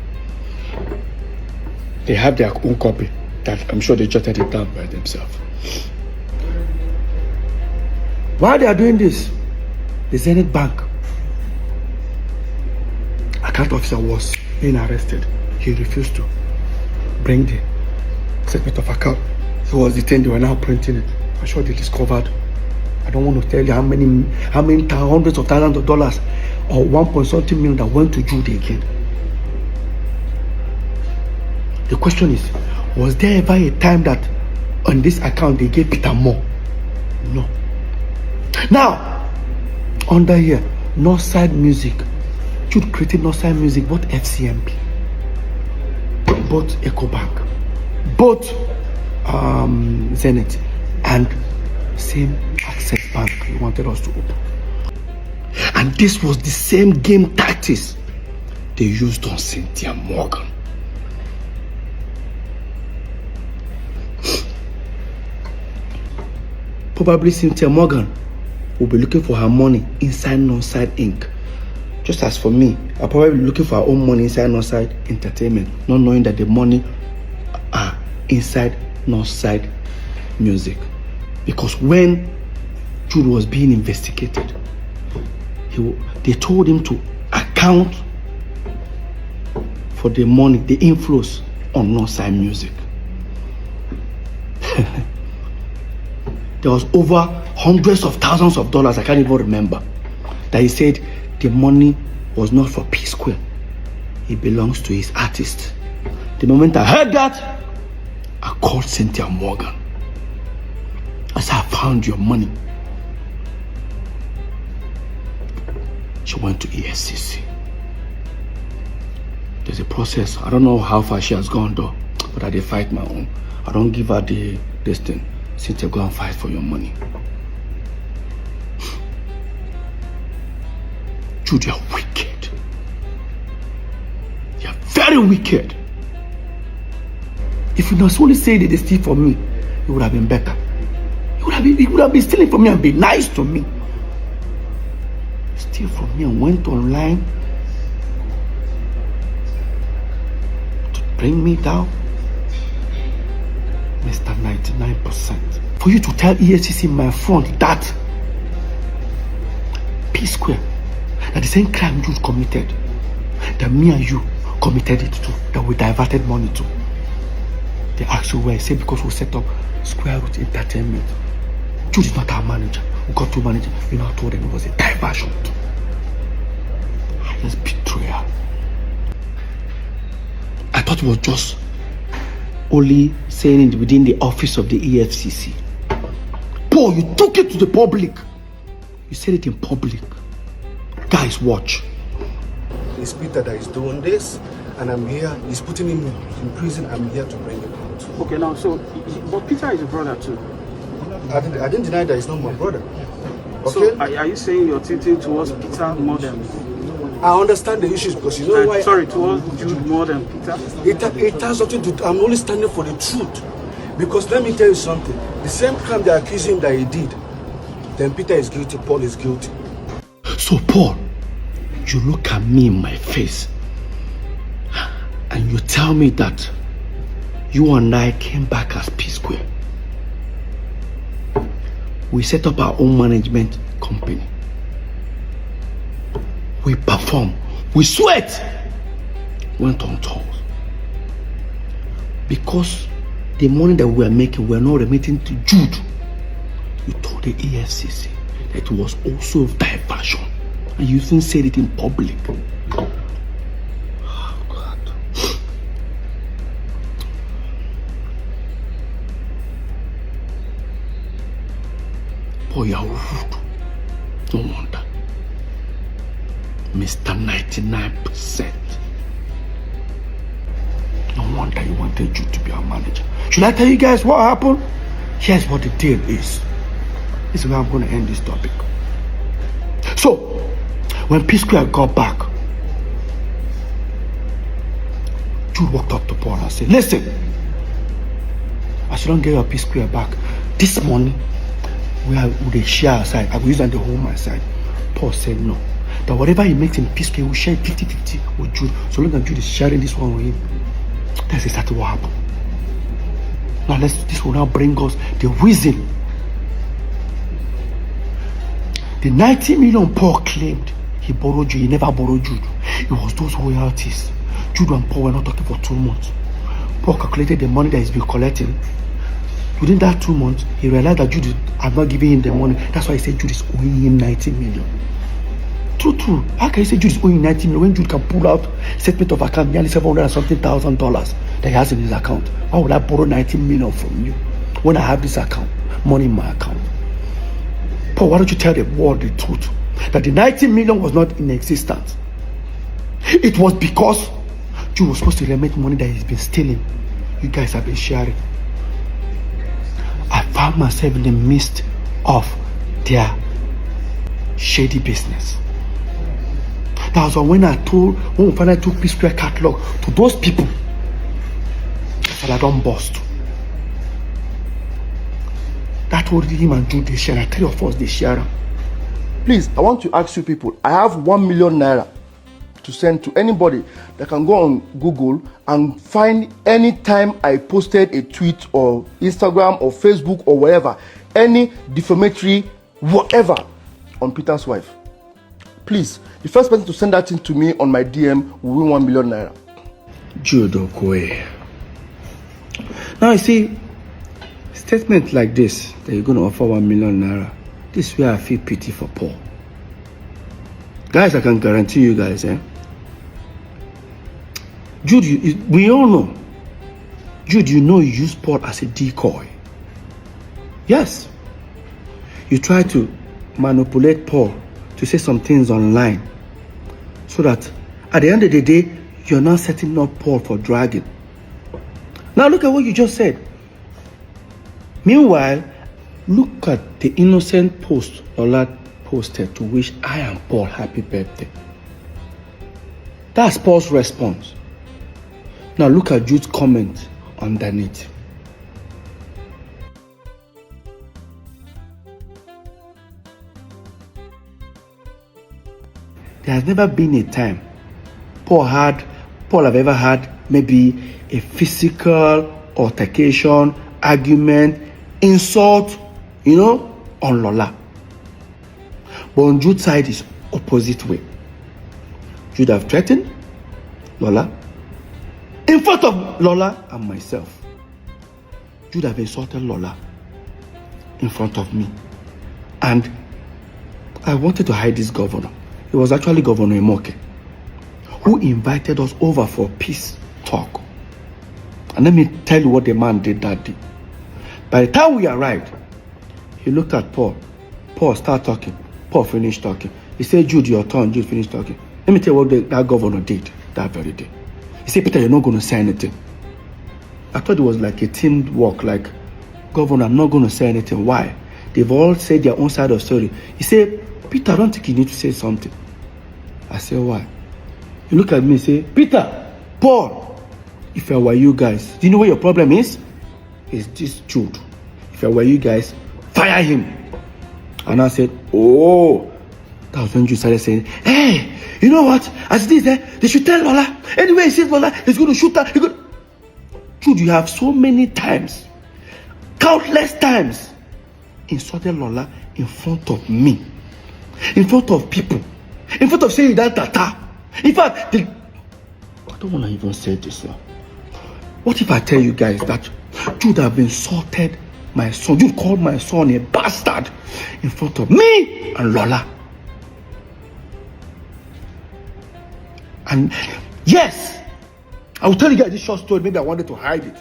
They have their own copy that I'm sure they jotted it down by themselves. While they are doing this, the Zenith Bank account officer was being arrested. He refused to bring the statement of account. He was detained. They were now printing it. I'm sure they discovered, I don't want to tell you how many hundreds of thousands of dollars or 1.something million that went to Jude again. The question is, was there ever a time that on this account they gave Peter more? No. Now, under here, Northside Music. Jude created Northside Music, both FCMP, both EcoBank, both Zenith, and same Access Bank he wanted us to open. And this was the same game tactics they used on Cynthia Morgan. Probably Cynthia Morgan will be looking for her money inside Northside Inc. Just as for me, I'll probably be looking for her own money inside Northside Entertainment, not knowing that the money are inside Northside Music. Because when Jude was being investigated, they told him to account for the money, the inflows on Northside Music. There was over hundreds of thousands of dollars, I can't even remember, that he said the money was not for PSQUARE. It belongs to his artist. The moment I heard that, I called Cynthia Morgan. I said, I found your money. She went to ESCC. There's a process. I don't know how far she has gone though, but I did fight my own. I don't give her this thing. Cynthia, go and fight for your money. Jude, you're wicked. You're very wicked. If you not only say that they steal from me, it would have been better. It would have been stealing from me and be nice to me. Steal from me and went online to bring me down. Mr. 99%. For you to tell ESCC in my front that PSQUARE, that the same crime you committed, that me and you committed it to, that we diverted money to. They asked you where. I said because we set up Square Root Entertainment. Jude is not our manager. We got two managers. You know, I told them it was a diversion. Highest betrayal. I thought it was just only saying it within the office of the EFCC. Paul, you took it to the public. You said it in public. Guys, watch. It's Peter that is doing this, and I'm here. He's putting him in prison. I'm here to bring him out. Okay, now, but Peter is a brother too. I didn't deny that he's not my brother. Okay? So, are you saying you're tilting towards Peter more than... I understand the issues because you know why... Sorry, towards Jude more than Peter? It has something to do... I'm only standing for the truth. Because let me tell you something. The same crime they accuse him that he did, then Peter is guilty, Paul is guilty. So Paul, you look at me in my face and you tell me that you and I came back as PSQUARE. We set up our own management company. We perform, we sweat, went on tours. Because the money that we were making, we were not remitting to Jude. You told the EFCC that it was also diversion. And you even said it in public. Oh, God. Boy, you're rude. No wonder. Mr. 99%. No wonder you wanted you to be our manager. Should I tell you guys what happened? Here's what the deal is. This is where I'm going to end this topic. So, when P-Square got back, Jude walked up to Paul and said, listen, as you don't get your P-Square back, this money, we share aside. I will use that the whole my side. Paul said no. That whatever he makes in P-Square, we share 50-50 with Jude. So long as Jude is sharing this one with him, that's exactly what happened. Now this will now bring us the reason. The 90 million Paul claimed he borrowed Jude, he never borrowed Jude. It was those royalties. Jude and Paul were not talking for 2 months. Paul calculated the money that he's been collecting. Within that 2 months, he realized that Jude had not given him the money. That's why he said Jude is owing him 90 million. True. How can you say Jude is owing 90 million when Jude can pull out statement of account nearly $700,000 that he has in his account? Why would I borrow 90 million from you when I have this account, money in my account? Paul, why don't you tell the world the truth? That the 90 million was not in existence. It was because Jude was supposed to remit money that he's been stealing. You guys have been sharing. I found myself in the midst of their shady business. That was when we finally took P-Square catalog to those people. I said, I don't bust. That would him and Jude, they share. 3 of us, they share. Please, I want to ask you people, I have 1 million naira to send to anybody that can go on Google and find any time I posted a tweet or Instagram or Facebook or wherever, any defamatory whatever on Peter's wife. Please, the first person to send that thing to me on my DM will win 1 million naira. Jude Okoye. Now you see, statement like this, that you're going to offer 1 million naira, this is where I feel pity for Paul. Guys, I can guarantee you guys, Jude, we all know. Jude, you know you use Paul as a decoy. Yes. You try to manipulate Paul to say some things online so that at the end of the day, you're not setting up Paul for dragging. Now look at what you just said. Meanwhile, look at the innocent post Ola posted to wish I and Paul happy birthday. That's Paul's response. Now look at Jude's comment underneath. There has never been a time Paul have ever had maybe a physical altercation, argument, insult, on Lola. But on Jude's side is opposite way. Jude have threatened Lola in front of Lola and myself. Jude have insulted Lola in front of me. And I wanted to hide this governor. It was actually Governor Imoke who invited us over for peace talk. And let me tell you what the man did that day. By the time we arrived, he looked at Paul. Paul started talking. Paul finished talking. He said, Jude, your turn. Jude finished talking. Let me tell you what that governor did that very day. He said, Peter, you're not going to say anything. I thought it was like a team work, like, Governor, I'm not going to say anything. Why? They've all said their own side of the story. He said, Peter, I don't think you need to say something. I said, why? You look at me and say, Peter, Paul, if I were you guys, do you know what your problem is? It's this Jude. If I were you guys, fire him. And I said, oh. That was when Jude started saying, hey, you know what? As this, they should tell Lola. Anyway, he says Lola, he's going to shoot her. Jude, you have so many times, countless times, insulted Lola in front of me, in front of people, in front of saying that tata. In fact, I don't want to even say this now. What if I tell you guys that Jude have insulted my son? You called my son a bastard in front of me and Lola. And yes, I will tell you guys this short story. Maybe I wanted to hide it.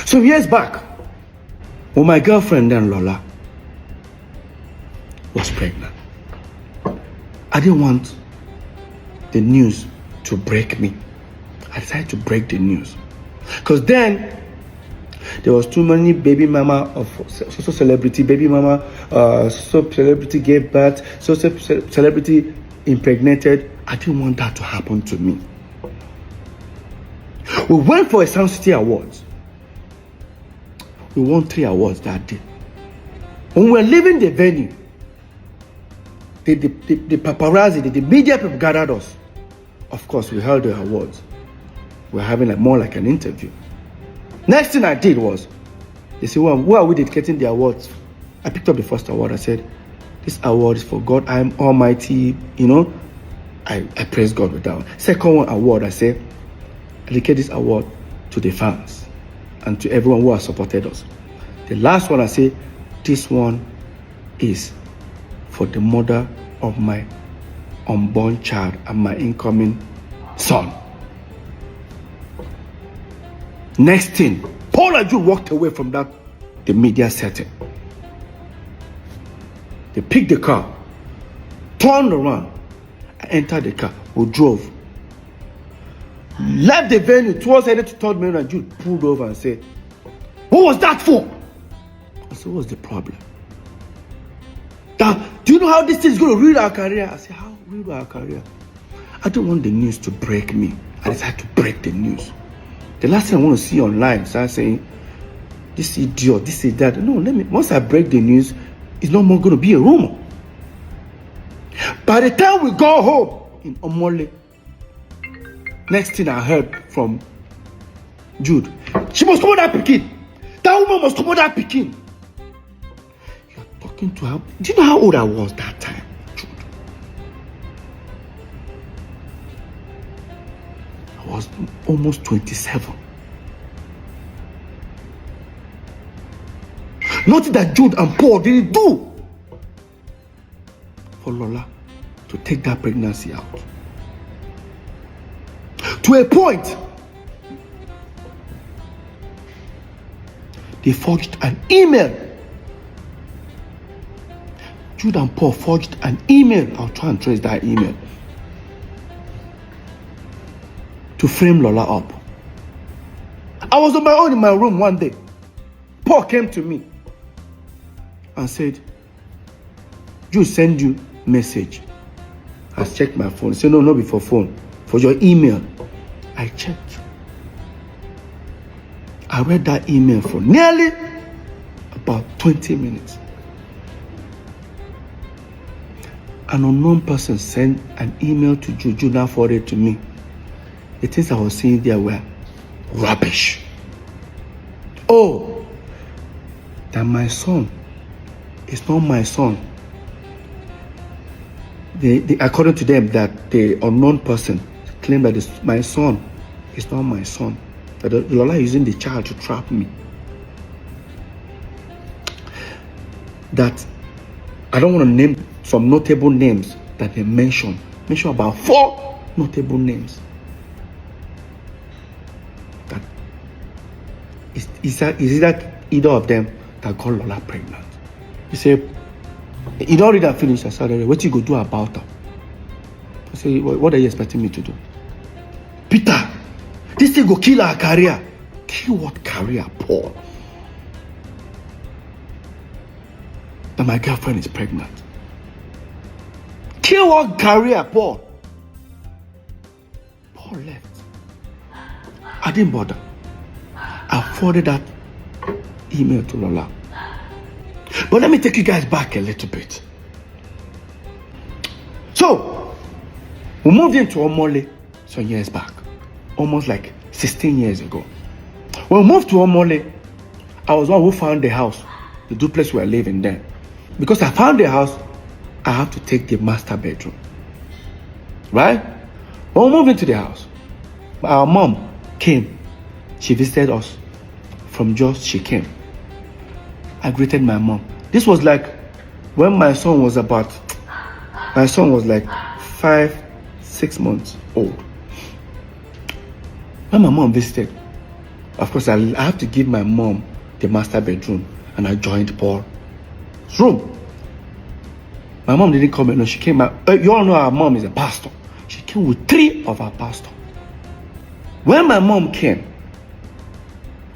Some years back, when my girlfriend then Lola was pregnant, I didn't want the news to break me. I decided to break the news. Because then, There was too many baby mama of social celebrity, baby mama, social celebrity gave birth, social celebrity impregnated. I didn't want that to happen to me. We went for a Sound City Awards. We won 3 awards that day. When we were leaving the venue, the paparazzi, the media people gathered us. Of course, we held the awards. We were having more like an interview. Next thing I did was, they said, well, where are we dedicating the awards? I picked up the first award. I said, this award is for God. I am almighty. I praise God with that one. Second one award, I said, I dedicate this award to the fans and to everyone who has supported us. The last one, I say, this one is for the mother of my unborn child and my incoming son. Next thing, Paul and Jude walked away from the media setting. They picked the car, turned around, and entered the car. We drove. Left the venue towards headed to Third Main, and Jude pulled over and said, what was that for? I said, what's the problem? Do you know how this thing is going to ruin our career? I said, how ruin our career? I don't want the news to break me. I decided to break the news. The last thing I want to see online, start saying, this idiot, this is that. No, once I break the news, it's no more going to be a rumor. By the time we go home in Omole, next thing I heard from Jude, she must come on that Pekin. That woman must come on that Pekin. You're talking to her. Do you know how old I was that time, Jude? I was almost 27. Nothing that Jude and Paul didn't do for Lola to take that pregnancy out. To a point, they forged an email. Jude and Paul forged an email. I'll try and trace that email. To frame Lola up. I was on my own in my room one day. Paul came to me and said, Jude send you message. I checked my phone. He said, no, not before phone. For your email. I checked. I read that email for nearly about 20 minutes. An unknown person sent an email to Jude. Jude now forwarded to me. The things I was seeing there were rubbish. Oh, that my son is not my son. According to them, that the unknown person claimed that my son is not my son. That Lola is using the child to trap me. That I don't want to name some notable names that they mention. Mention about 4 notable names. That is that either of them that got Lola pregnant. He said, he don't read and finish. I said, what you go do about her? I said, what are you expecting me to do? Peter, this thing go kill our career. Kill what career, Paul? That my girlfriend is pregnant. Kill what career, Paul? Paul left. I didn't bother. I forwarded that email to Lola. But let me take you guys back a little bit. So, we moved into Omole some years back. Almost like 16 years ago. When we moved to Omole, I was one who found the house, the duplex we were living there. Because I found the house, I have to take the master bedroom. Right? When we moved into the house, our mom came. She visited us. From Jos, she came. I greeted my mom. This was like when my son was like 5-6 months old. When my mom visited, of course, I have to give my mom the master bedroom, and I joined Paul's room. My mom didn't come in. She came out. You all know our mom is a pastor. She came with 3 of our pastors. When my mom came,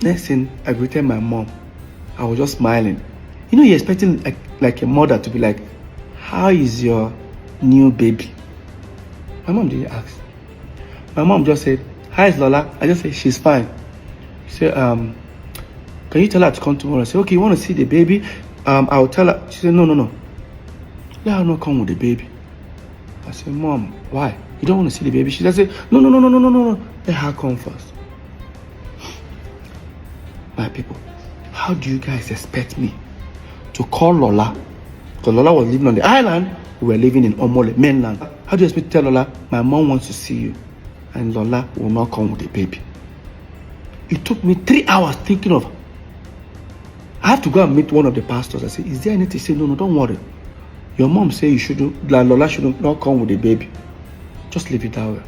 Next thing, I greeted my mom. I was just smiling. You know, you're expecting like a mother to be like, how is your new baby? My mom didn't ask. My mom just said, hi, is Lola? I just said, she's fine. She said, can you tell her to come tomorrow? I said, okay, you want to see the baby? I'll tell her. She said, no. Let her not come with the baby. I said, Mom, why? You don't want to see the baby? She said, no. Let her come first. My people, how do you guys expect me to call Lola? Because Lola was living on the island, we were living in Omole, mainland. How do you expect me to tell Lola, my mom wants to see you, and Lola will not come with the baby? It took me 3 hours thinking of, I have to go and meet one of the pastors. I said, is there anything? He said, no, don't worry. Your mom said you shouldn't, like Lola shouldn't not come with the baby. Just leave it that way.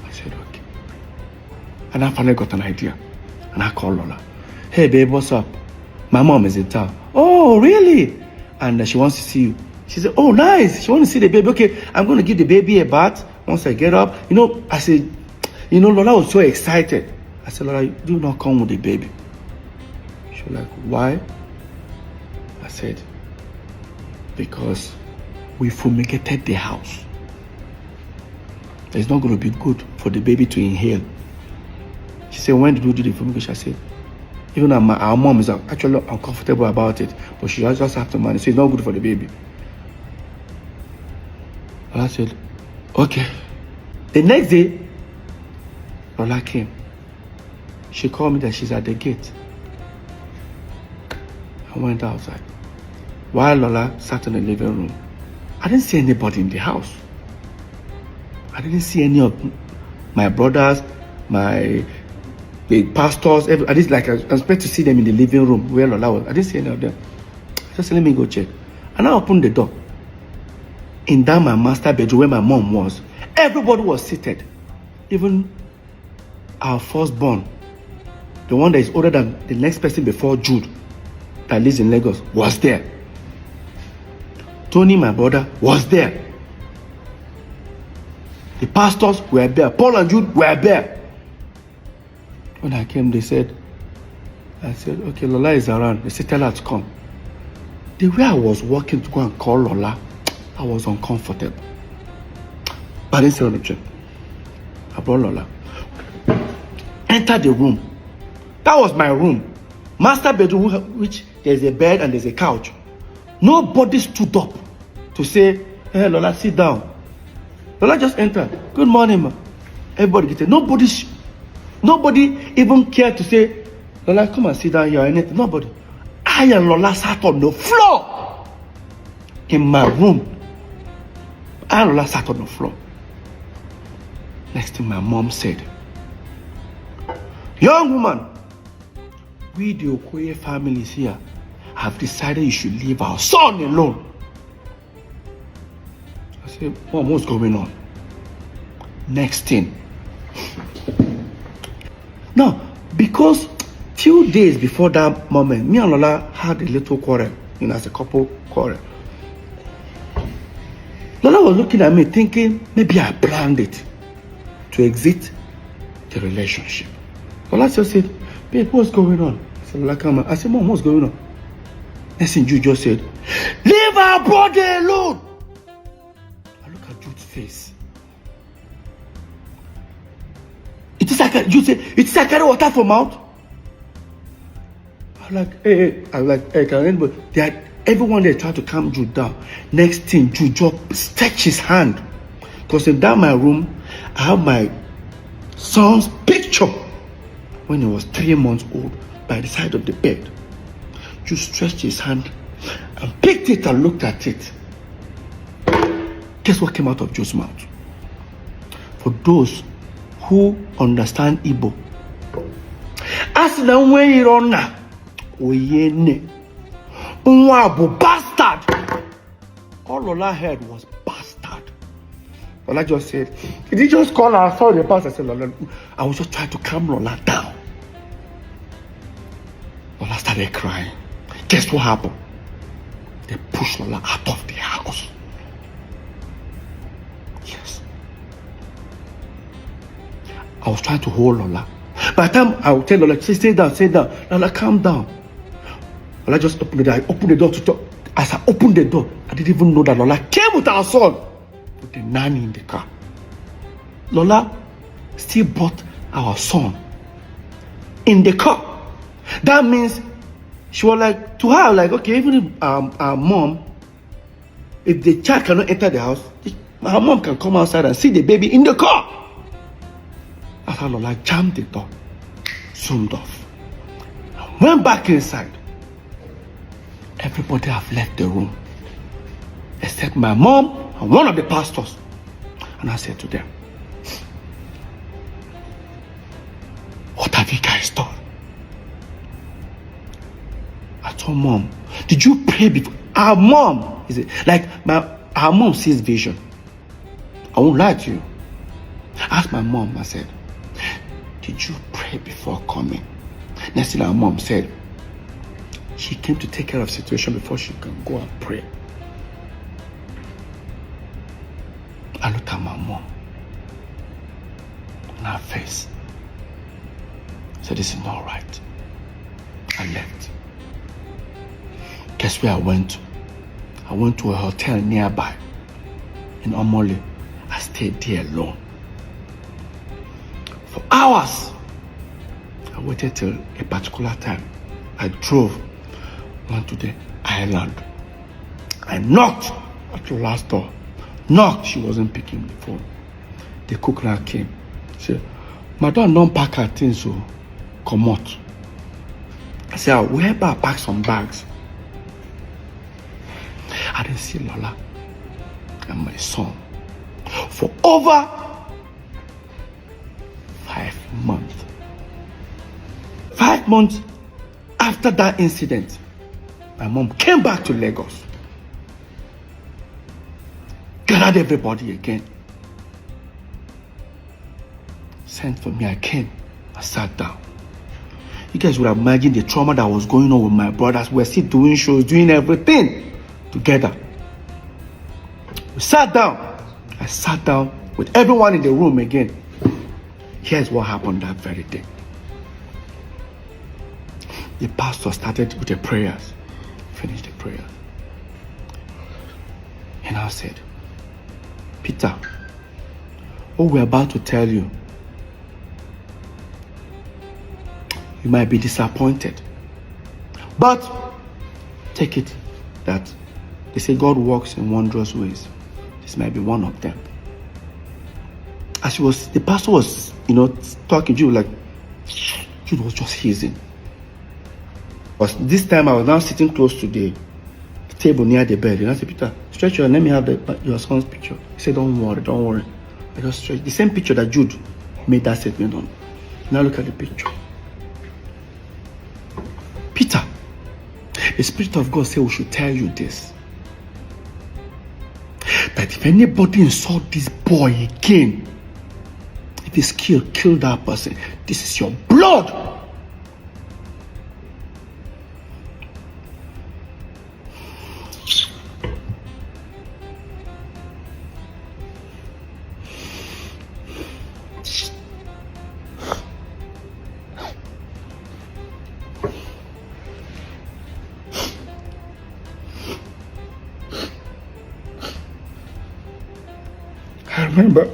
I said, okay. And I finally got an idea. And I called Lola. Hey, babe, what's up? My mom is in town. Oh, really? And she wants to see you. She said, oh, nice. She wants to see the baby. Okay, I'm going to give the baby a bath once I get up. You know, I said, you know, Lola was so excited. I said, Lola, do not come with the baby. She was like, why? I said, because we fumigated the house. It's not going to be good for the baby to inhale. She said, when did you do the fumigation? I said, even our mom is actually uncomfortable about it, but she just have to manage. So it's not good for the baby. And I said, okay. The next day, Lola came. She called me that she's at the gate. I went outside. While Lola sat in the living room, I didn't see anybody in the house. I didn't see any of my brothers, the pastors. I didn't I expect to see them in the living room where Lola was. I didn't see any of them. I just said, let me go check. And I opened the door. In that my master bedroom where my mom was, everybody was seated. Even our firstborn, the one that is older than the next person before Jude, that lives in Lagos, was there. Tony, my brother, was there. The pastors were there. Paul and Jude were there. When I came, I said, okay, Lola is around. They said, tell her to come. The way I was walking to go and call Lola, I was uncomfortable. But I didn't say anything. I brought Lola. Entered the room. That was my room. Master bedroom, which there's a bed and there's a couch. Nobody stood up to say, hey, Lola, sit down. Lola just entered. Good morning, ma. Everybody get it. Nobody even cared to say, Lola, come and sit down here or anything. Nobody. I and Lola sat on the floor in my room. I and Lola sat on the floor. Next thing my mom said, young woman, we the Okoye families here have decided you should leave our son alone. I said, Mom, what's going on? Next thing. Now, because few days before that moment, me and Lola had a little quarrel, as a couple quarrel. Lola was looking at me thinking, maybe I planned it to exit the relationship. Lola just said, babe, what's going on? I said, Lola, come on. I said, Mom, what's going on? Next thing Jude just said, leave our brother alone. I look at Jude's face. Jude said, it's like carry water from mouth. I'm like, hey, can anybody? Everyone there tried to calm Jude down. Next thing, Jude just stretched his hand. Because in that my room, I have my son's picture when he was 3 months old by the side of the bed. Jude stretched his hand and picked it and looked at it. Guess what came out of Jude's mouth? For those who understand Igbo, Asina Weirona Oyene Unwabu bastard. All Lola heard was bastard. Lola just said, did he just call her? I saw the pastor. I said, Lola, I was just trying to calm Lola down. Lola started crying. Guess what happened? They pushed Lola out of the house. Yes. I was trying to hold Lola. By the time I would tell Lola, say, stay down, Lola, calm down. Lola just opened the door. I opened the door to talk. As I opened the door, I didn't even know that Lola came with our son, with the nanny in the car. Lola still brought our son in the car. That means she was like, to her, like, okay, even if our mom, if the child cannot enter the house, her mom can come outside and see the baby in the car. That's how Lola jammed the door, zoomed off, and went back inside. Everybody have left the room, except my mom and one of the pastors. And I said to them, what have you guys done? I told Mom, did you pray before? Our mom, is it like our mom sees vision. I won't lie to you. I asked my mom, I said, did you pray before coming? Next thing our mom said, she came to take care of the situation before she can go and pray. I looked at my mom on her face. I said, this is not right. I left. Guess where I went to? I went to a hotel nearby in Omole. I stayed there alone. For hours. I waited till a particular time. I drove, went to the island. I knocked at the last door. Knocked, she wasn't picking the phone. The cook now came. She said, Madam, don't pack her things, so come out. I said, I will help her pack some bags. I didn't see Lola and my son for over 5 months. 5 months after that incident, my mom came back to Lagos. Gathered everybody again. Sent for me, I came. I sat down. You guys would have imagined the trauma that was going on with my brothers. We're still doing shows, doing everything together. We sat down. I sat down with everyone in the room again. Here's what happened that very day. The pastor started with the prayers. Finished the prayers. And I said, Peter, what we're about to tell you, you might be disappointed. But take it that they say God works in wondrous ways. This might be one of them. As the pastor was, talking to you, like, Jude was just hissing. But this time I was now sitting close to the table near the bed. And I said, Peter, stretch your, let me have your son's picture. He said, don't worry. I just stretched the same picture that Jude made that statement on. Now look at the picture. Peter, the Spirit of God said we should tell you this. That if anybody insult this boy again, if he's killed, kill that person. This is your blood. I remember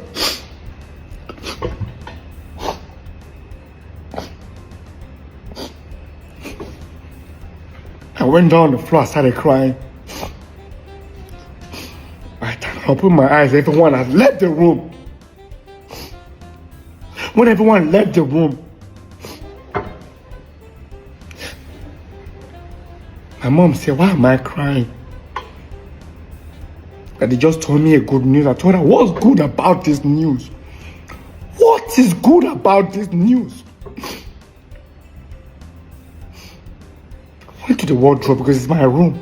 I went down on the floor, I started crying. I opened my eyes, everyone had left the room. When everyone left the room, my mom said, why am I crying? That they just told me a good news. I told her, what's good about this news? What is good about this news? I went to the wardrobe because it's my room.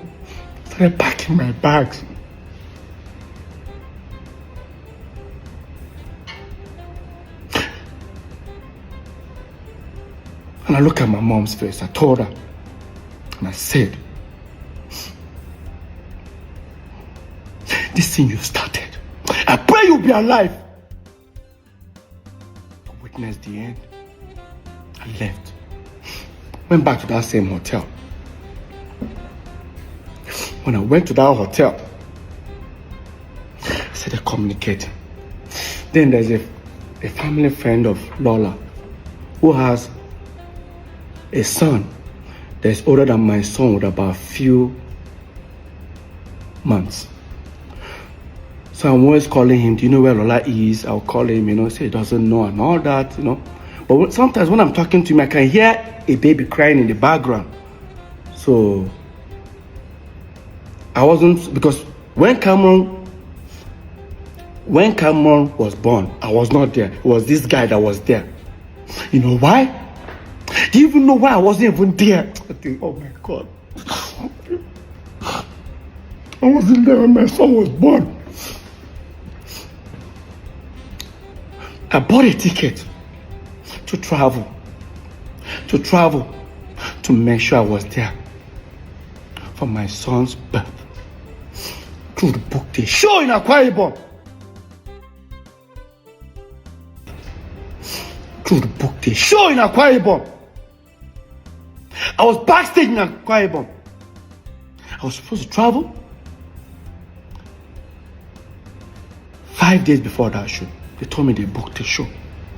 Started packing my bags. And I looked at my mom's face. I told her, and I said, this thing you started, I pray you'll be alive to witness the end. I left. Went back to that same hotel. When I went to that hotel, I started communicating. Then there's a family friend of Lola who has a son that's older than my son with about a few months. So I'm always calling him, do you know where Lola is? I'll call him, say he doesn't know and all that, But sometimes when I'm talking to him, I can hear a baby crying in the background. So I wasn't, because when Cameron was born, I was not there. It was this guy that was there. You know why? Do you even know why I wasn't even there? I think, oh my God. I wasn't there when my son was born. I bought a ticket to travel to make sure I was there for my son's birth. To book the show in Akwa Ibom. I was backstage in Akwa Ibom. I was supposed to travel 5 days before that show. They told me they booked the show.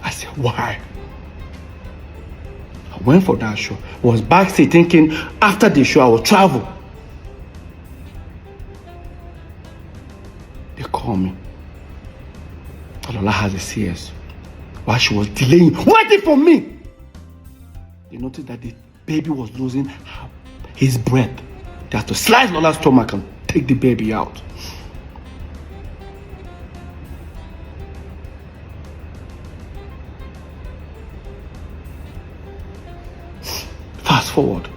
I said, why? I went for that show. I was backstage thinking after the show I would travel. They called me. Lola has a CS. While she was delaying, waiting for me, they noticed that the baby was losing his breath. They had to slice Lola's stomach and take the baby out. Fast forward.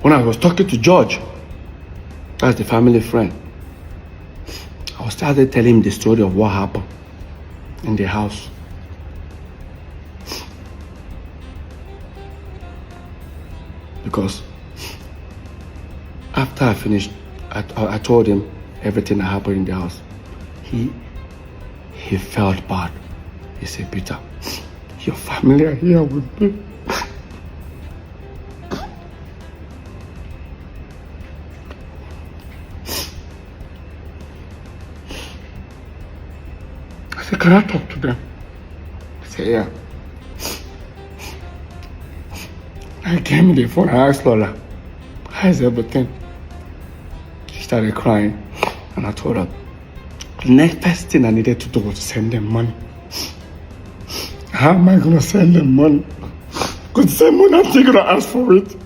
When I was talking to George, that's the family friend, I started telling him the story of what happened in the house. Because after I finished, I told him everything that happened in the house. He felt bad. He said, Peter, your family are here with me. I said, can I talk to them? I said, yeah. I came in the phone, I asked Lola, how is everything? She started crying, and I told her, the next first thing I needed to do was to send them money. How am I going to send them money? Because the same money I'm going to ask for it.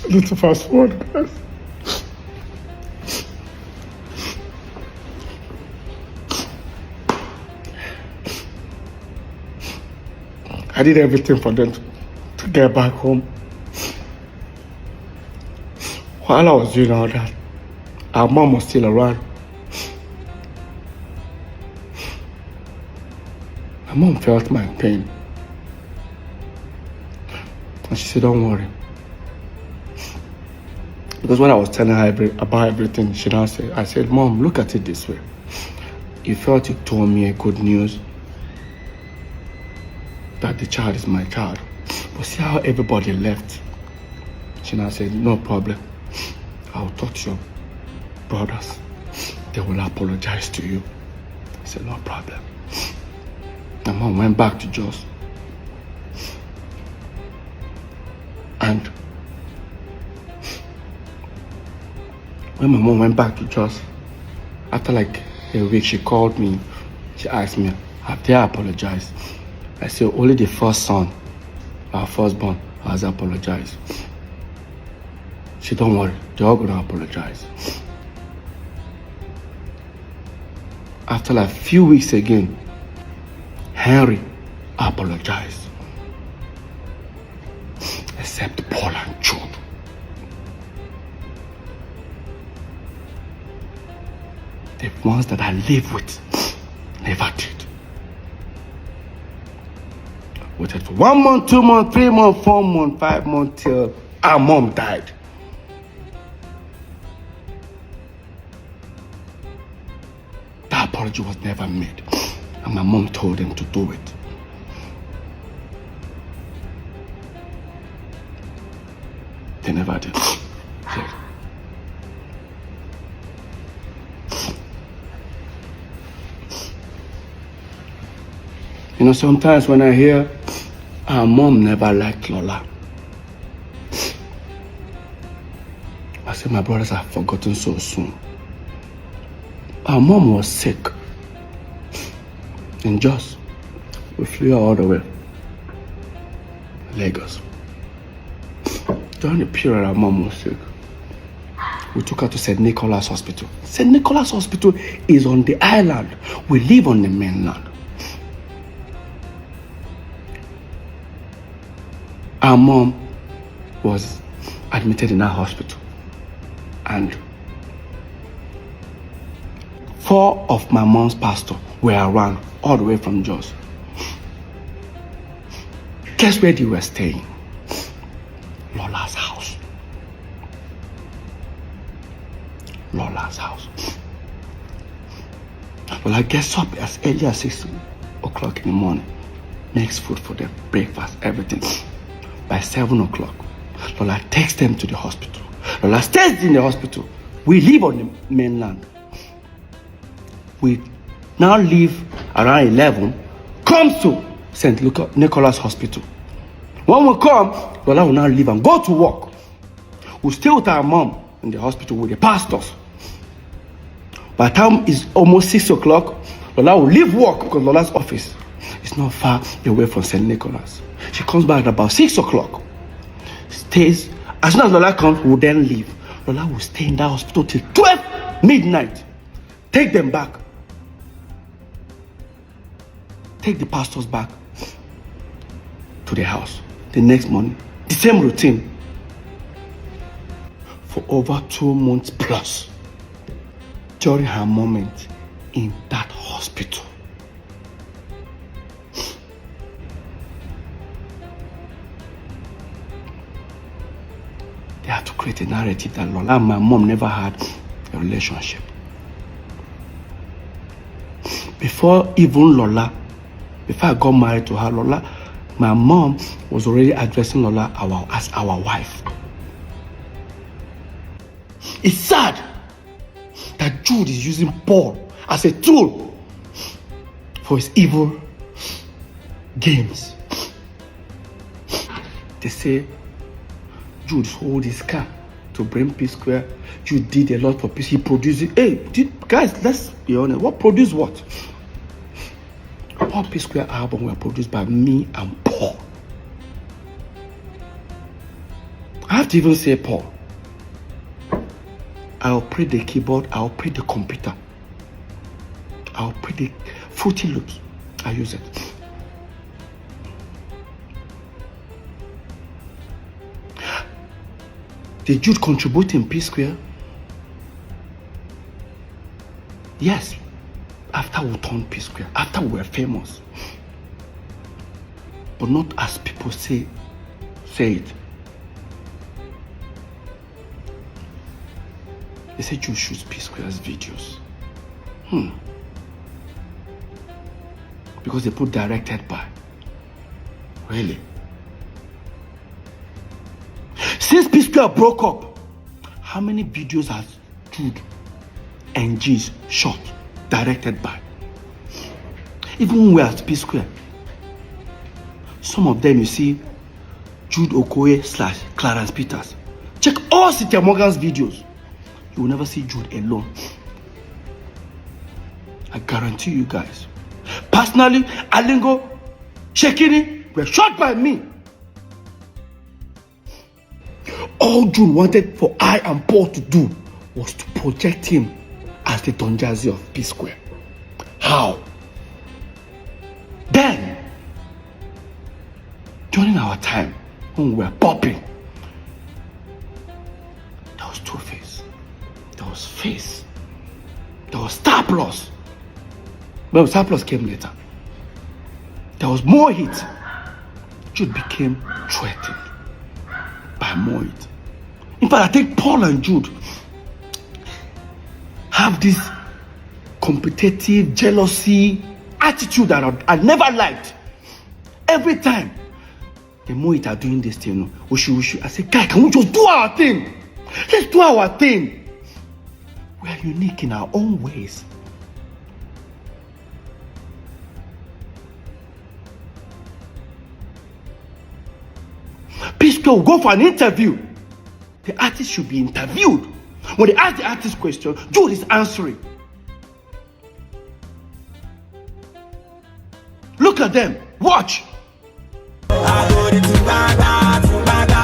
Let's fast forward, guys. I did everything for them to get back home. While I was doing all that, our mom was still around. My mom felt my pain. And she said, don't worry. Because when I was telling her about everything, she now said, I said, Mom, look at it this way. You felt you told me a good news that the child is my child. But see how everybody left. She now said, no problem. I'll talk to your brothers. They will apologize to you. I said, no problem. My mom went back to Jos. And when my mom went back to Jos, after like a week, she called me. She asked me, have they apologized? I said, only the first son, our firstborn, has apologized. She said, don't worry, they're all going to apologize. After like a few weeks again, Henry apologized. Except Paul and Jude. The ones that I live with never did. With waited for 1 month, 2 months, 3 months, 4 months, 5 months till our mom died. That apology was never made, and my mom told them to do it. They never did. You know, sometimes when I hear our mom never liked Lola, I say my brothers have forgotten so soon. Our mom was sick. And just, we flew her all the way to Lagos. During the period our mom was sick, we took her to St. Nicholas Hospital. St. Nicholas Hospital is on the island. We live on the mainland. Our mom was admitted in our hospital, and 4 of my mom's pastors were around all the way from Jos. Guess where they were staying? Lola's house. Lola's house. Lola gets up as early as 6 o'clock in the morning, makes food for them, breakfast, everything. By 7 o'clock, Lola takes them to the hospital. Lola stays in the hospital. We live on the mainland. We now leave around 11, comes to St. Nicholas Hospital. When we come, Lola will now leave and go to work. We stay with our mom in the hospital with the pastors. By the time it's almost 6 o'clock, Lola will leave work because Lola's office is not far away from St. Nicholas. She comes back at about 6 o'clock. Stays. As soon as Lola comes, we'll then leave. Lola will stay in that hospital till 12 midnight. Take them back. Take the pastors back to their house. The next morning, the same routine. For over 2 months plus, during her moment in that hospital. They had to create a narrative that Lola and my mom never had a relationship. Before even Lola, before I got married to her, Lola, my mom was already addressing Lola as our wife. It's sad that Jude is using Paul as a tool for his evil games. They say Jude sold his car to bring PSQUARE. Jude did a lot for peace. He produced it. Hey, guys, let's be honest. What produced what? All PSQUARE albums were produced by me and Paul. I have to even say Paul. I'll operate the keyboard, I'll operate the computer. I'll operate the Fruity Loops. I use it. Did Jude contribute in PSQUARE? Yes. After we turned PSQUARE, after we were famous. But not as people say it. They say Jude shoots PSQUARE's videos. Because they put directed by. Really? Since PSQUARE broke up, how many videos has Jude and G's shot, directed by? Even when we are at PSQUARE, some of them you see Jude Okoye / Clarence Peters. Check all Cynthia Morgan's videos. You will never see Jude alone. I guarantee you guys. Personally, Alingo, Shekini were shot by me. All Jude wanted for I and Paul to do was to project him as the Don Jazzy of PSQUARE. How? Then, during our time when we were popping, there was Two-Face, there was Face, there was Star Plus. Well, Star Plus came later. There was more hits. Jude became threatened by Moit. In fact, I think Paul and Jude have this competitive, jealousy attitude that I never liked. Every time the Moit are doing this thing, we should. I say, guy, can we just do our thing? Let's do our thing. We are unique in our own ways. P-Square will go for an interview. The artist should be interviewed. When they ask the artist question, Jude is answering. Look at them. Watch.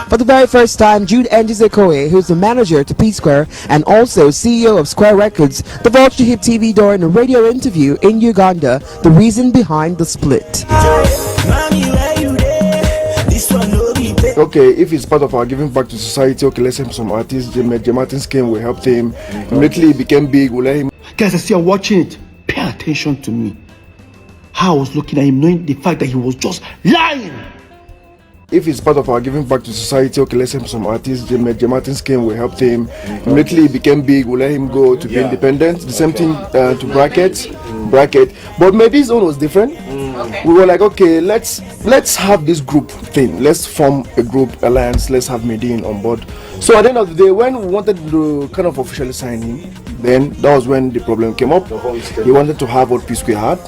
For the very first time, Jude enters Okoye, who's the manager to P-Square and also CEO of Square Records, divulged to Hip TV during a radio interview in Uganda the reason behind the split. Okay, if it's part of our giving back to society, okay, let's help some artists. J Martins came, we helped him. Immediately he became big, we let him. Guys, I see you watching it. Pay attention to me. How I was looking at him, knowing the fact that he was just lying. If it's part of our giving back to society, okay, let's help some artists. J Martins came, we helped him. Immediately he became big, we let him go to be independent. The same thing to Bracket. But Medi's own was different. We were like, okay, let's have this group thing. Let's form a group alliance. Let's have Medin on board. So at the end of the day, when we wanted to kind of officially sign him, then that was when the problem came up. He wanted to have what PSQUARE had,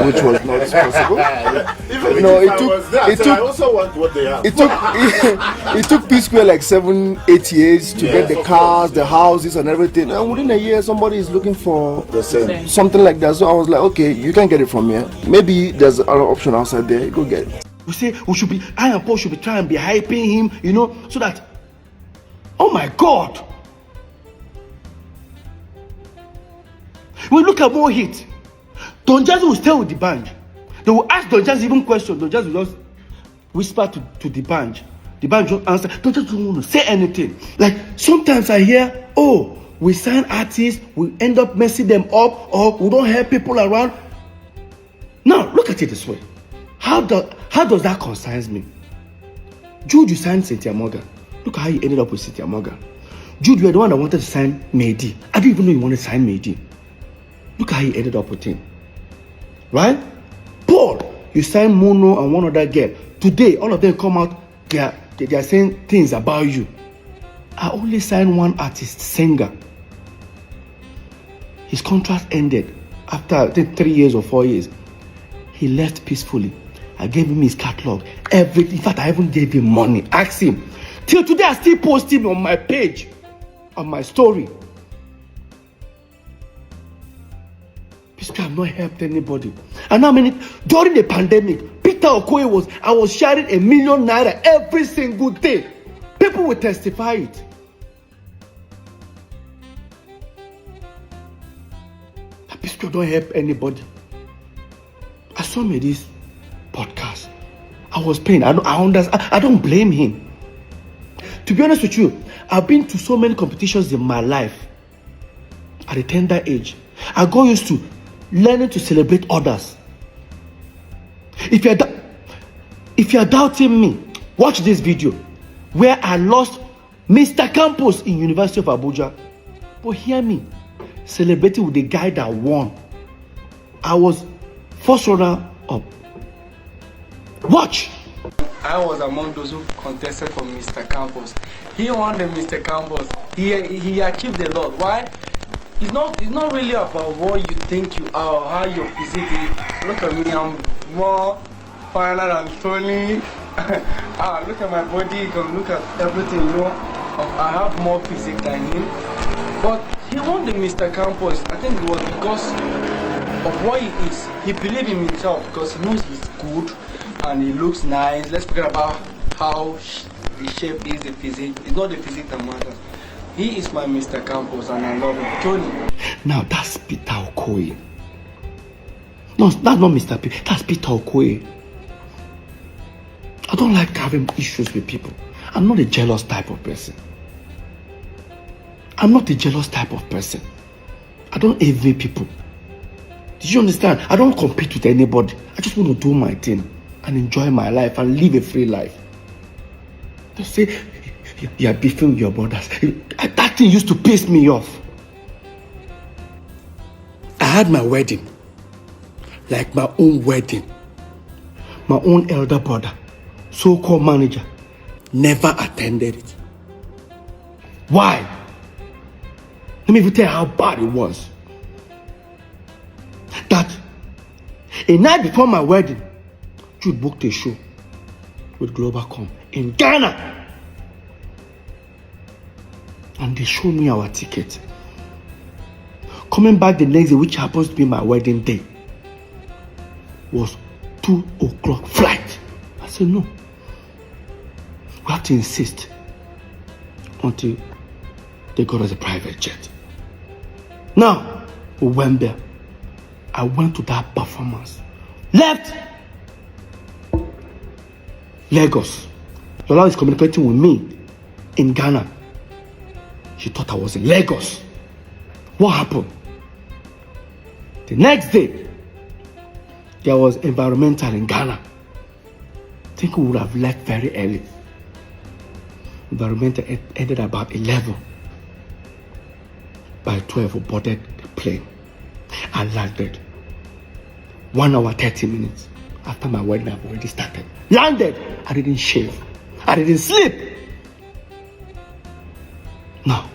which was not possible. It took PSQUARE like 7-8 years to get the cars, the houses, and everything. And within a year, somebody is looking for the same something like that. So I was like, okay, you can get it from here. Maybe there's another option outside there. Go get it. We say I and Paul should be trying to be hyping him, so that. Oh my God! We look at more hit. Don Jazzy will stay with the band. They will ask Don Jazzy even questions. Don Jazzy will just whisper to the band. The band just answer. Don Jazzy don't want to say anything. Like sometimes I hear, oh, we sign artists, we end up messing them up, or we don't have people around. Now look at it this way. How does that concern me? Jude, you signed Cynthia Morgan. Look how you ended up with Cynthia Morgan. Jude, you were the one that wanted to sign Mehdi. I didn't even know you wanted to sign Mehdi. Look how you ended up with him. Right? Paul, you signed Mono and one other girl. Today, all of them come out, they are saying things about you. I only signed one artist, singer. His contract ended after I think 3 years or 4 years. He left peacefully. I gave him his catalog. Everything. In fact, I even gave him money. Ask him. Till today, I still post him on my page, on my story. I have not helped anybody. And how many during the pandemic, Peter Okoye I was sharing ₦1 million every single day. People will testify it. Pisco don't help anybody. I saw me this podcast. I was paying. I understand. I don't blame him. To be honest with you, I've been to so many competitions in my life. At a tender age, I got used to learning to celebrate others. If you're doubting me, watch this video where I lost Mr. Campos in University of Abuja. But hear me, celebrating with the guy that won. I was first runner up. Watch. I was among those who contested for Mr. Campos. He won the Mr. Campos. He achieved a lot. Why? It's not really about what you think you are, how your physique is. Look at me, I'm more finer than Tony. Look at my body, you can look at everything, I have more physique than him. But he won the Mr. Campos. I think it was because of what he is. He believed in himself because he knows he's good and he looks nice. Let's forget about how the shape is, the physique. It's not the physique that matters. He is my Mr. Campos and I love him. Tony. Now that's Peter Okoye. No, that's not Mr. P. That's Peter Okoye. I don't like having issues with people. I'm not a jealous type of person. I don't envy people. Did you understand? I don't compete with anybody. I just want to do my thing. and enjoy my life and live a free life. They say, you are beefing with your brothers. That thing used to piss me off. I had my wedding, like my own wedding. My own elder brother, so-called manager, never attended it. Why? Let me even tell you how bad it was. That a night before my wedding, Jude booked a show with Globalcom in Ghana. And they showed me our ticket. Coming back the next day, which happens to be my wedding day, was 2 o'clock flight. I said, no. We have to insist until they got us a private jet. Now, we went there. I went to that performance. Left Lagos. Lola is communicating with me in Ghana. She thought I was in Lagos. What happened? The next day, there was environmental in Ghana. I think we would have left very early. Environmental ended about 11. By 12, we boarded the plane. I landed. 1 hour, 30 minutes. After my wedding, I've already started. Landed. I didn't shave. I didn't sleep. Now,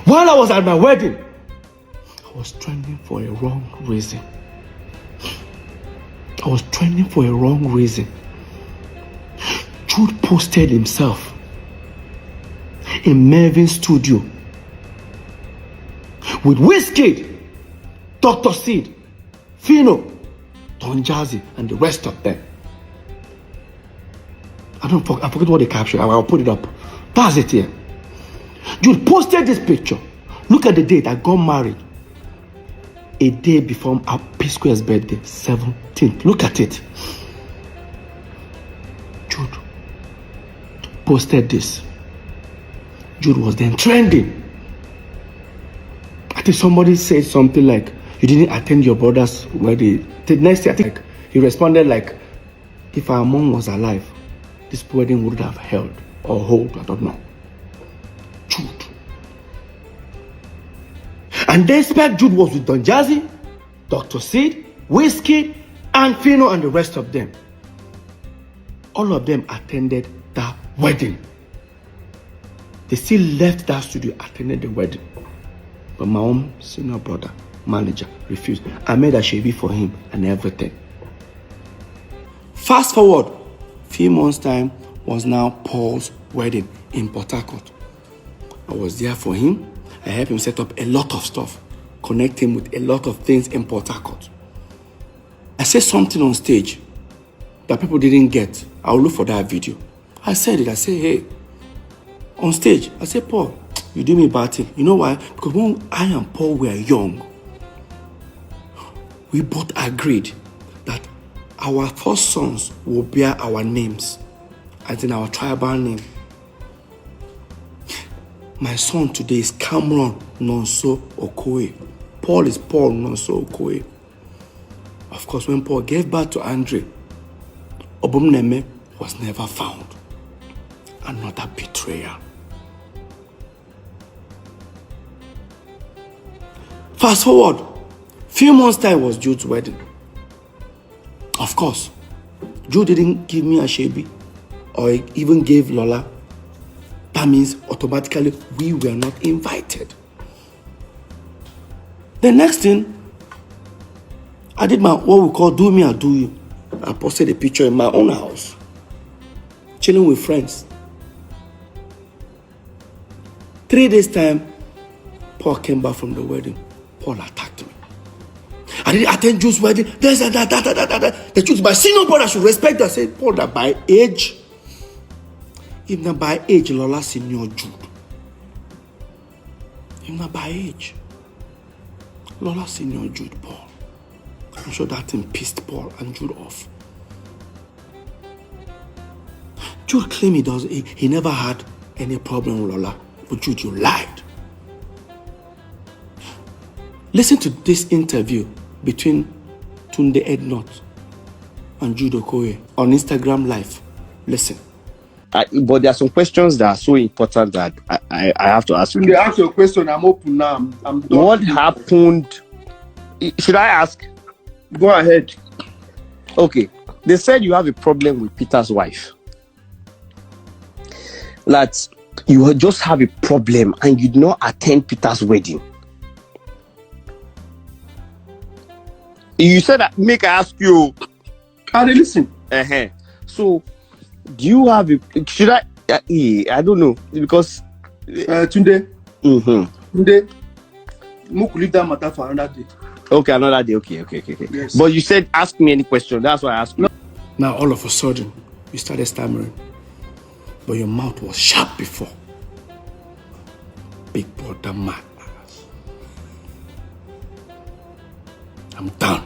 while I was at my wedding, I was trending for a wrong reason. I was trending for a wrong reason. Jude posted himself in Mervin's studio with Wizkid, Dr. Seed, Fino, Don Jazzy, and the rest of them. I forget what they captured. I'll put it up. That's it here. Jude posted this picture. Look at the date. I got married a day before our PSQUARE's birthday, 17th. Look at it. Jude posted this. Jude was then trending. I think somebody said something like, you didn't attend your brother's wedding. The next day, I think he responded like, if our mom was alive, this wedding would have held or hold, I don't know. Jude. And despite Jude was with Don Jazzy, Dr. Seed, Wizkid, and Fino, and the rest of them, all of them attended that wedding. They still left that studio, attended the wedding. But my own senior brother, manager, refused. I made a shavy for him and everything. Fast forward, few months' time was now Paul's wedding in Port Harcourt. I was there for him. I helped him set up a lot of stuff, connect him with a lot of things in Port Harcourt. I said something on stage that people didn't get. I'll look for that video. I said it. I said, hey, on stage, I said, Paul, you do me a bad thing. You know why? Because when I and Paul were young, we both agreed that our first sons will bear our names, as in our tribal name. My son today is Cameron Nonso Okoye. Paul is Paul Nonso Okoye. Of course, when Paul gave birth to Andre, Obumneme was never found. Another betrayal. Fast forward, few months time was Jude's wedding. Of course, Jude didn't give me a shebi or even gave Lola. That means automatically we were not invited. The next thing, I did what we call do me or do you. I posted a picture in my own house, chilling with friends. 3 days time, Paul came back from the wedding. Paul attacked me. I didn't attend Jude's wedding. The truth, my senior brother should respect that. I said, Paul, that by age, if not by age, Lola senior Jude. If not by age, Lola senior Jude Paul. I'm sure that thing pissed Paul and Jude off. Jude claimed he never had any problem with Lola. But Jude, you lied. Listen to this interview between Tunde Ednot and Jude Okoye on Instagram Live. Listen. But there are some questions that are so important that I have to ask you. When they ask your question, I'm open now. I'm done. What happened? Should I ask? Go ahead. Okay. They said you have a problem with Peter's wife. That you just have a problem and you did not attend Peter's wedding. You said that, make I ask you. Can they listen? So, do you have a, should I don't know, because Tunde. Tunde, Moku leave that matter for another day. Okay, another day. Okay. Yes. But you said ask me any question. That's why I asked you. Now all of a sudden, you started stammering, but your mouth was sharp before. Big brother mad. I'm done.